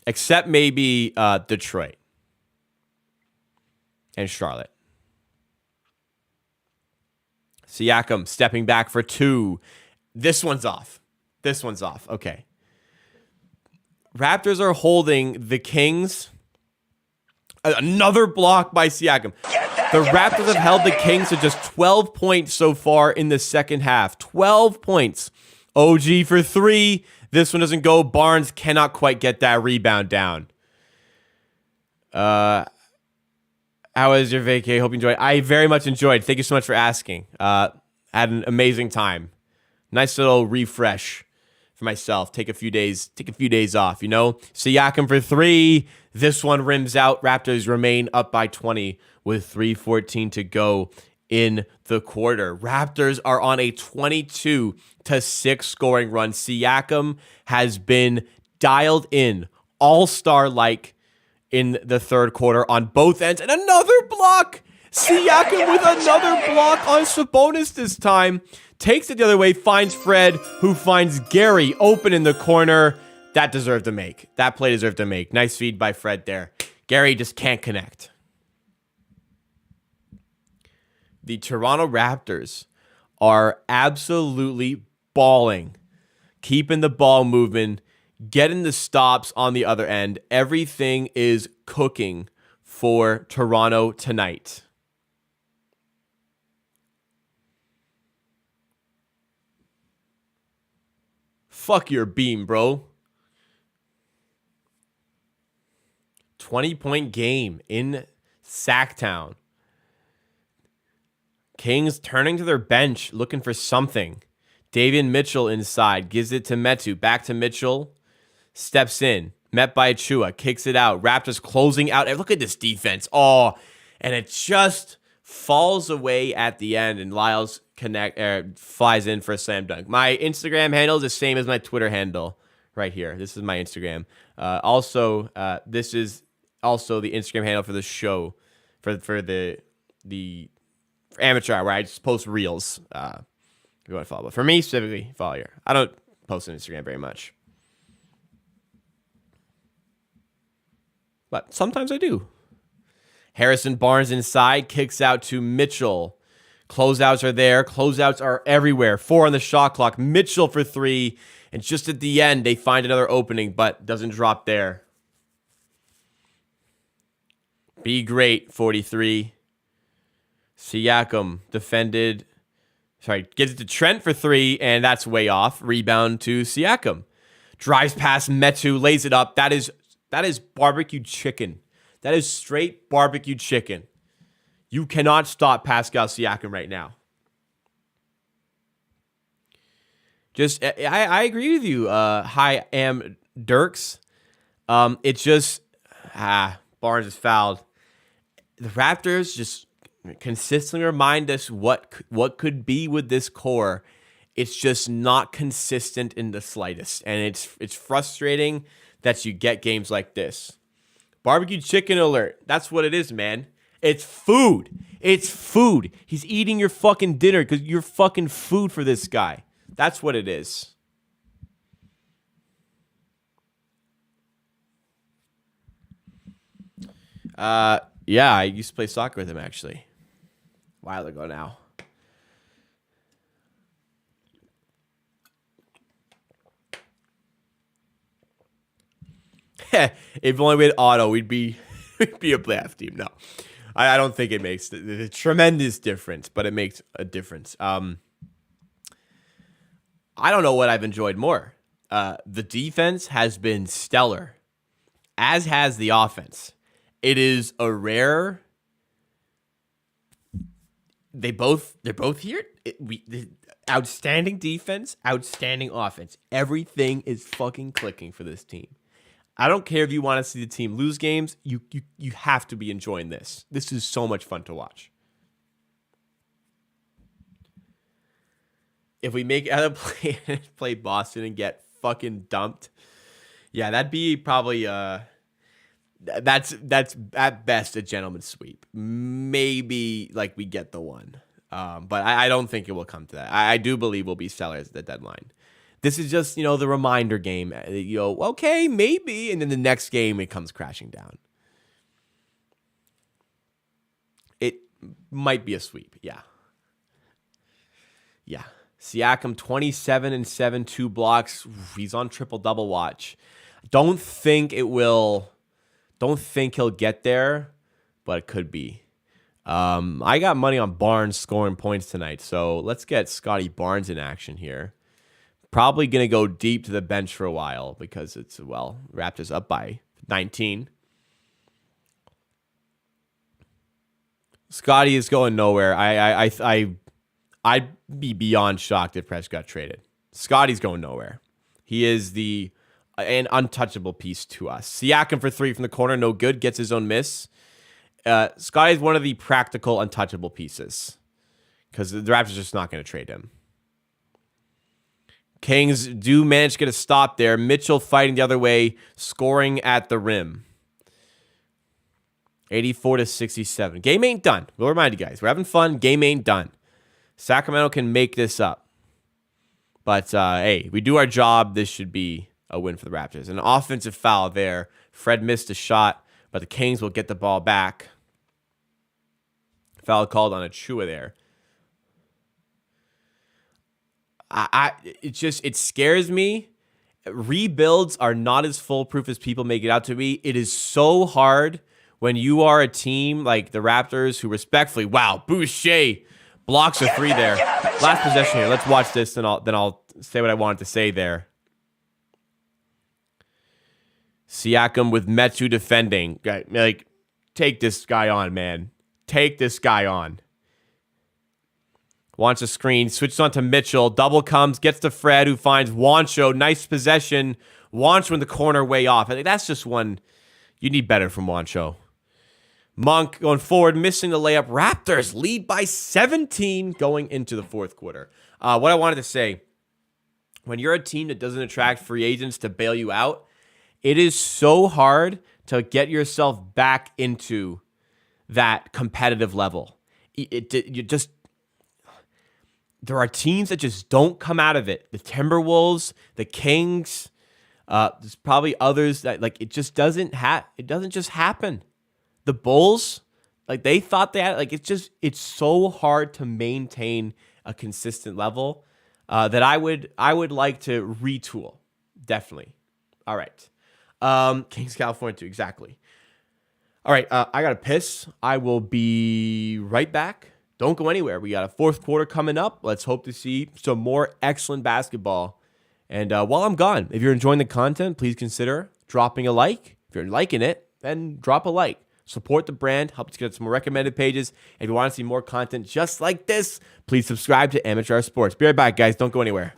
Except maybe Detroit and Charlotte. Siakam stepping back for two. This one's off. Okay. Raptors are holding the Kings. Another block by Siakam. The Raptors have held the Kings to just 12 points so far in the second half. 12 points. OG for three. This one doesn't go. Barnes cannot quite get that rebound down. How was your vacay? Hope you enjoyed. I very much enjoyed. Thank you so much for asking. Had an amazing time. Nice little refresh for myself. Take a few days off, you know? Siakam for three. This one rims out. Raptors remain up by 20 with 3:14 to go in the quarter. Raptors are on a 22-6 scoring run. Siakam has been dialed in, all-star-like in the third quarter on both ends. And another block! Siakam with another block on Sabonis this time. Takes it the other way, finds Fred, who finds Gary open in the corner. That deserved to make. That play deserved to make. Nice feed by Fred there. Gary just can't connect. The Toronto Raptors are absolutely balling. Keeping the ball moving. Getting the stops on the other end. Everything is cooking for Toronto tonight. Fuck your beam, bro. 20-point game in Sacktown. Kings turning to their bench, looking for something. Davion Mitchell inside, gives it to Metu. Back to Mitchell. Steps in. Met by Achua. Kicks it out. Raptors closing out. Look at this defense. Oh, and it just falls away at the end, and Lyles flies in for a slam dunk. My Instagram handle is the same as my Twitter handle right here. This is my Instagram. This is also the Instagram handle for the show, for the Amateur Hour, where I just post reels. If you want to follow, but for me specifically, follow here. I don't post on Instagram very much, but sometimes I do. Harrison Barnes inside, kicks out to Mitchell. Closeouts are there. Closeouts are everywhere. 4 on the shot clock. Mitchell for 3. And just at the end, they find another opening, but doesn't drop there. Be great, 43. Siakam defended. Gives it to Trent for 3, and that's way off. Rebound to Siakam. Drives past Metu, lays it up. That is barbecue chicken. That is straight barbecue chicken. You cannot stop Pascal Siakam right now. I agree with you. Hi, Am Dirks. It's just Barnes is fouled. The Raptors just consistently remind us what could be with this core. It's just not consistent in the slightest, and it's frustrating that you get games like this. Barbecue chicken alert. That's what it is, man. It's food. It's food. He's eating your fucking dinner because you're fucking food for this guy. That's what it is. Yeah, I used to play soccer with him, actually. A while ago now. If only we had auto, we'd be a playoff team. No, I don't think it makes a tremendous difference, but it makes a difference. I don't know what I've enjoyed more. The defense has been stellar, as has the offense. It is a rare. They're both here. Outstanding defense, outstanding offense. Everything is fucking clicking for this team. I don't care if you want to see the team lose games. You have to be enjoying this. This is so much fun to watch. If we make out of play Boston and get fucking dumped, yeah, that'd be probably that's at best a gentleman's sweep. Maybe like we get the one, but I don't think it will come to that. I do believe we'll be sellers at the deadline. This is just, the reminder game. Okay, maybe. And then the next game, it comes crashing down. It might be a sweep. Yeah. Yeah. Siakam, 27 and 7, 2 blocks. He's on triple-double watch. Don't think he'll get there, but it could be. I got money on Barnes scoring points tonight, so let's get Scotty Barnes in action here. Probably going to go deep to the bench for a while because it's, Raptors up by 19. Scotty is going nowhere. I'd be beyond shocked if Press got traded. Scotty's going nowhere. He is an untouchable piece to us. Siakam for 3 from the corner, no good, gets his own miss. Scotty's one of the practical untouchable pieces because the Raptors are just not going to trade him. Kings do manage to get a stop there. Mitchell fighting the other way, scoring at the rim. 84-67. Game ain't done. We'll remind you guys. We're having fun. Game ain't done. Sacramento can make this up. But, hey, we do our job. This should be a win for the Raptors. An offensive foul there. Fred missed a shot, but the Kings will get the ball back. Foul called on Achua there. It scares me. Rebuilds are not as foolproof as people make it out to be. It is so hard when you are a team like the Raptors who respectfully, Boucher blocks a 3 there. Last possession here. Let's watch this, and then I'll say what I wanted to say there. Siakam with Metu defending. Take this guy on, man. Take this guy on. Wants a screen, switches on to Mitchell, double comes, gets to Fred, who finds Juancho. Nice possession. Juancho in the corner, way off. I think that's just one you need better from Juancho. Monk going forward, missing the layup. Raptors lead by 17 going into the fourth quarter. What I wanted to say, when you're a team that doesn't attract free agents to bail you out, it is so hard to get yourself back into that competitive level. There are teams that just don't come out of it. The Timberwolves, the Kings, there's probably others that it just doesn't just happen. The Bulls, they thought they had it's so hard to maintain a consistent level that I would like to retool. Definitely. All right. Kings, California too, exactly. All right, I gotta piss. I will be right back. Don't go anywhere. We got a fourth quarter coming up. Let's hope to see some more excellent basketball. And while I'm gone, if you're enjoying the content, please consider dropping a like. If you're liking it, then drop a like. Support the brand. Help us get some more recommended pages. If you want to see more content just like this, please subscribe to Amateur Hour Sports. Be right back, guys. Don't go anywhere.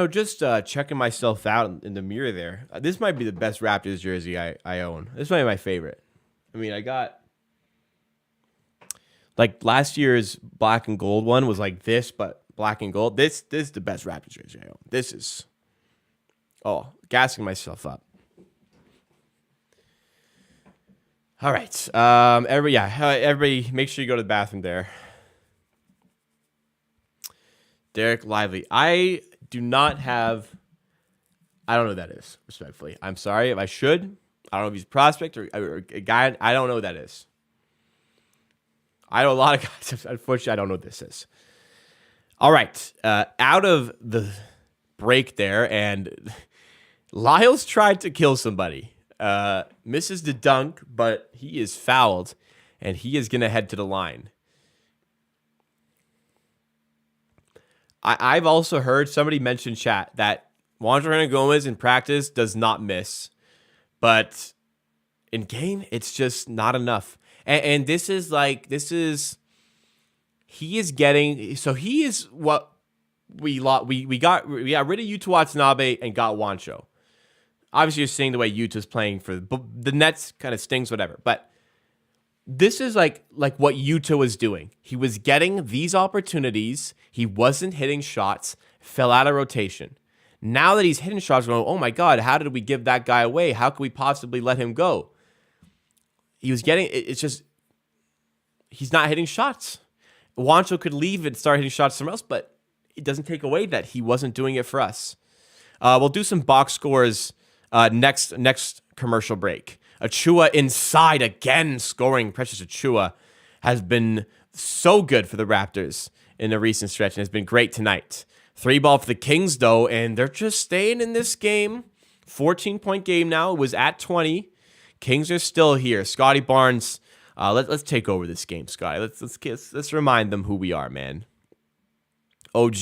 Just checking myself out in the mirror there. This might be the best Raptors jersey I own. This might be my favorite. I mean, I got like last year's black and gold one was like this, but black and gold. This is the best Raptors jersey I own. This is gassing myself up. All right, everybody, make sure you go to the bathroom there. Derek Lively. I don't know who that is, respectfully. I'm sorry if I should. I don't know if he's a prospect or a guy. I don't know who that is. I know a lot of guys. Unfortunately, I don't know what this is. All right. Out of the break there, and Lyles tried to kill somebody. Misses the dunk, but he is fouled, and he is going to head to the line. I've also heard somebody mention chat that Juan Gomez in practice does not miss, but in game, it's just not enough. And he is what we got rid of Yuta Watanabe and got Juancho. Obviously, you're seeing the way Yuta's playing for the Nets kind of stings, whatever. But this is like what Yuta was doing. He was getting these opportunities. He wasn't hitting shots, fell out of rotation. Now that he's hitting shots, we're going, oh my God, how did we give that guy away? How could we possibly let him go? He's not hitting shots. Juancho could leave and start hitting shots somewhere else, but it doesn't take away that he wasn't doing it for us. We'll do some box scores next commercial break. Achua inside again, scoring. Precious Achua has been so good for the Raptors in the recent stretch and has been great tonight. 3-ball for the Kings, though, and they're just staying in this game. 14-point game now. It was at 20. Kings are still here. Scotty Barnes, let's take over this game, Scotty. Let's remind them who we are, man. OG,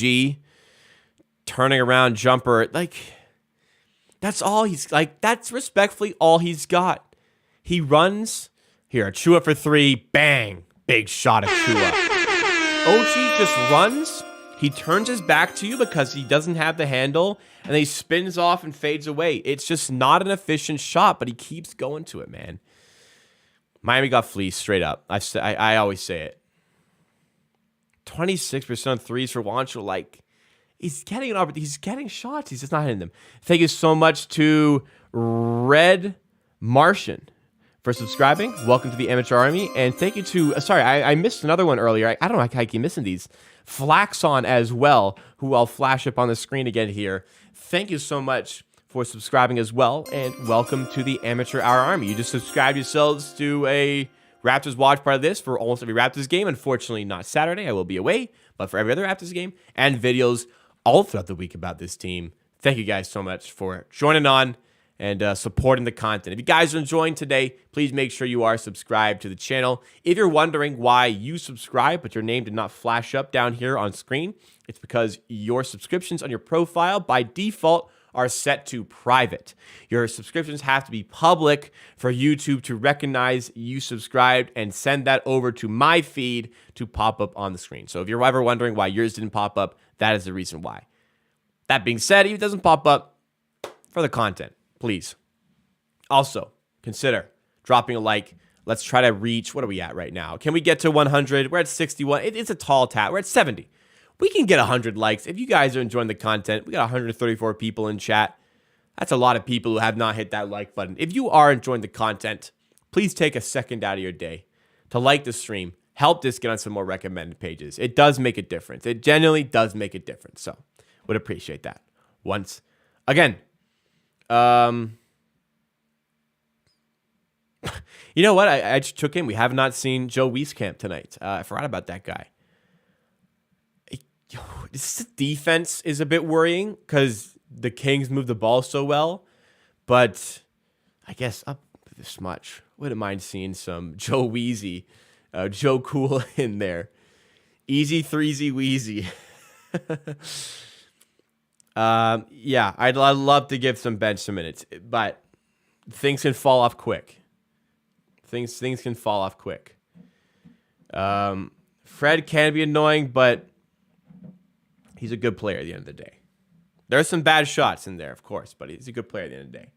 turning around jumper, that's all that's respectfully all he's got. He runs. Here, Achua for 3. Bang. Big shot, Achua. OG just runs. He turns his back to you because he doesn't have the handle, and then he spins off and fades away. It's just not an efficient shot, but he keeps going to it, man. Miami got fleeced straight up. I always say it. 26% threes for Juancho, he's getting shots. He's just not hitting them. Thank you so much to Red Martian for subscribing. Welcome to the Amateur Army. And thank you to, I missed another one earlier. I don't know how I keep missing these. Flaxon as well, who I'll flash up on the screen again here. Thank you so much for subscribing as well. And welcome to the Amateur Hour Army. You just subscribed yourselves to a Raptors watch part of this for almost every Raptors game. Unfortunately, not Saturday. I will be away. But for every other Raptors game and videos all throughout the week about this team. Thank you guys so much for joining on and supporting the content. If you guys are enjoying today, please make sure you are subscribed to the channel. If you're wondering why you subscribe, but your name did not flash up down here on screen, it's because your subscriptions on your profile by default are set to private. Your subscriptions have to be public for YouTube to recognize you subscribed and send that over to my feed to pop up on the screen. So if you're ever wondering why yours didn't pop up, that is the reason why. That being said, if it doesn't pop up, for the content, please. Also, consider dropping a like. Let's try to reach, what are we at right now? Can we get to 100? We're at 61. It's a tall task. We're at 70. We can get 100 likes. If you guys are enjoying the content, we got 134 people in chat. That's a lot of people who have not hit that like button. If you are enjoying the content, please take a second out of your day to like the stream. Help this get on some more recommended pages. It does make a difference. It genuinely does make a difference. So, would appreciate that. Once again, you know what? I just took in. We have not seen Joe Wieskamp tonight. I forgot about that guy. This defense is a bit worrying because the Kings move the ball so well, but I guess up this much. Wouldn't mind seeing some Joe Weezy, Joe Cool in there. Easy threezy Weezy. Yeah, I'd love to give some bench some minutes, but things can fall off quick. Things can fall off quick. Fred can be annoying, but he's a good player at the end of the day. There's some bad shots in there, of course, but he's a good player at the end of the day.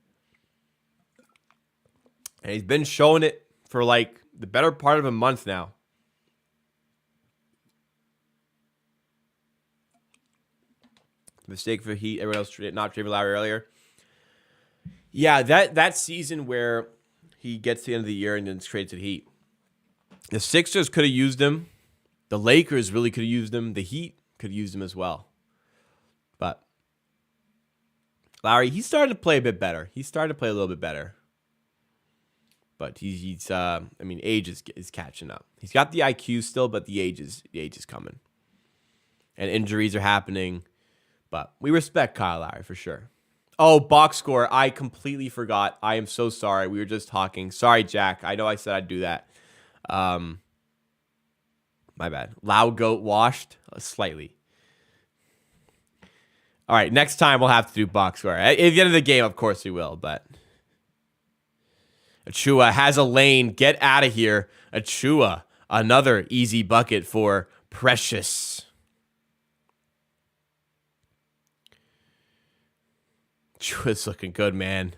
And he's been showing it for like the better part of a month now. Mistake for Heat. Everyone else not trading Lowry earlier. Yeah, that season where he gets to the end of the year and then trades to the Heat. The Sixers could have used him. The Lakers really could have used him. The Heat could have used him as well. But Lowry, he started to play a bit better. He started to play a little bit better. But he's age is catching up. He's got the IQ still, but the age is coming. And injuries are happening. But we respect Kyle Lowry for sure. Oh, box score. I completely forgot. I am so sorry. We were just talking. Sorry, Jack. I know I said I'd do that. My bad. Loud goat washed slightly. All right, next time we'll have to do box score. At the end of the game, of course we will, but Achua has a lane. Get out of here. Achua, another easy bucket for Precious. Achua's looking good, man.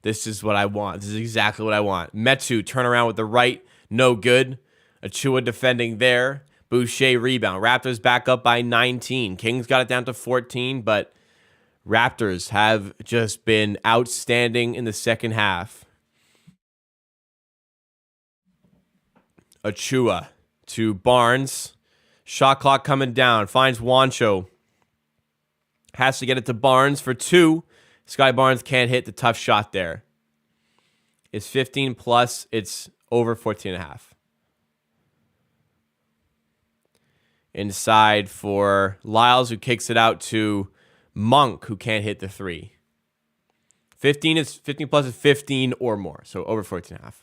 This is what I want. This is exactly what I want. Metu, turn around with the right. No good. Achua defending there. Boucher rebound. Raptors back up by 19. Kings got it down to 14, but Raptors have just been outstanding in the second half. Achua to Barnes. Shot clock coming down. Finds Juancho. Has to get it to Barnes for 2. Sky Barnes can't hit the tough shot there. It's 15 plus. It's over 14.5. Inside for Lyles, who kicks it out to Monk, who can't hit the 3. 15 plus is 15 or more, so over 14.5.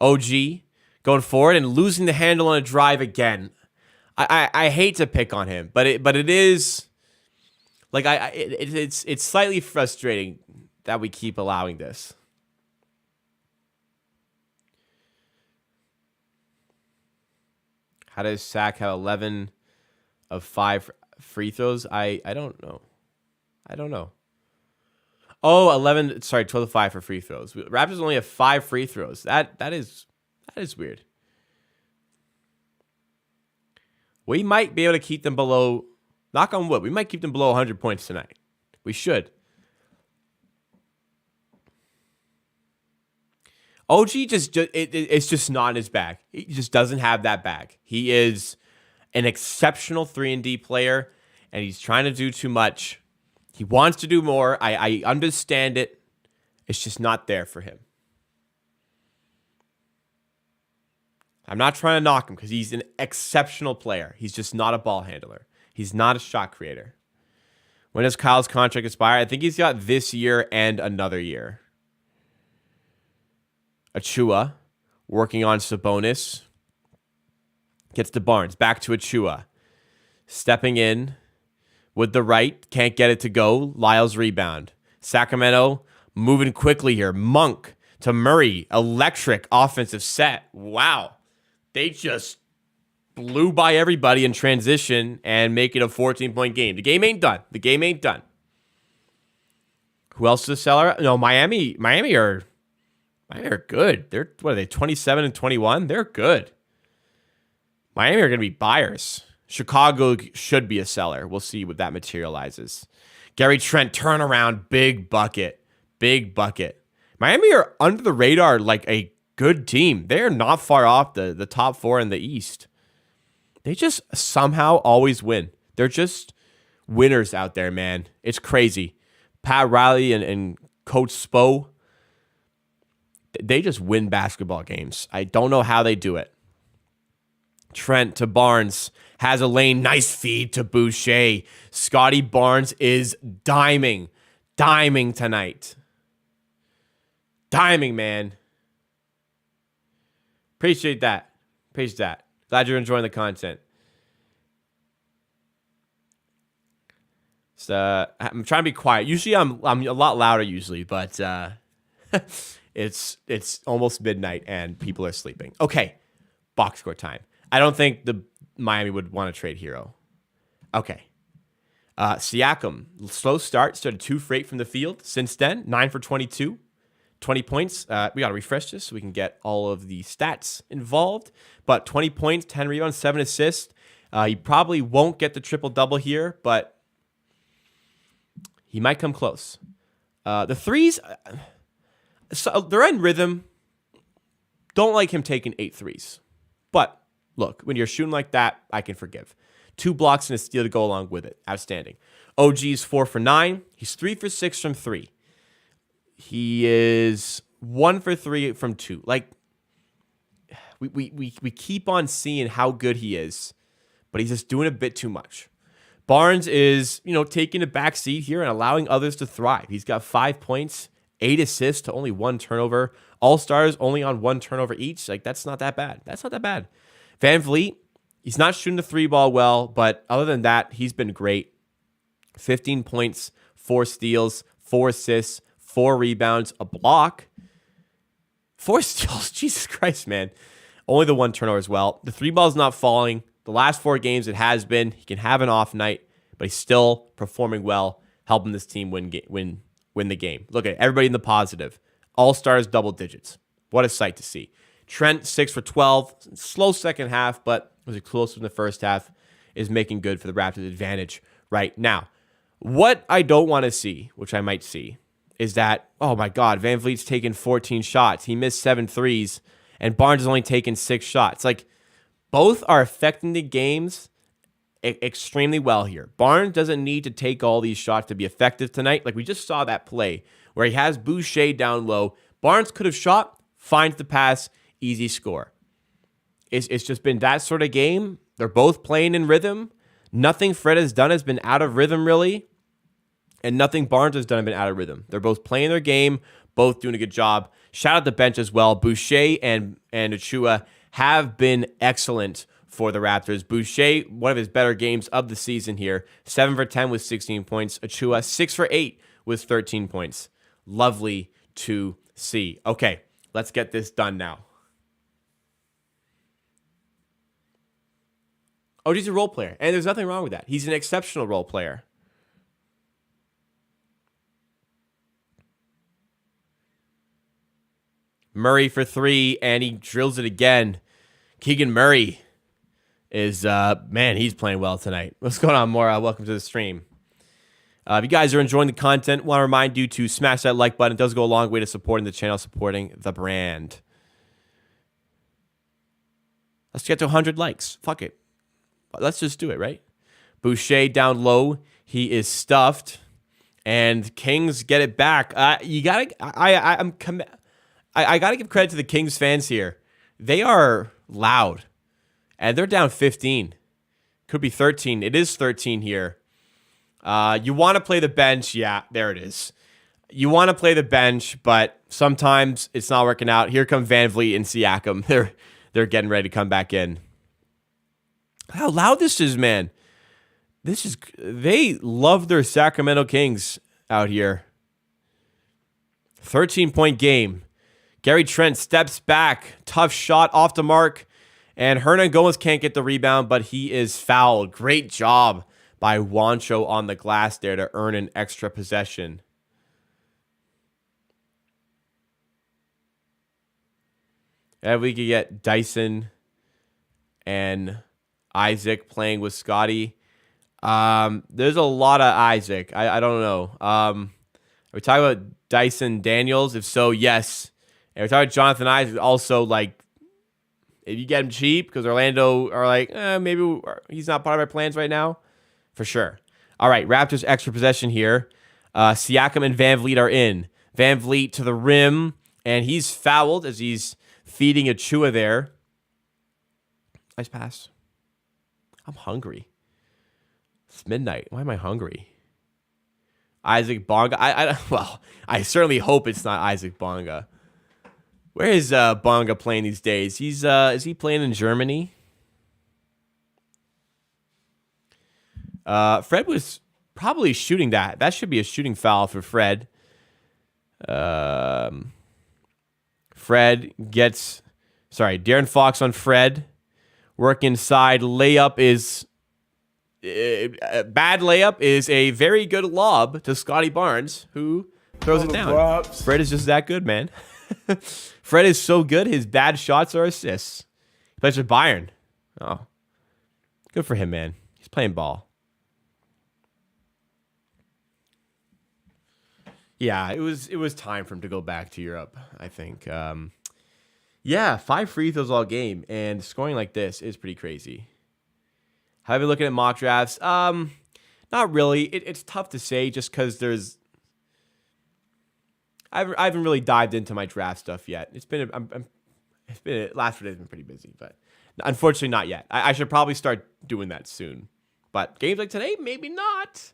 OG going forward and losing the handle on a drive again. I hate to pick on him, but it is like it's slightly frustrating that we keep allowing this. How does Sack have 11 of 5 free throws? I don't know. I don't know. Oh, 11. Sorry, 12 of 5 for free throws. Raptors only have 5 free throws. That is weird. We might be able to keep them below. Knock on wood. We might keep them below 100 points tonight. We should. OG it's just not in his bag. He just doesn't have that bag. He is an exceptional 3-and-D player, and he's trying to do too much. He wants to do more. I understand it. It's just not there for him. I'm not trying to knock him because he's an exceptional player. He's just not a ball handler. He's not a shot creator. When does Kyle's contract expire? I think he's got this year and another year. Achua working on Sabonis. Gets to Barnes. Back to Achua. Stepping in with the right. Can't get it to go. Lyles rebound. Sacramento moving quickly here. Monk to Murray. Electric offensive set. Wow. They just blew by everybody in transition and make it a 14-point game. The game ain't done. The game ain't done. Who else is the seller? No, Miami are good. They're, what are they, 27 and 21? They're good. Miami are going to be buyers. Chicago should be a seller. We'll see what that materializes. Gary Trent, turnaround, big bucket. Big bucket. Miami are under the radar like a good team. They're not far off the top 4 in the East. They just somehow always win. They're just winners out there, man. It's crazy. Pat Riley and Coach Spo, they just win basketball games. I don't know how they do it. Trent to Barnes. Has a lane. Nice feed to Boucher. Scotty Barnes is diming. Diming tonight. Diming, man. Appreciate that. Appreciate that. Glad you're enjoying the content. So, I'm trying to be quiet. Usually I'm a lot louder usually, but it's almost midnight and people are sleeping. Okay. Box score time. I don't think the Miami would want to trade Hero. Okay. Siakam, slow start, started 2 for 8 from the field. Since then, 9 for 22, 20 points. We got to refresh this so we can get all of the stats involved. But 20 points, 10 rebounds, 7 assists. He probably won't get the triple-double here, but he might come close. The threes, so they're in rhythm. Don't like him taking 8 threes. But look, when you're shooting like that, I can forgive. 2 blocks and a steal to go along with it. Outstanding. OG's 4 for 9. He's 3 for 6 from 3. He is 1 for 3 from 2. Like, we keep on seeing how good he is, but he's just doing a bit too much. Barnes is, taking a back seat here and allowing others to thrive. He's got 5 points, 8 assists to only 1 turnover. All-Stars only on 1 turnover each. Like, that's not that bad. Van Vliet, he's not shooting the 3-ball well, but other than that, he's been great. 15 points, 4 steals, 4 assists, 4 rebounds, a block. 4 steals. Jesus Christ, man. Only the 1 turnover as well. The 3-ball's not falling. The last 4 games it has been. He can have an off night, but he's still performing well, helping this team win the game. Look at everybody in the positive. All-Stars double digits. What a sight to see. Trent, 6 for 12. Slow second half, but was close in the first half, is making good for the Raptors' advantage right now. What I don't want to see, which I might see, is that, oh my God, Van Vliet's taken 14 shots. He missed 7 threes, and Barnes has only taken 6 shots. Like, both are affecting the games extremely well here. Barnes doesn't need to take all these shots to be effective tonight. Like, we just saw that play where he has Boucher down low. Barnes could have shot, finds the pass, easy score. It's just been that sort of game. They're both playing in rhythm. Nothing Fred has done has been out of rhythm, really. And nothing Barnes has done has been out of rhythm. They're both playing their game, both doing a good job. Shout out the bench as well. Boucher and Achua have been excellent for the Raptors. Boucher, one of his better games of the season here. 7 for 10 with 16 points. Achua, 6 for 8 with 13 points. Lovely to see. Okay, let's get this done now. OG's a role player, and there's nothing wrong with that. He's an exceptional role player. Murray for 3, and he drills it again. Keegan Murray is, he's playing well tonight. What's going on, Maura? Welcome to the stream. If you guys are enjoying the content, want to remind you to smash that like button. It does go a long way to supporting the channel, supporting the brand. Let's get to 100 likes. Fuck it. Let's just do it, right? Boucher down low. He is stuffed. And Kings get it back. I gotta give credit to the Kings fans here. They are loud. And they're down 15. Could be 13. It is 13 here. You want to play the bench. Yeah, there it is. You want to play the bench, but sometimes it's not working out. Here come Van Vliet and Siakam. They're getting ready to come back in. How loud this is, man. They love their Sacramento Kings out here. 13-point game. Gary Trent steps back. Tough shot off the mark. And Hernan Gomez can't get the rebound, but he is fouled. Great job by Juancho on the glass there to earn an extra possession. And we could get Dyson and Isaac playing with Scotty. There's a lot of Isaac. I don't know. Are we talking about Dyson Daniels? If so, yes. And we're talking about Jonathan Isaac. Also, like, if you get him cheap, because Orlando are like, maybe he's not part of our plans right now. For sure. All right, Raptors extra possession here. Siakam and Van Vliet are in. Van Vliet to the rim, and he's fouled as he's feeding Achua there. Nice pass. I'm hungry. It's midnight. Why am I hungry? Isaac Bonga. I certainly hope it's not Isaac Bonga. Where is Bonga playing these days? Is he playing in Germany? Fred was probably shooting that. That should be a shooting foul for Fred. Darren Fox on Fred. Work inside. Layup is bad layup is a very good lob to Scotty Barnes, who throws it down. Props. Fred is just that good, man. Fred is so good, his bad shots are assists. He plays for Bayern. Oh, good for him, man. He's playing ball. Yeah, it was time for him to go back to Europe, I think. Yeah, 5 free throws all game, and scoring like this is pretty crazy. Have you been looking at mock drafts? Not really. It's tough to say just because I haven't really dived into my draft stuff yet. Last few days have been pretty busy, but unfortunately not yet. I should probably start doing that soon. But games like today, maybe not.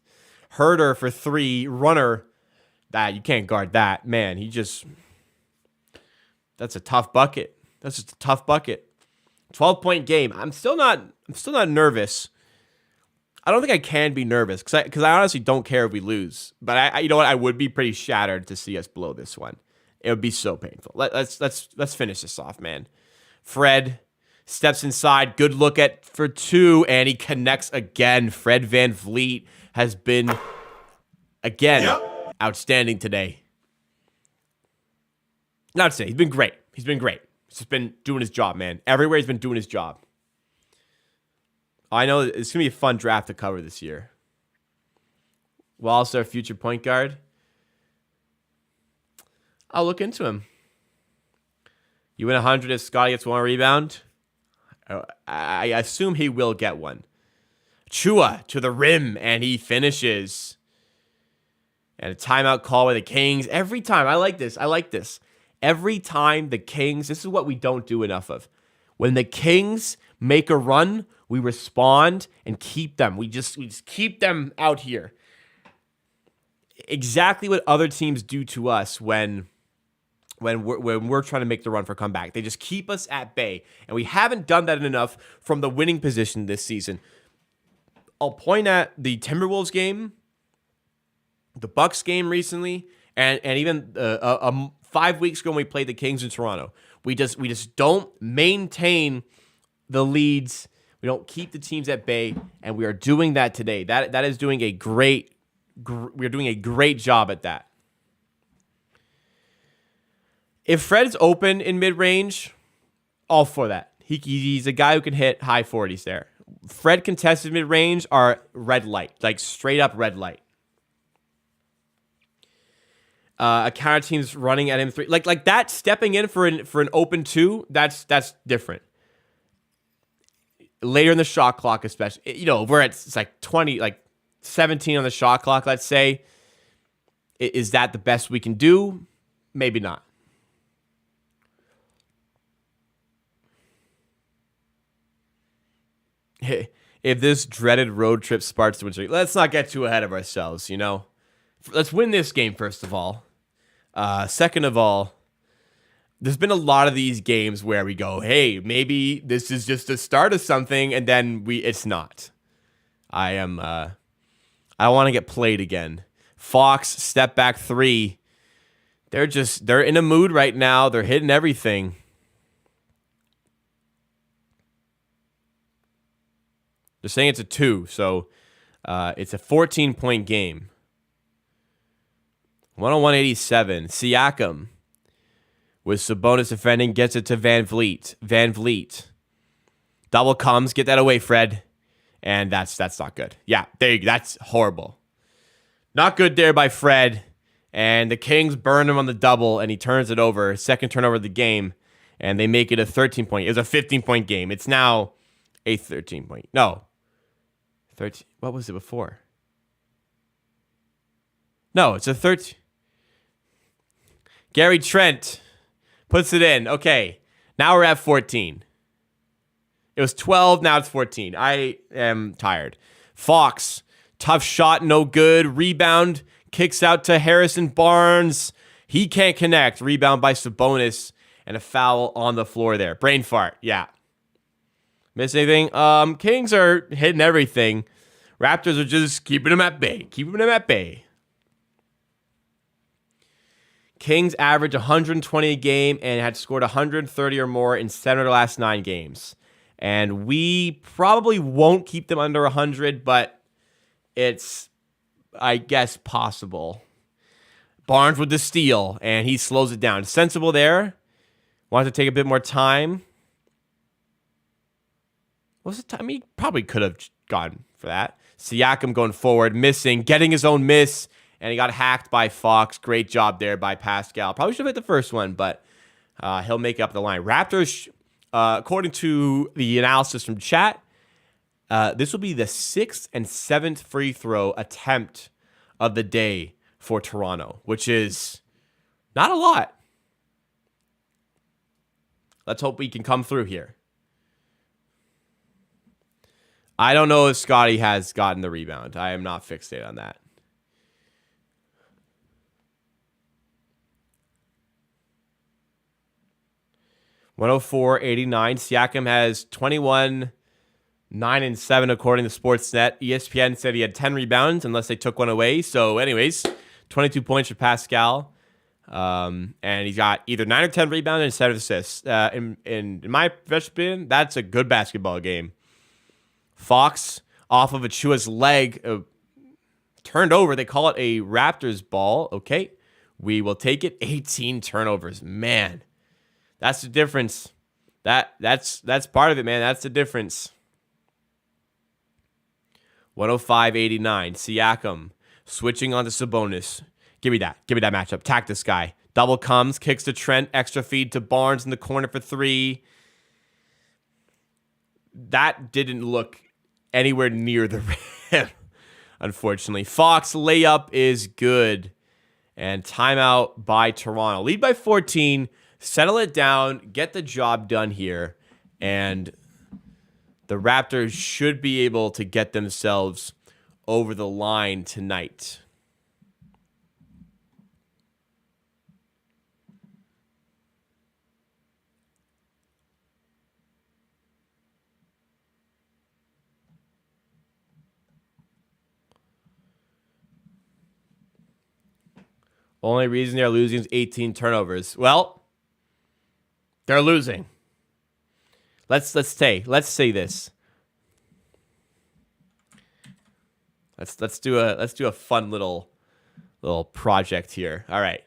Herder for 3, runner. That you can't guard that, man. That's a tough bucket. That's just a tough bucket. 12-point game. I'm still not nervous. I don't think I can be nervous because I honestly don't care if we lose. But I you know what? I would be pretty shattered to see us blow this one. It would be so painful. Let's finish this off, man. Fred steps inside. Good look for 2, and he connects again. Fred VanVleet has been again outstanding today. Not today. He's been great. He's just been doing his job, man. Everywhere he's been doing his job. I know it's going to be a fun draft to cover this year. Wallace, our future point guard. I'll look into him. You win 100 if Scotty gets 1 rebound. I assume he will get one. Chua to the rim, and he finishes. And a timeout call by the Kings. Every time, I like this. Every time the Kings, this is what we don't do enough of. When the Kings make a run, we respond and keep them. We just keep them out here. Exactly what other teams do to us when we're trying to make the run for comeback. They just keep us at bay. And we haven't done that enough from the winning position this season. I'll point at the Timberwolves game, the Bucks game recently, and even 5 weeks ago when we played the Kings in Toronto. We just don't maintain the leads. We don't keep the teams at bay, and we are doing that today. That is doing a great. We're doing a great job at that. If Fred's open in mid-range, all for that. He's a guy who can hit high 40s there. Fred contested mid-range are red light, like straight up red light. A counter team's running at him 3, like that, stepping in for an open 2. That's different. Later in the shot clock, especially, where it's like 20, like 17 on the shot clock. Let's say, is that the best we can do? Maybe not. If this dreaded road trip sparks the win streak, let's not get too ahead of ourselves. Let's win this game first of all. Second of all, there's been a lot of these games where we go, hey, maybe this is just the start of something, and then it's not. I want to get played again. Fox, step back 3. They're in a mood right now. They're hitting everything. They're saying it's a 2, so it's a 14-point game. 101-87. Siakam with Sabonis defending, gets it to VanVleet. VanVleet. Double comes, get that away, Fred. And that's not good. Yeah, that's horrible. Not good there by Fred. And the Kings burn him on the double, and he turns it over. Second turnover of the game. And they make it a 13-point. It was a 15-point game. It's now a 13-point. No. 13. What was it before? No, it's a 13. Gary Trent puts it in. Okay, now we're at 14. It was 12, now it's 14. I am tired. Fox, tough shot, no good. Rebound, kicks out to Harrison Barnes. He can't connect. Rebound by Sabonis, and a foul on the floor there. Brain fart, yeah. Miss anything? Kings are hitting everything. Raptors are just keeping them at bay. Kings average 120 a game and had scored 130 or more in 7 of their last 9 games. And we probably won't keep them under 100, but it's, I guess, possible. Barnes with the steal, and he slows it down. Sensible there. Wanted to take a bit more time. What was the time? He probably could have gone for that. Siakam going forward, missing, getting his own miss, and he got hacked by Fox. Great job there by Pascal. Probably should have hit the first one, but he'll make up the line. Raptors, according to the analysis from chat, this will be the 6th and 7th free throw attempt of the day for Toronto, which is not a lot. Let's hope we can come through here. I don't know if Scotty has gotten the rebound. I am not fixated on that. .104.89. Siakam has 21, 9, and 7 according to Sportsnet. ESPN said he had 10 rebounds unless they took one away. So anyways, 22 points for Pascal. And he's got either 9 or 10 rebounds and 7 assists. In my opinion, that's a good basketball game. Fox off of Achua's leg turned over. They call it a Raptors ball. Okay, we will take it. 18 turnovers. Man, that's the difference. That's part of it, man. That's the difference. 105.89. Siakam switching on to Sabonis. Give me that. Give me that matchup. Attack this guy. Double comes, kicks to Trent. Extra feed to Barnes in the corner for 3. That didn't look anywhere near the rim, unfortunately. Fox layup is good. And timeout by Toronto. Lead by 14. Settle it down. Get the job done here. And the Raptors should be able to get themselves over the line tonight. Only reason they're losing is 18 turnovers. Well, they're losing. Let's say this. Let's do a fun little project here. All right.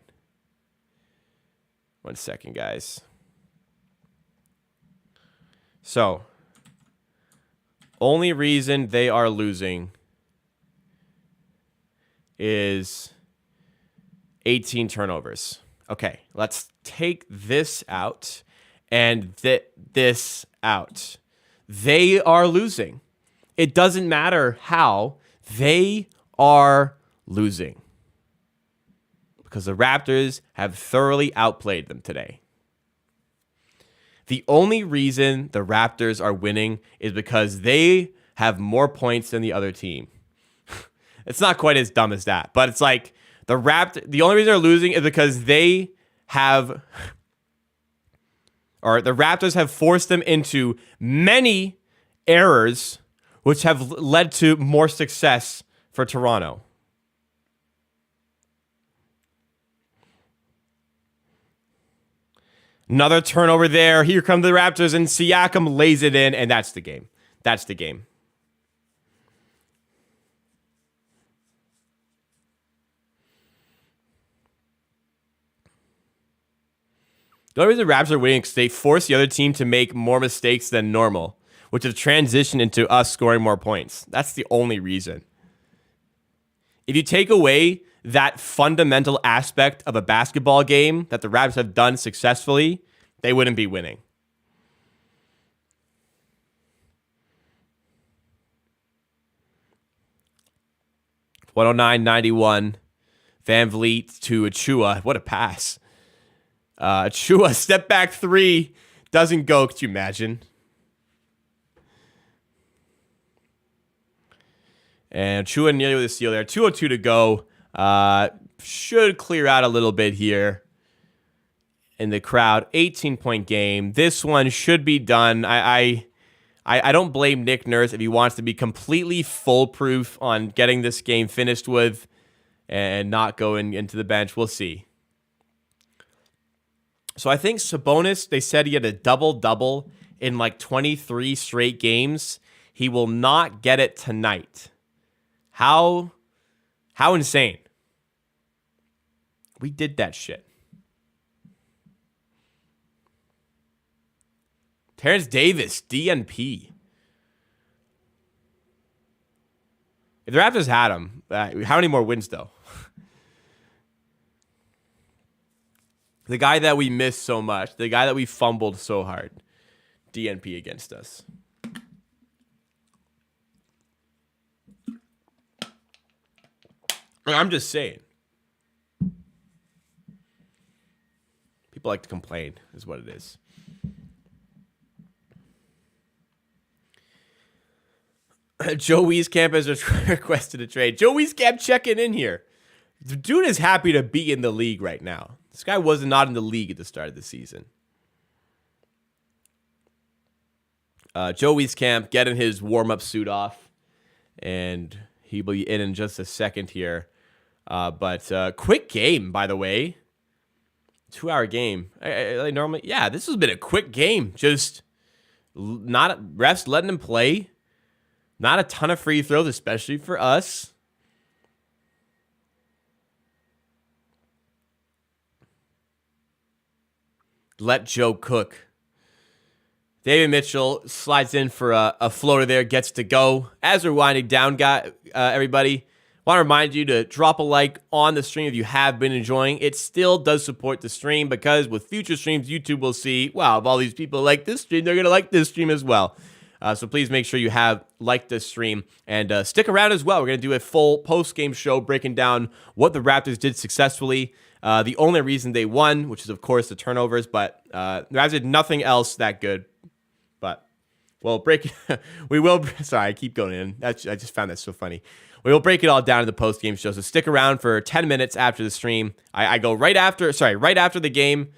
1 second, guys. So, only reason they are losing is 18 turnovers. Okay, let's take this out and this out. They are losing. It doesn't matter how. They are losing. Because the Raptors have thoroughly outplayed them today. The only reason the Raptors are winning is because they have more points than the other team. It's not quite as dumb as that, but it's like the only reason they're losing is because the Raptors have forced them into many errors, which have led to more success for Toronto. Another turnover there. Here come the Raptors, and Siakam lays it in, and that's the game. That's the game. The only reason the Raptors are winning is they force the other team to make more mistakes than normal, which have transitioned into us scoring more points. That's the only reason. If you take away that fundamental aspect of a basketball game that the Raptors have done successfully, they wouldn't be winning. .109.91. Van Vliet to Achua. What a pass. Achua, step back 3. Doesn't go. Could you imagine? And Achua nearly with a steal there. 2:02 to go. Should clear out a little bit here in the crowd. 18-point game. This one should be done. I don't blame Nick Nurse if he wants to be completely foolproof on getting this game finished with and not going into the bench. We'll see. So I think Sabonis, they said he had a double-double in like 23 straight games. He will not get it tonight. How insane. We did that shit. Terrence Davis, DNP. If the Raptors had him, how many more wins, though? The guy that we missed so much, the guy that we fumbled so hard, DNP against us. I'm just saying. People like to complain, is what it is. Joe Wieskamp has requested a trade. Joe Wieskamp checking in here. The dude is happy to be in the league right now. This guy was not in the league at the start of the season. Joe Wieskamp getting his warm-up suit off, and he'll be in just a second here. But quick game, by the way. 2-hour game. Normally, yeah, this has been a quick game. Just not refs letting him play. Not a ton of free throws, especially for us. Let Joe cook. David Mitchell slides in for a floater there, gets to go. As we're winding down, everybody, want to remind you to drop a like on the stream if you have been enjoying. It still does support the stream because with future streams, YouTube will see, wow, if all these people like this stream, they're going to like this stream as well. So please make sure you have liked this stream and stick around as well. We're going to do a full post-game show breaking down what the Raptors did successfully. The only reason they won, which is, of course, the turnovers, but the Raptors did nothing else that good. But we'll we will. Sorry, I keep going in. I just found that so funny. We will break it all down in the post-game show. So stick around for 10 minutes after the stream. I go right after the game,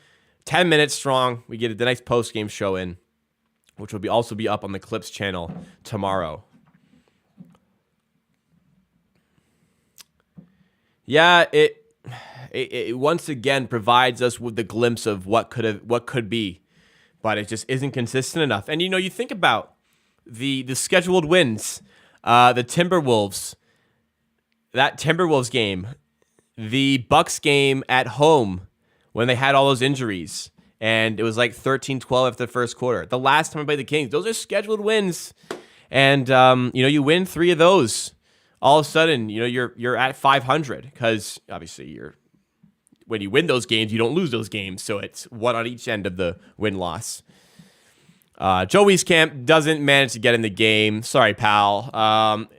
10 minutes strong. We get the nice post-game show in, which will also be up on the Clips channel tomorrow. Yeah, it once again provides us with the glimpse of what could be, but it just isn't consistent enough. And you think about the scheduled wins, the Timberwolves, that Timberwolves game, the Bucks game at home when they had all those injuries. And it was like 13-12 after the first quarter. The last time I played the Kings, those are scheduled wins. And, you win 3 of those. All of a sudden, you're at 500 because obviously when you win those games, you don't lose those games. So it's one on each end of the win-loss. Joe Wieskamp doesn't manage to get in the game. Sorry, pal.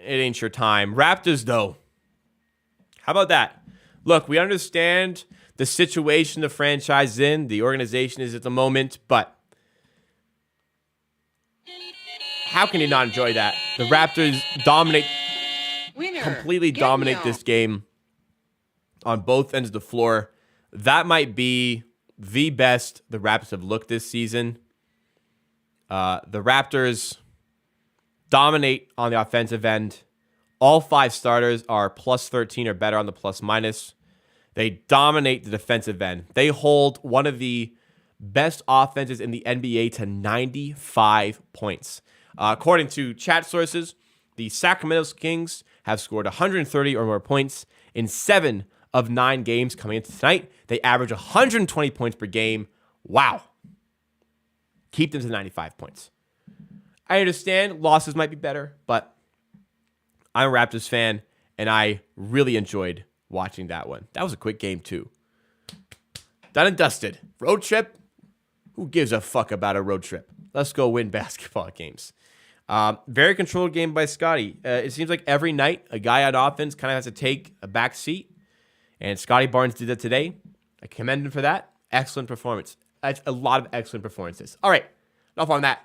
It ain't your time. Raptors, though. How about that? Look, we understand the situation the franchise is in, the organization is at the moment, but how can you not enjoy that? The Raptors completely dominate this game on both ends of the floor. That might be the best the Raptors have looked this season. The Raptors dominate on the offensive end. All 5 starters are plus 13 or better on the plus minus. They dominate the defensive end. They hold one of the best offenses in the NBA to 95 points. According to chat sources, the Sacramento Kings have scored 130 or more points in 7 of 9 games coming into tonight. They average 120 points per game. Wow. Keep them to 95 points. I understand losses might be better, but I'm a Raptors fan, and I really enjoyed watching that one. That was a quick game, too. Done and dusted. Road trip? Who gives a fuck about a road trip? Let's go win basketball games. Very controlled game by Scotty. It seems like every night a guy on offense kind of has to take a back seat, and Scotty Barnes did that today. I commend him for that. Excellent performance. That's a lot of excellent performances. All right, enough on that.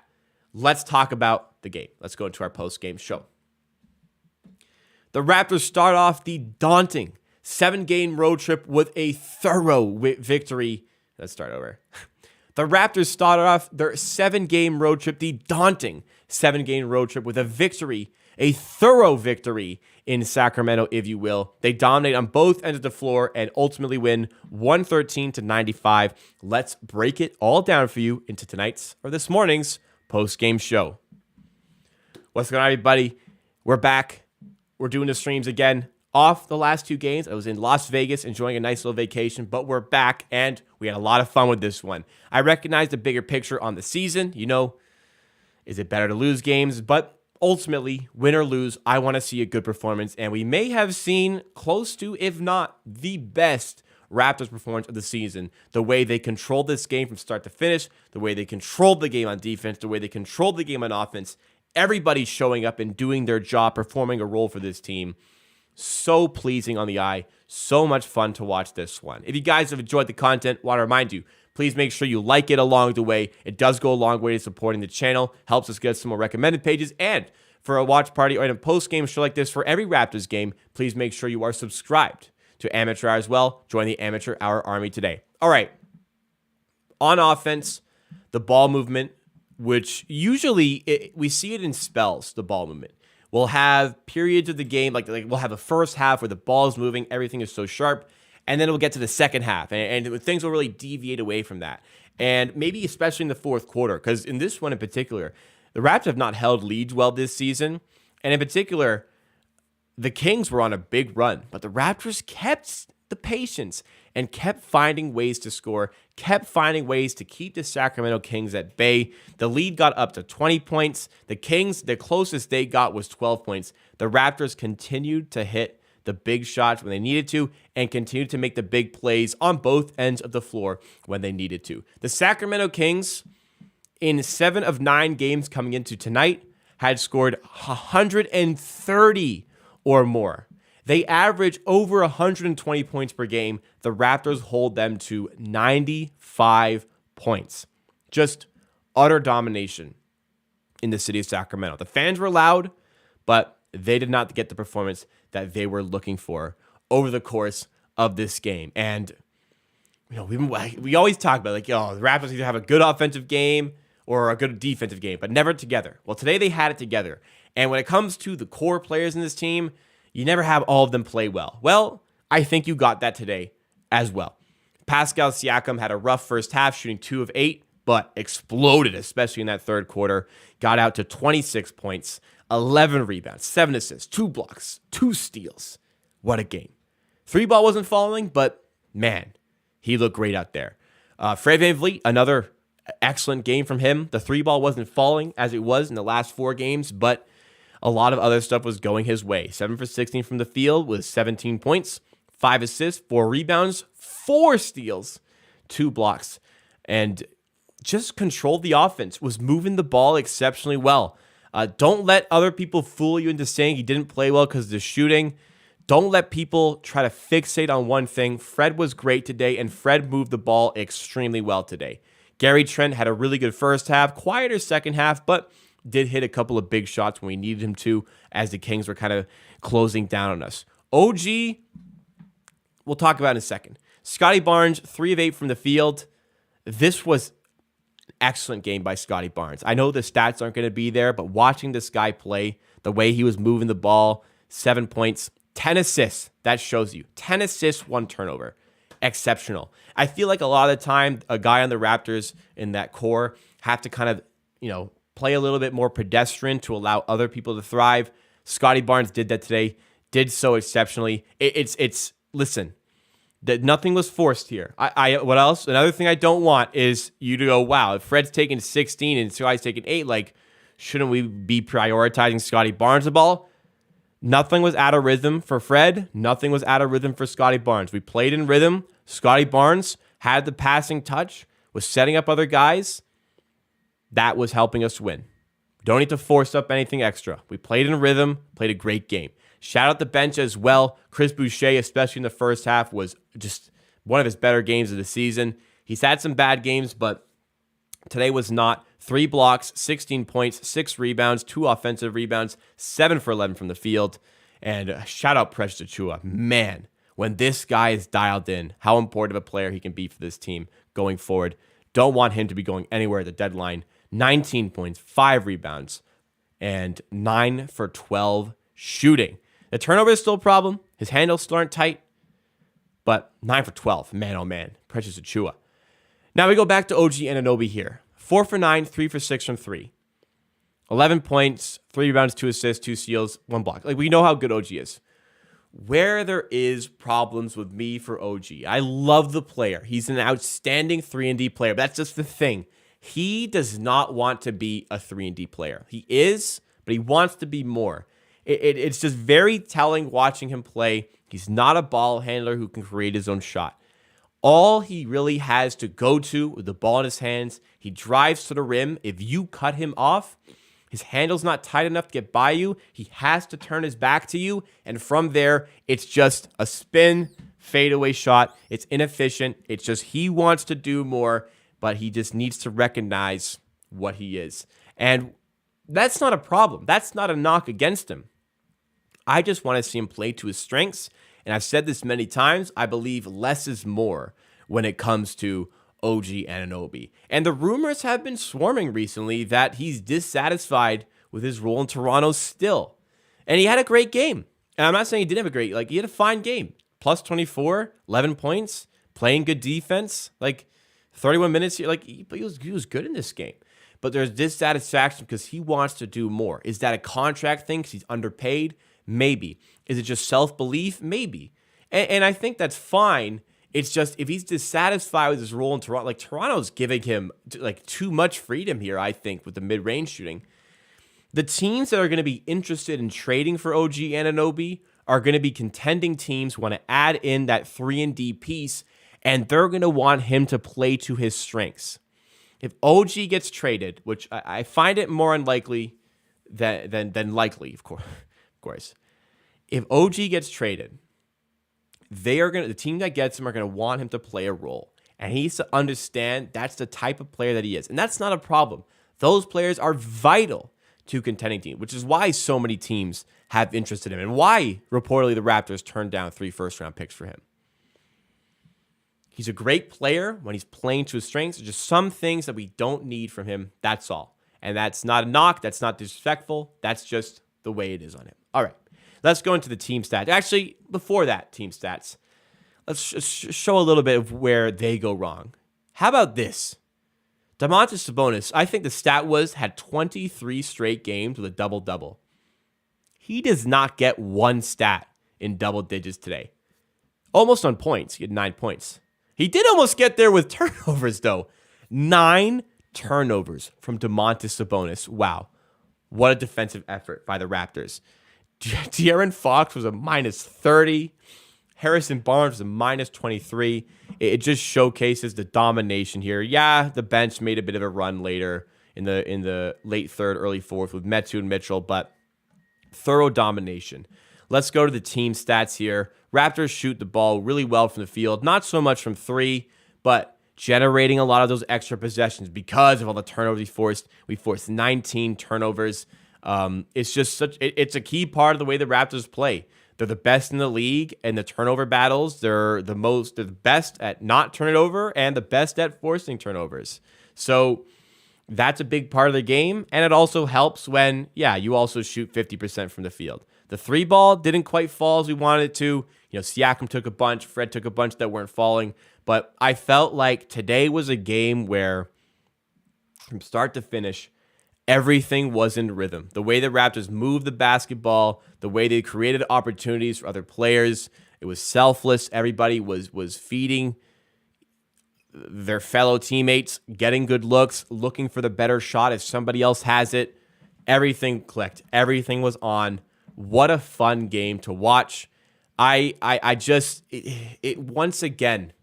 Let's talk about the game. Let's go into our post-game show. The Raptors start off the daunting 7-game road trip with a thorough victory. Let's start over. The Raptors started off their 7-game road trip, the daunting 7-game road trip with a victory, a thorough victory in Sacramento, if you will. They dominate on both ends of the floor and ultimately win 113-95. Let's break it all down for you into tonight's or this morning's post-game show. What's going on, everybody? We're back. We're doing the streams again. Off the last 2 games, I was in Las Vegas enjoying a nice little vacation, but we're back, and we had a lot of fun with this one. I recognize the bigger picture on the season. You know, is it better to lose games? But ultimately, win or lose, I want to see a good performance, and we may have seen close to, if not the best Raptors performance of the season. The way they controlled this game from start to finish, the way they controlled the game on defense, the way they controlled the game on offense. Everybody's showing up and doing their job, performing a role for this team. So pleasing on the eye. So much fun to watch this one. If you guys have enjoyed the content, want to remind you, please make sure you like it along the way. It does go a long way to supporting the channel. Helps us get some more recommended pages. And for a watch party or a post-game show like this for every Raptors game, please make sure you are subscribed to Amateur Hour as well. Join the Amateur Hour Army today. All right. On offense, the ball movement, which usually we see it in spells, the ball movement. We'll have periods of the game, like we'll have a first half where the ball is moving, everything is so sharp, and then it'll get to the second half, and things will really deviate away from that. And maybe especially in the fourth quarter, because in this one in particular, the Raptors have not held leads well this season, and in particular, the Kings were on a big run, but the Raptors kept the patience and kept finding ways to score, kept finding ways to keep the Sacramento Kings at bay. The lead got up to 20 points. The Kings, the closest they got was 12 points. The Raptors continued to hit the big shots when they needed to and continued to make the big plays on both ends of the floor when they needed to. The Sacramento Kings, in 7 of 9 games coming into tonight, had scored 130 or more. They average over 120 points per game. The Raptors hold them to 95 points. Just utter domination in the city of Sacramento. The fans were loud, but they did not get the performance that they were looking for over the course of this game. And you know, we always talk about the Raptors either have a good offensive game or a good defensive game, but never together. Well, today they had it together. And when it comes to the core players in this team, you never have all of them play well. Well, I think you got that today as well. Pascal Siakam had a rough first half, shooting 2 of 8, but exploded, especially in that third quarter. Got out to 26 points, 11 rebounds, 7 assists, 2 blocks, 2 steals. What a game. 3-ball wasn't falling, but man, he looked great out there. Fred VanVleet, another excellent game from him. The 3-ball wasn't falling as it was in the last 4 games, but a lot of other stuff was going his way. 7 for 16 from the field with 17 points, 5 assists, 4 rebounds, 4 steals, 2 blocks, and just controlled the offense, was moving the ball exceptionally well. Don't let other people fool you into saying he didn't play well because of the shooting. Don't let people try to fixate on one thing. Fred was great today, and Fred moved the ball extremely well today. Gary Trent had a really good first half, quieter second half, but did hit a couple of big shots when we needed him to, as the Kings were kind of closing down on us. OG, we'll talk about in a second. Scotty Barnes, 3 of 8 from the field. This was an excellent game by Scotty Barnes. I know the stats aren't going to be there, but watching this guy play, the way he was moving the ball, 7 points, 10 assists, that shows you. 10 assists, 1 turnover. Exceptional. I feel like a lot of the time, a guy on the Raptors in that core have to kind of, play a little bit more pedestrian to allow other people to thrive. Scotty Barnes did that today, did so exceptionally. Listen, that nothing was forced here. What else? Another thing I don't want is you to go, wow, if Fred's taking 16 and Scotty's taking 8, shouldn't we be prioritizing Scotty Barnes the ball? Nothing was out of rhythm for Fred. Nothing was out of rhythm for Scotty Barnes. We played in rhythm. Scotty Barnes had the passing touch, was setting up other guys. That was helping us win. Don't need to force up anything extra. We played in rhythm, played a great game. Shout out the bench as well. Chris Boucher, especially in the first half, was just one of his better games of the season. He's had some bad games, but today was not. 3 blocks, 16 points, 6 rebounds, 2 offensive rebounds, 7 for 11 from the field. And shout out Precious Achiuwa. Man, when this guy is dialed in, how important of a player he can be for this team going forward. Don't want him to be going anywhere at the deadline. 19 points, 5 rebounds, and 9 for 12 shooting. The turnover is still a problem. His handles still aren't tight, but 9 for 12. Man, oh man, Precious Achiuwa. Now we go back to OG Anunoby here. 4 for 9, 3 for 6 from 3. 11 points, 3 rebounds, 2 assists, 2 steals, 1 block. Like, we know how good OG is. Where there is problems with me for OG, I love the player. He's an outstanding 3-and-D player. But that's just the thing. He does not want to be a 3-and-D player. He is, but he wants to be more. It's just very telling watching him play. He's not a ball handler who can create his own shot. All he really has to go to with the ball in his hands, he drives to the rim. If you cut him off, his handle's not tight enough to get by you. He has to turn his back to you. And from there, it's just a spin, fadeaway shot. It's inefficient. It's just he wants to do more, but he just needs to recognize what he is. And that's not a problem. That's not a knock against him. I just want to see him play to his strengths. And I've said this many times. I believe less is more when it comes to OG Anunoby. And the rumors have been swarming recently that he's dissatisfied with his role in Toronto still. And he had a great game. And I'm not saying he didn't have a great, he had a fine game. Plus 24, 11 points, playing good defense, 31 minutes here. He was good in this game. But there's dissatisfaction because he wants to do more. Is that a contract thing because he's underpaid? Maybe. Is it just self-belief? Maybe. And I think that's fine. It's just if he's dissatisfied with his role in Toronto, Toronto's giving him too much freedom here, I think, with the mid-range shooting. The teams that are going to be interested in trading for OG Anunoby are going to be contending teams who want to add in that 3-and-D piece, and they're going to want him to play to his strengths. If OG gets traded, which I find it more unlikely than likely, of course. If OG gets traded, the team that gets him are going to want him to play a role. And he needs to understand that's the type of player that he is. And that's not a problem. Those players are vital to contending teams, which is why so many teams have interest in him and why reportedly the Raptors turned down 3 first-round picks for him. He's a great player when he's playing to his strengths. There's just some things that we don't need from him. That's all. And that's not a knock. That's not disrespectful. That's just the way it is on him. All right. Let's go into the team stats. Actually, before that, team stats, let's show a little bit of where they go wrong. How about this? Domantas Sabonis, I think the stat had 23 straight games with a double-double. He does not get one stat in double digits today. Almost on points. He had 9 points. He did almost get there with turnovers, though. 9 turnovers from Domantas Sabonis. Wow. What a defensive effort by the Raptors. De'Aaron Fox was a -30. Harrison Barnes was a -23. It just showcases the domination here. Yeah, the bench made a bit of a run later in the late third, early fourth with Metu and Mitchell, but thorough domination. Let's go to the team stats here. Raptors shoot the ball really well from the field. Not so much from 3, but generating a lot of those extra possessions because of all the turnovers we forced. We forced 19 turnovers. It's just it's a key part of the way the Raptors play. They're the best in the league in the turnover battles. They're the best at not turning it over and the best at forcing turnovers. So that's a big part of the game. And it also helps when, you also shoot 50% from the field. The 3 ball didn't quite fall as we wanted it to. Siakam took a bunch. Fred took a bunch that weren't falling. But I felt like today was a game where from start to finish, everything was in rhythm. The way the Raptors moved the basketball, the way they created opportunities for other players, it was selfless. Everybody was feeding their fellow teammates, getting good looks, looking for the better shot if somebody else has it. Everything clicked. Everything was on. What a fun game to watch. It once again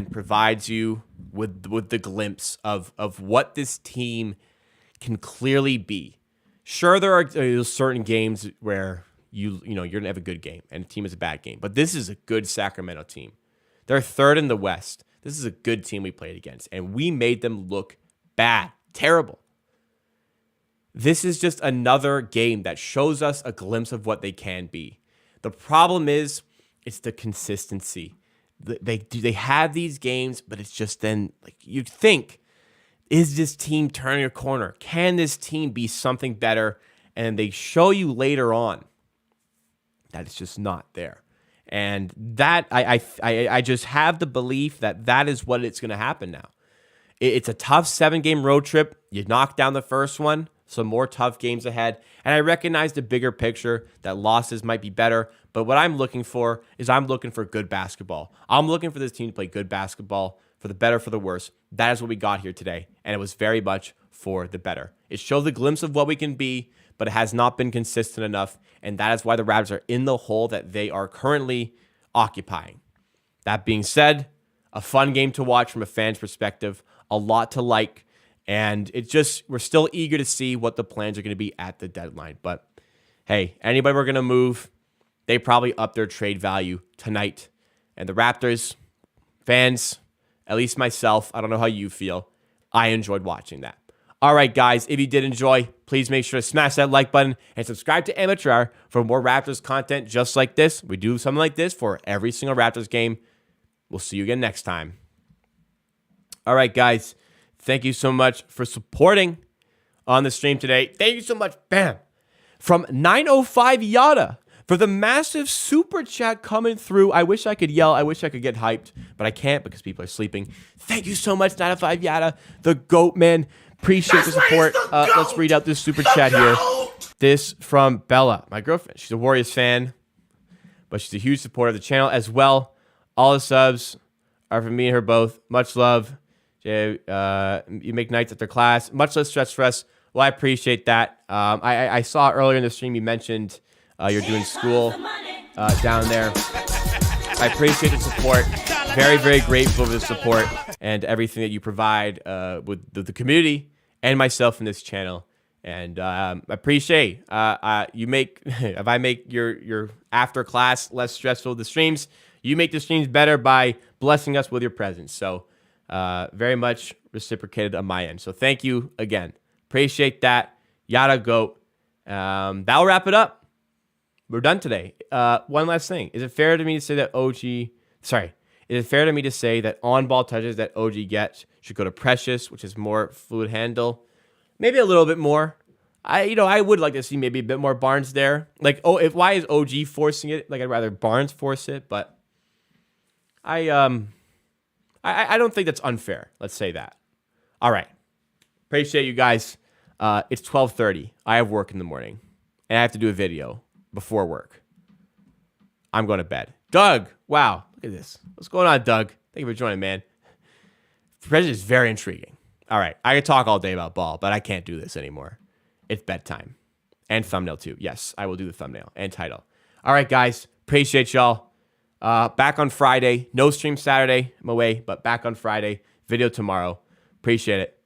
provides you with the glimpse of what this team can clearly be. Sure, there are certain games where you're gonna have a good game and a team has a bad game, but this is a good Sacramento team. They're 3rd in the West. This is a good team we played against, and we made them look bad, terrible. This is just another game that shows us a glimpse of what they can be. The problem is, it's the consistency. They have these games, but it's just then you'd think, is this team turning a corner? Can this team be something better? And they show you later on that it's just not there. And that I just have the belief that is what it's going to happen now. It's a tough 7-game road trip. You knocked down the first one, some more tough games ahead. And I recognize the bigger picture that losses might be better. But what I'm looking for is I'm looking for good basketball. I'm looking for this team to play good basketball, for the better, for the worse. That is what we got here today. And it was very much for the better. It showed the glimpse of what we can be, but it has not been consistent enough. And that is why the Raptors are in the hole that they are currently occupying. That being said, a fun game to watch from a fan's perspective, a lot to like. And we're still eager to see what the plans are going to be at the deadline. But hey, anybody we're going to move, they probably up their trade value tonight. And the Raptors fans, at least myself, I don't know how you feel, I enjoyed watching that. All right, guys, if you did enjoy, please make sure to smash that like button and subscribe to Amateur Hour for more Raptors content just like this. We do something like this for every single Raptors game. We'll see you again next time. All right, guys, thank you so much for supporting on the stream today. Thank you so much, bam, from 905 Yada for the massive super chat coming through. I wish I could yell. I wish I could get hyped, but I can't because people are sleeping. Thank you so much, 905 Yada, the GOAT, man. Appreciate the support. Let's read out this super chat here. This from Bella, my girlfriend. She's a Warriors fan, but she's a huge supporter of the channel as well. All the subs are from me and her both. Much love. You make nights after class. Much less stress for us. Well, I appreciate that. I saw earlier in the stream you mentioned you're doing school down there. I appreciate the support. Very, very grateful for the support and everything that you provide with the community and myself in this channel. And I appreciate you make if I make your after class less stressful, the streams, you make the streams better by blessing us with your presence. So very much reciprocated on my end. So thank you again. Appreciate that. Yada goat. That'll wrap it up. We're done today. One last thing. Is it fair to me to say that is it fair to me to say that on-ball touches that OG gets should go to Precious, which is more fluid handle? Maybe a little bit more. I would like to see maybe a bit more Barnes there. Like, why is OG forcing it? Like, I'd rather Barnes force it, but I don't think that's unfair. Let's say that. All right. Appreciate you guys. It's 12:30. I have work in the morning, and I have to do a video before work. I'm going to bed. Doug, wow, look at this. What's going on, Doug? Thank you for joining, man. President is very intriguing. All right, I could talk all day about ball, but I can't do this anymore. It's bedtime. And thumbnail, too. Yes, I will do the thumbnail and title. All right, guys, appreciate y'all. Back on Friday. No stream Saturday. I'm away, but back on Friday. Video tomorrow. Appreciate it.